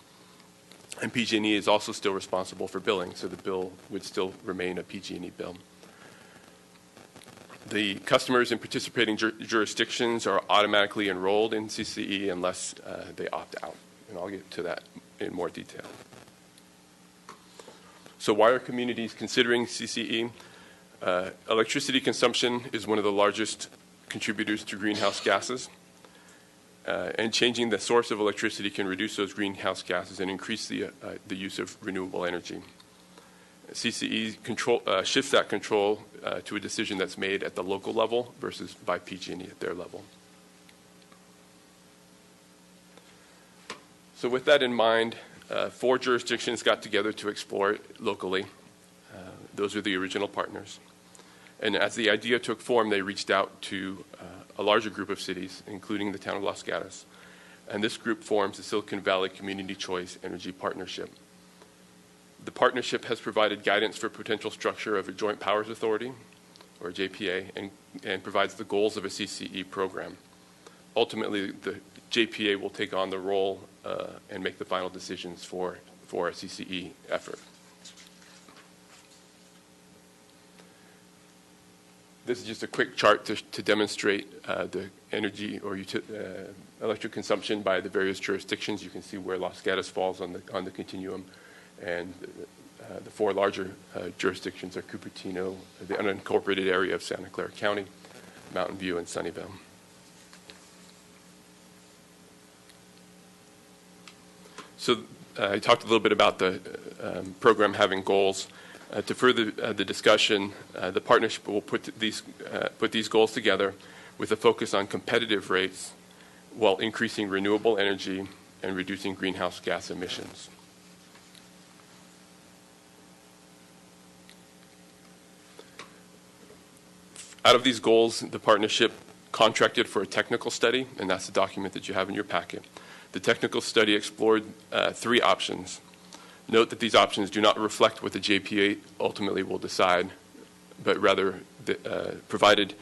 And PG&E is also still responsible for billing, so the bill would still remain a PG&E bill. The customers in participating jurisdictions are automatically enrolled in CCE unless they opt out, and I'll get to that in more detail. So why are communities considering CCE? Electricity consumption is one of the largest contributors to greenhouse gases, and changing the source of electricity can reduce those greenhouse gases and increase the use of renewable energy. CCE shifts that control to a decision that's made at the local level versus by PG&E at their level. So with that in mind, 4 jurisdictions got together to explore it locally. Those are the original partners. And as the idea took form, they reached out to a larger group of cities, including the town of Los Gatos. And this group forms the Silicon Valley Community Choice Energy Partnership. The partnership has provided guidance for potential structure of a Joint Powers Authority, or JPA, and provides the goals of a CCE program. Ultimately, the JPA will take on the role and make the final decisions for a CCE effort. This is just a quick chart to demonstrate the energy or electric consumption by the various jurisdictions. You can see where Los Gatos falls on the continuum, and the 4 larger jurisdictions are Cupertino, the unincorporated area of Santa Clara County, Mountain View, and Sunnyvale. So I talked a little bit about the program having goals. To further the discussion, the partnership will put these goals together with a focus on competitive rates while increasing renewable energy and reducing greenhouse gas emissions. Out of these goals, the partnership contracted for a technical study, and that's the document that you have in your packet. The technical study explored 3 options. Note that these options do not reflect what the JPA ultimately will decide, but rather provided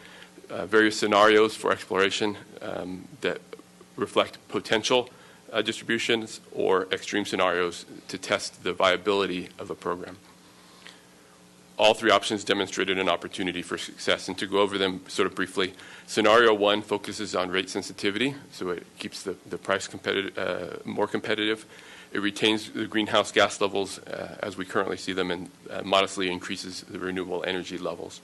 various scenarios for exploration that reflect potential distributions or extreme scenarios to test the viability of a program. All 3 options demonstrated an opportunity for success, and to go over them sort of briefly, scenario 1 focuses on rate sensitivity, so it keeps the price more competitive. It retains the greenhouse gas levels as we currently see them, and modestly increases the renewable energy levels.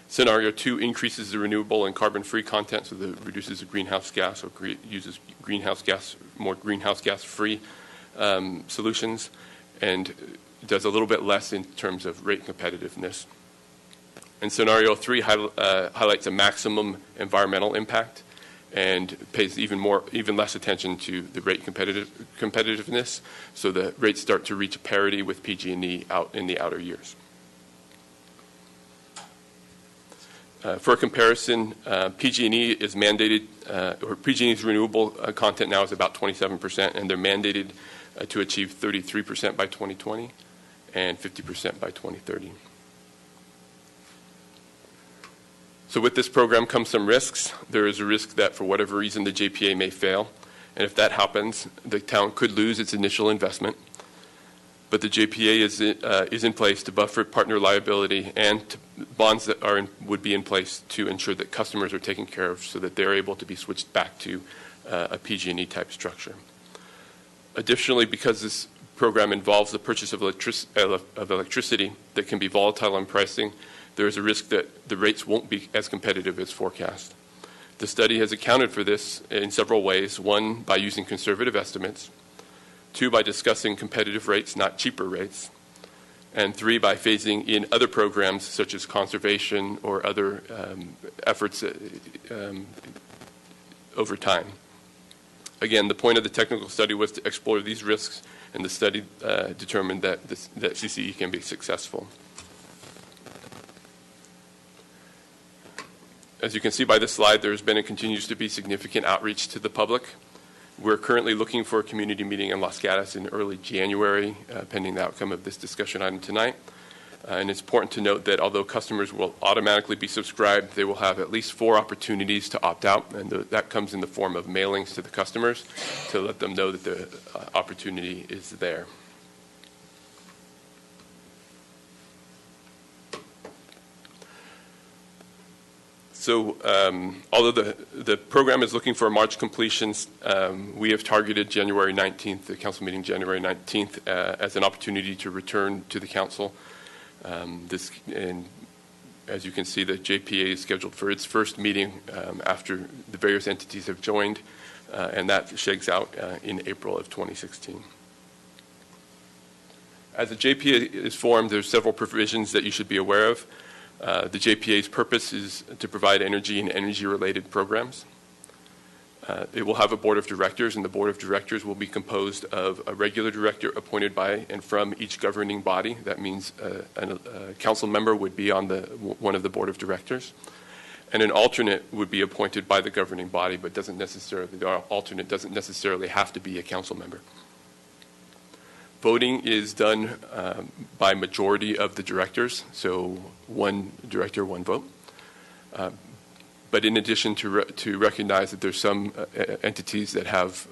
Scenario 2 increases the renewable and carbon-free content, so that reduces the greenhouse gas or uses more greenhouse gas-free solutions, and does a little bit less in terms of rate competitiveness. And scenario 3 highlights a maximum environmental impact and pays even less attention to the rate competitiveness, so the rates start to reach parity with PG&E out in the outer years. For comparison, PG&E is mandated, or PG&E's renewable content now is about 27%, and they're mandated to achieve 33% by 2020 and 50% by 2030. So with this program comes some risks. There is a risk that for whatever reason the JPA may fail, and if that happens, the town could lose its initial investment. But the JPA is in place to buffer partner liability, and bonds that would be in place to ensure that customers are taken care of so that they're able to be switched back to a PG&E type structure. Additionally, because this program involves the purchase of electricity that can be volatile in pricing, there is a risk that the rates won't be as competitive as forecast. The study has accounted for this in several ways. One, by using conservative estimates. Two, by discussing competitive rates, not cheaper rates. And three, by phasing in other programs such as conservation or other efforts over time. Again, the point of the technical study was to explore these risks, and the study determined that CCE can be successful. As you can see by this slide, there has been and continues to be significant outreach to the public. We're currently looking for a community meeting in Los Gatos in early January, pending the outcome of this discussion item tonight. And it's important to note that although customers will automatically be subscribed, they will have at least 4 opportunities to opt out, and that comes in the form of mailings to the customers to let them know that the opportunity is there. So although the program is looking for March completions, we have targeted January 19th, the council meeting January 19th, as an opportunity to return to the council. And as you can see, the JPA is scheduled for its first meeting after the various entities have joined, and that shakes out in April of 2016. As the JPA is formed, there's several provisions that you should be aware of. The JPA's purpose is to provide energy and energy-related programs. It will have a board of directors, and the board of directors will be composed of a regular director appointed by and from each governing body. That means a council member would be on one of the board of directors, and an alternate would be appointed by the governing body, but the alternate doesn't necessarily have to be a council member. Voting is done by majority of the directors, so one director, one vote. But in addition to recognize that there's some entities that have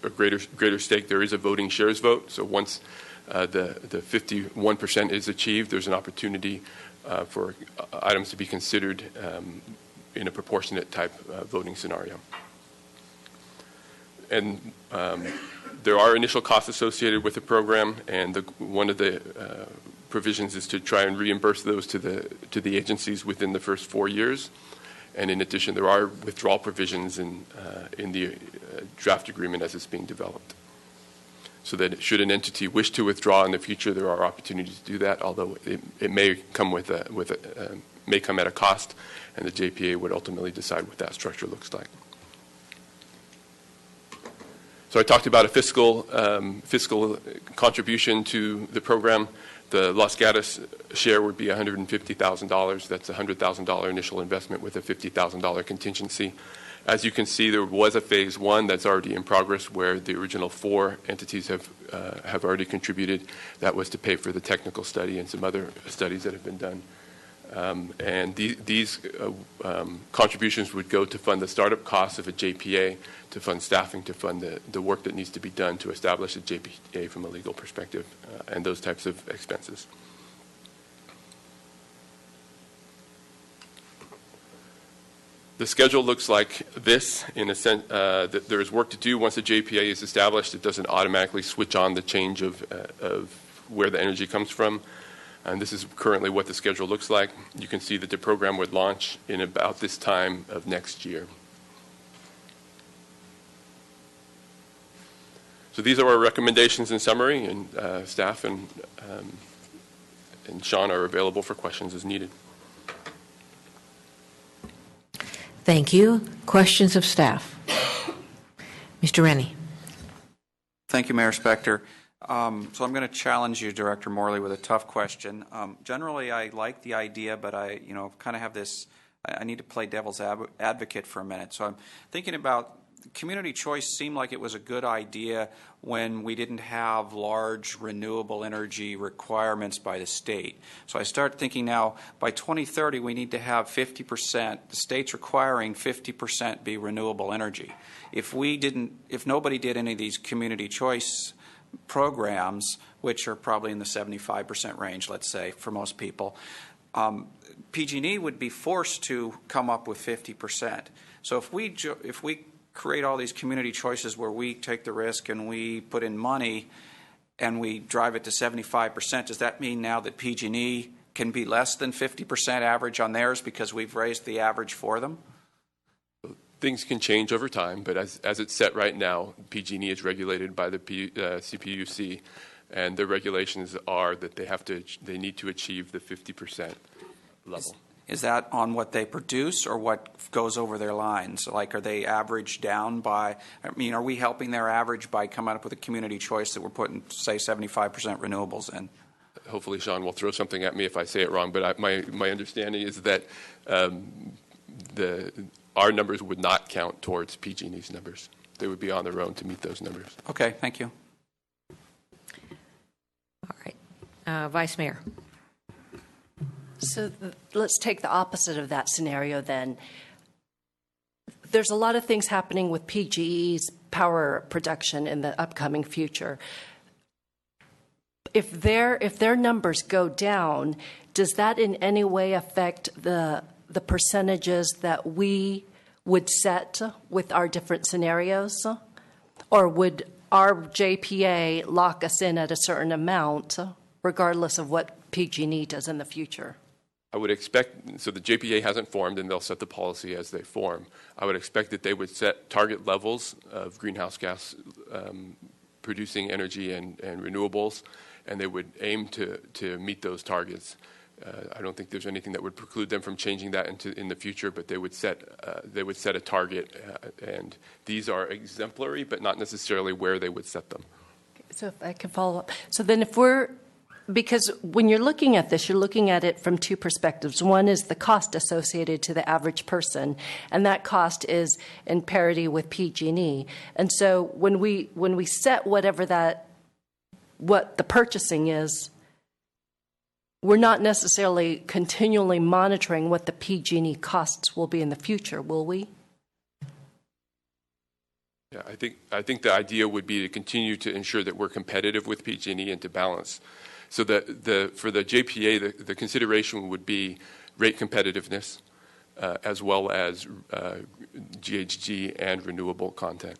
a greater stake, there is a voting shares vote. So once the 51% is achieved, there's an opportunity for items to be considered in a proportionate type voting scenario. And there are initial costs associated with the program, and one of the provisions is to try and reimburse those to the agencies within the first 4 years. And in addition, there are withdrawal provisions in the draft agreement as it's being developed. So that should an entity wish to withdraw in the future, there are opportunities to do that, although it may come may come at a cost, and the JPA would ultimately decide what that structure looks like. So I talked about a fiscal contribution to the program. The Los Gatos share would be $150,000. That's a $100,000 initial investment with a $50,000 contingency. As you can see, there was a phase 1 that's already in progress where the original 4 entities have already contributed. That was to pay for the technical study and some other studies that have been done. And these contributions would go to fund the startup costs of a JPA, to fund staffing, to fund the work that needs to be done to establish a JPA from a legal perspective, and those types of expenses. The schedule looks like this, in a sense that there is work to do once a JPA is established. It doesn't automatically switch on the change of where the energy comes from. And this is currently what the schedule looks like. You can see that the program would launch in about this time of next year. So these are our recommendations in summary, and staff and Sean are available for questions as needed. Thank you. Questions of staff? Mr. Rennie. Thank you, Mayor Spector. So I'm going to challenge you, Director Morley, with a tough question. Generally, I like the idea, but I, kind of have this. I need to play devil's advocate for a minute. So I'm thinking about community choice. Seemed like it was a good idea when we didn't have large renewable energy requirements by the state. So I start thinking now, by 2030, we need to have 50%. The state's requiring 50% be renewable energy. If nobody did any of these community choice programs, which are probably in the 75% range, let's say, for most people, PG&E would be forced to come up with 50%. So if we create all these community choices where we take the risk and we put in money and we drive it to 75%, does that mean now that PG&E can be less than 50% average on theirs because we've raised the average for them? Things can change over time, but as it's set right now, PG&E is regulated by the CPUC, and their regulations are that they need to achieve the 50% level. Is that on what they produce or what goes over their lines? Like, are they averaged down by? I mean, are we helping their average by coming up with a community choice that we're putting, say, 75% renewables in? Hopefully, Sean will throw something at me if I say it wrong, but my understanding is that our numbers would not count towards PG&E's numbers. They would be on their own to meet those numbers. Okay, thank you. All right. Vice Mayor. So let's take the opposite of that scenario then. There's a lot of things happening with PGE's power production in the upcoming future. If their numbers go down, does that in any way affect the percentages that we would set with our different scenarios? Or would our JPA lock us in at a certain amount, regardless of what PG&E does in the future? I would expect, so the JPA hasn't formed and they'll set the policy as they form. I would expect that they would set target levels of greenhouse gas producing energy and renewables, and they would aim to meet those targets. I don't think there's anything that would preclude them from changing that in the future, but they would set a target, and these are exemplary, but not necessarily where they would set them. So if I can follow up. So then because when you're looking at this, you're looking at it from two perspectives. One is the cost associated to the average person, and that cost is in parity with PG&E. And so when we set what the purchasing is, we're not necessarily continually monitoring what the PG&E costs will be in the future, will we? Yeah, I think the idea would be to continue to ensure that we're competitive with PG&E and to balance. So that for the JPA, the consideration would be rate competitiveness as well as GHG and renewable content.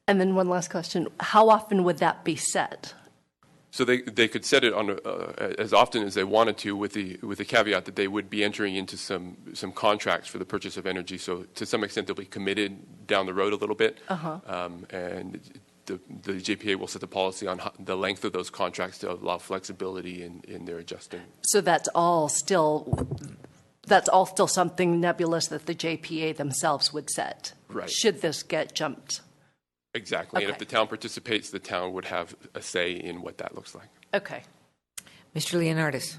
And then one last question. How often would that be set? So they could set it on as often as they wanted to, with the caveat that they would be entering into some contracts for the purchase of energy. So to some extent, they'll be committed down the road a little bit, and the JPA will set the policy on the length of those contracts to allow flexibility in their adjusting. So that's all still something nebulous that the JPA themselves would set. Right. Should this get jumped? Exactly. Okay. And if the town participates, the town would have a say in what that looks like. Okay. Mr. Leonardis.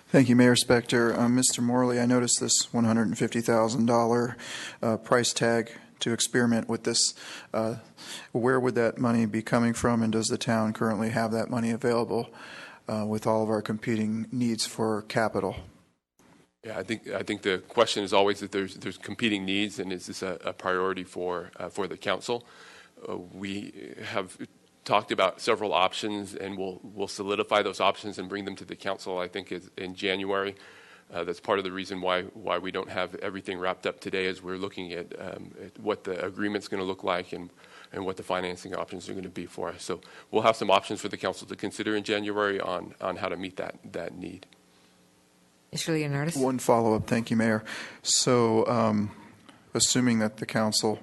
Thank you, Mayor Spector. Mr. Morley, I noticed this $150,000 price tag to experiment with this. Where would that money be coming from, and does the town currently have that money available with all of our competing needs for capital? Yeah, I think the question is always that there's competing needs, and is this a priority for the council? We have talked about several options, and we'll solidify those options and bring them to the council, I think, in January. That's part of the reason why we don't have everything wrapped up today, as we're looking at what the agreement's going to look like and what the financing options are going to be for us. So we'll have some options for the council to consider in January on how to meet that need. Mr. Leonardis. One follow-up. Thank you, Mayor. So assuming that the council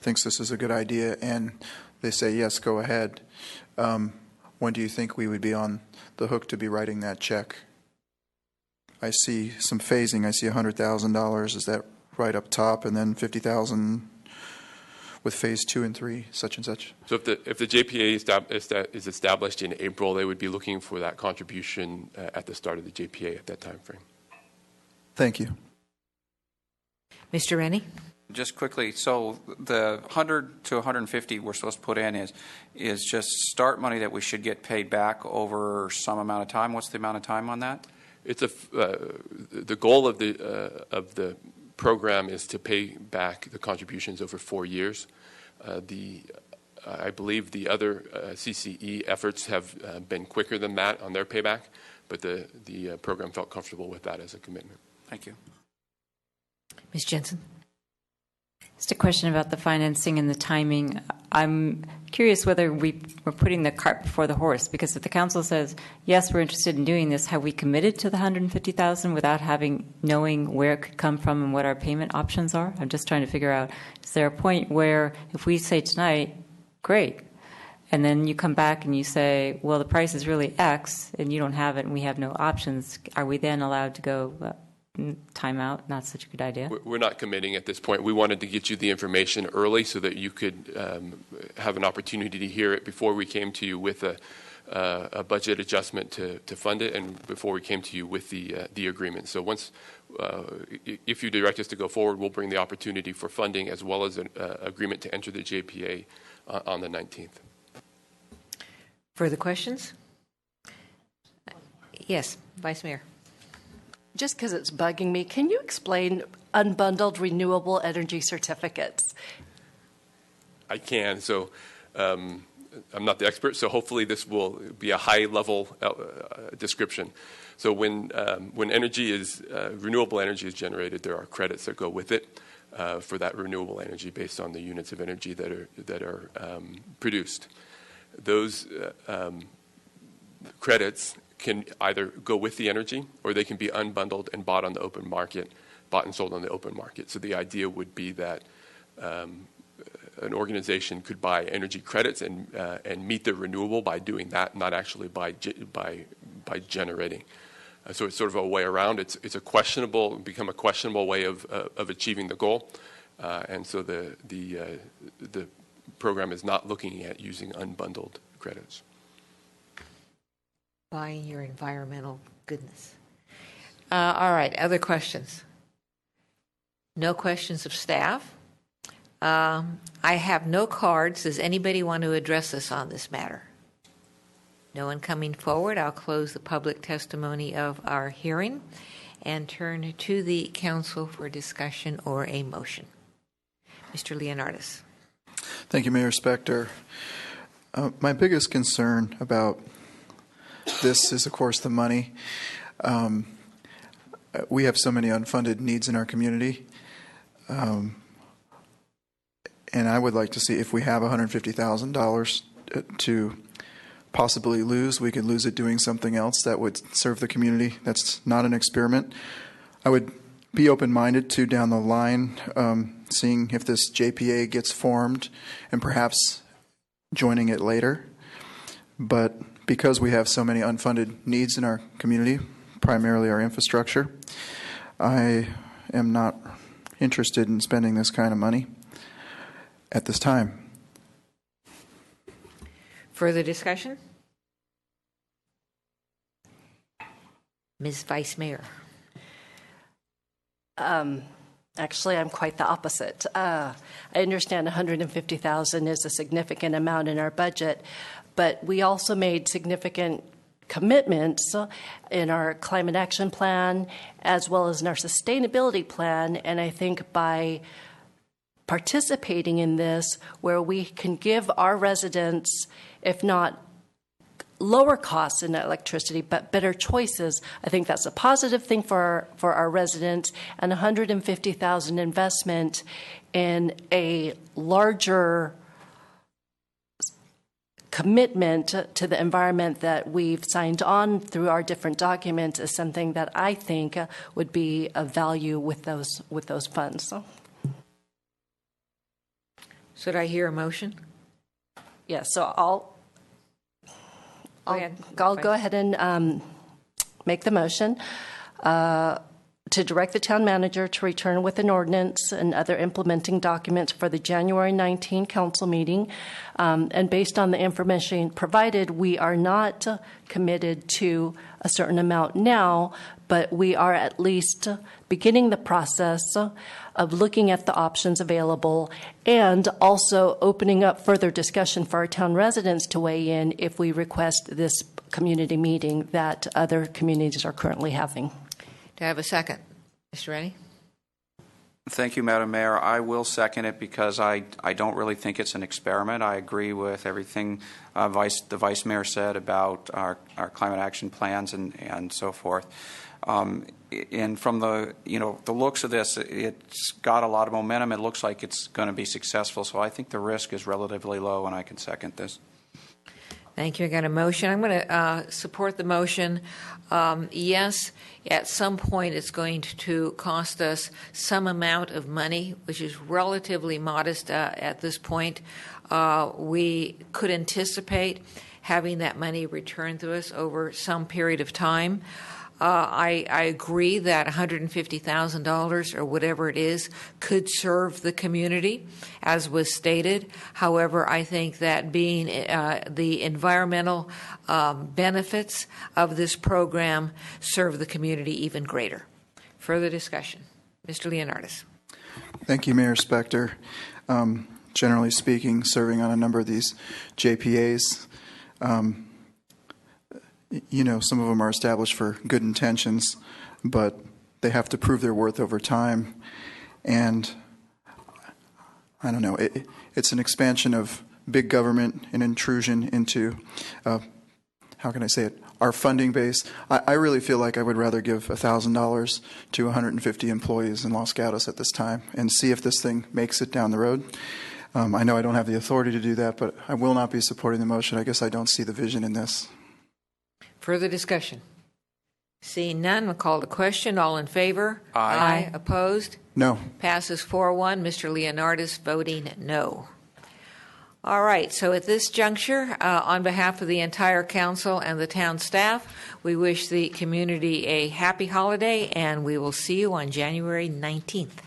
thinks this is a good idea and they say, yes, go ahead, when do you think we would be on the hook to be writing that check? I see some phasing. I see $100,000. Is that right up top, and then 50,000 with phase 2 and 3, such and such. So if the JPA is established in April, they would be looking for that contribution at the start of the JPA at that time frame. Thank you. Mr. Rennie? Just quickly, so the 100 to 150 we're supposed to put in is just start money that we should get paid back over some amount of time. What's the amount of time on that? It's the goal of the program is to pay back the contributions over 4 years. I believe the other CCE efforts have been quicker than that on their payback, but the program felt comfortable with that as a commitment. Thank you. Ms. Jensen? Just a question about the financing and the timing. I'm curious whether we're putting the cart before the horse, because if the council says, yes, we're interested in doing this, have we committed to the $150,000 without knowing where it could come from and what our payment options are? I'm just trying to figure out, is there a point where if we say tonight, great, and then you come back and you say, well, the price is really X and you don't have it and we have no options, are we then allowed to go time out? Not such a good idea. We're not committing at this point. We wanted to get you the information early so that you could have an opportunity to hear it before we came to you with a budget adjustment to fund it, and before we came to you with the agreement. So once, if you direct us to go forward, we'll bring the opportunity for funding as well as an agreement to enter the JPA on the 19th. Further questions? Yes, Vice Mayor. Just because it's bugging me, can you explain unbundled renewable energy certificates? I can. So I'm not the expert, so hopefully this will be a high-level description. So when energy is renewable energy is generated, there are credits that go with it for that renewable energy based on the units of energy that are produced. Those credits can either go with the energy or they can be unbundled and bought on the open market, bought and sold on the open market. So the idea would be that an organization could buy energy credits and meet the renewable by doing that, not actually by generating. So it's sort of a way around. It's become a questionable way of achieving the goal, and so the program is not looking at using unbundled credits. Buying your environmental goodness. All right, other questions? No questions of staff? I have no cards. Does anybody want to address us on this matter? No one coming forward. I'll close the public testimony of our hearing and turn to the council for discussion or a motion. Mr. Leonardis. Thank you, Mayor Spector. My biggest concern about this is, of course, the money. We have so many unfunded needs in our community. And I would like to see if we have $150,000 to possibly lose, we could lose it doing something else that would serve the community. That's not an experiment. I would be open-minded to down the line seeing if this JPA gets formed and perhaps joining it later. But because we have so many unfunded needs in our community, primarily our infrastructure, I am not interested in spending this kind of money at this time. Further discussion? Ms. Vice Mayor. Actually, I'm quite the opposite. I understand $150,000 is a significant amount in our budget, but we also made significant commitments in our climate action plan as well as in our sustainability plan, and I think by participating in this, where we can give our residents, if not lower costs in electricity, but better choices, I think that's a positive thing for our residents. And $150,000 investment in a larger commitment to the environment that we've signed on through our different documents is something that I think would be of value with those funds. So. Should I hear a motion? Yes, so I'll go ahead and make the motion to direct the town manager to return with an ordinance and other implementing documents for the January 19 council meeting. And based on the information provided, we are not committed to a certain amount now, but we are at least beginning the process of looking at the options available and also opening up further discussion for our town residents to weigh in if we request this community meeting that other communities are currently having. Do I have a second? Mr. Rennie? Thank you, Madam Mayor. I will second it because I don't really think it's an experiment. I agree with everything the Vice Mayor said about our climate action plans and so forth. And from the looks of this, it's got a lot of momentum. It looks like it's going to be successful. So I think the risk is relatively low, and I can second this. Thank you. I got a motion. I'm going to support the motion. Yes, at some point it's going to cost us some amount of money, which is relatively modest at this point. We could anticipate having that money returned to us over some period of time. I agree that $150,000 or whatever it is could serve the community, as was stated. However, I think that being the environmental benefits of this program serve the community even greater. Further discussion. Mr. Leonardis. Thank you, Mayor Spector. Generally speaking, serving on a number of these JPAs, some of them are established for good intentions, but they have to prove their worth over time. And I don't know, it's an expansion of big government, an intrusion into, how can I say it, our funding base. I really feel like I would rather give $1,000 to 150 employees in Los Gatos at this time and see if this thing makes it down the road. I know I don't have the authority to do that, but I will not be supporting the motion. I guess I don't see the vision in this. Further discussion? Seeing none, we'll call the question. All in favor? Aye. Opposed? No. Passes 4-1. Mr. Leonardis voting no. All right, so at this juncture, on behalf of the entire council and the town staff, we wish the community a happy holiday, and we will see you on January 19th.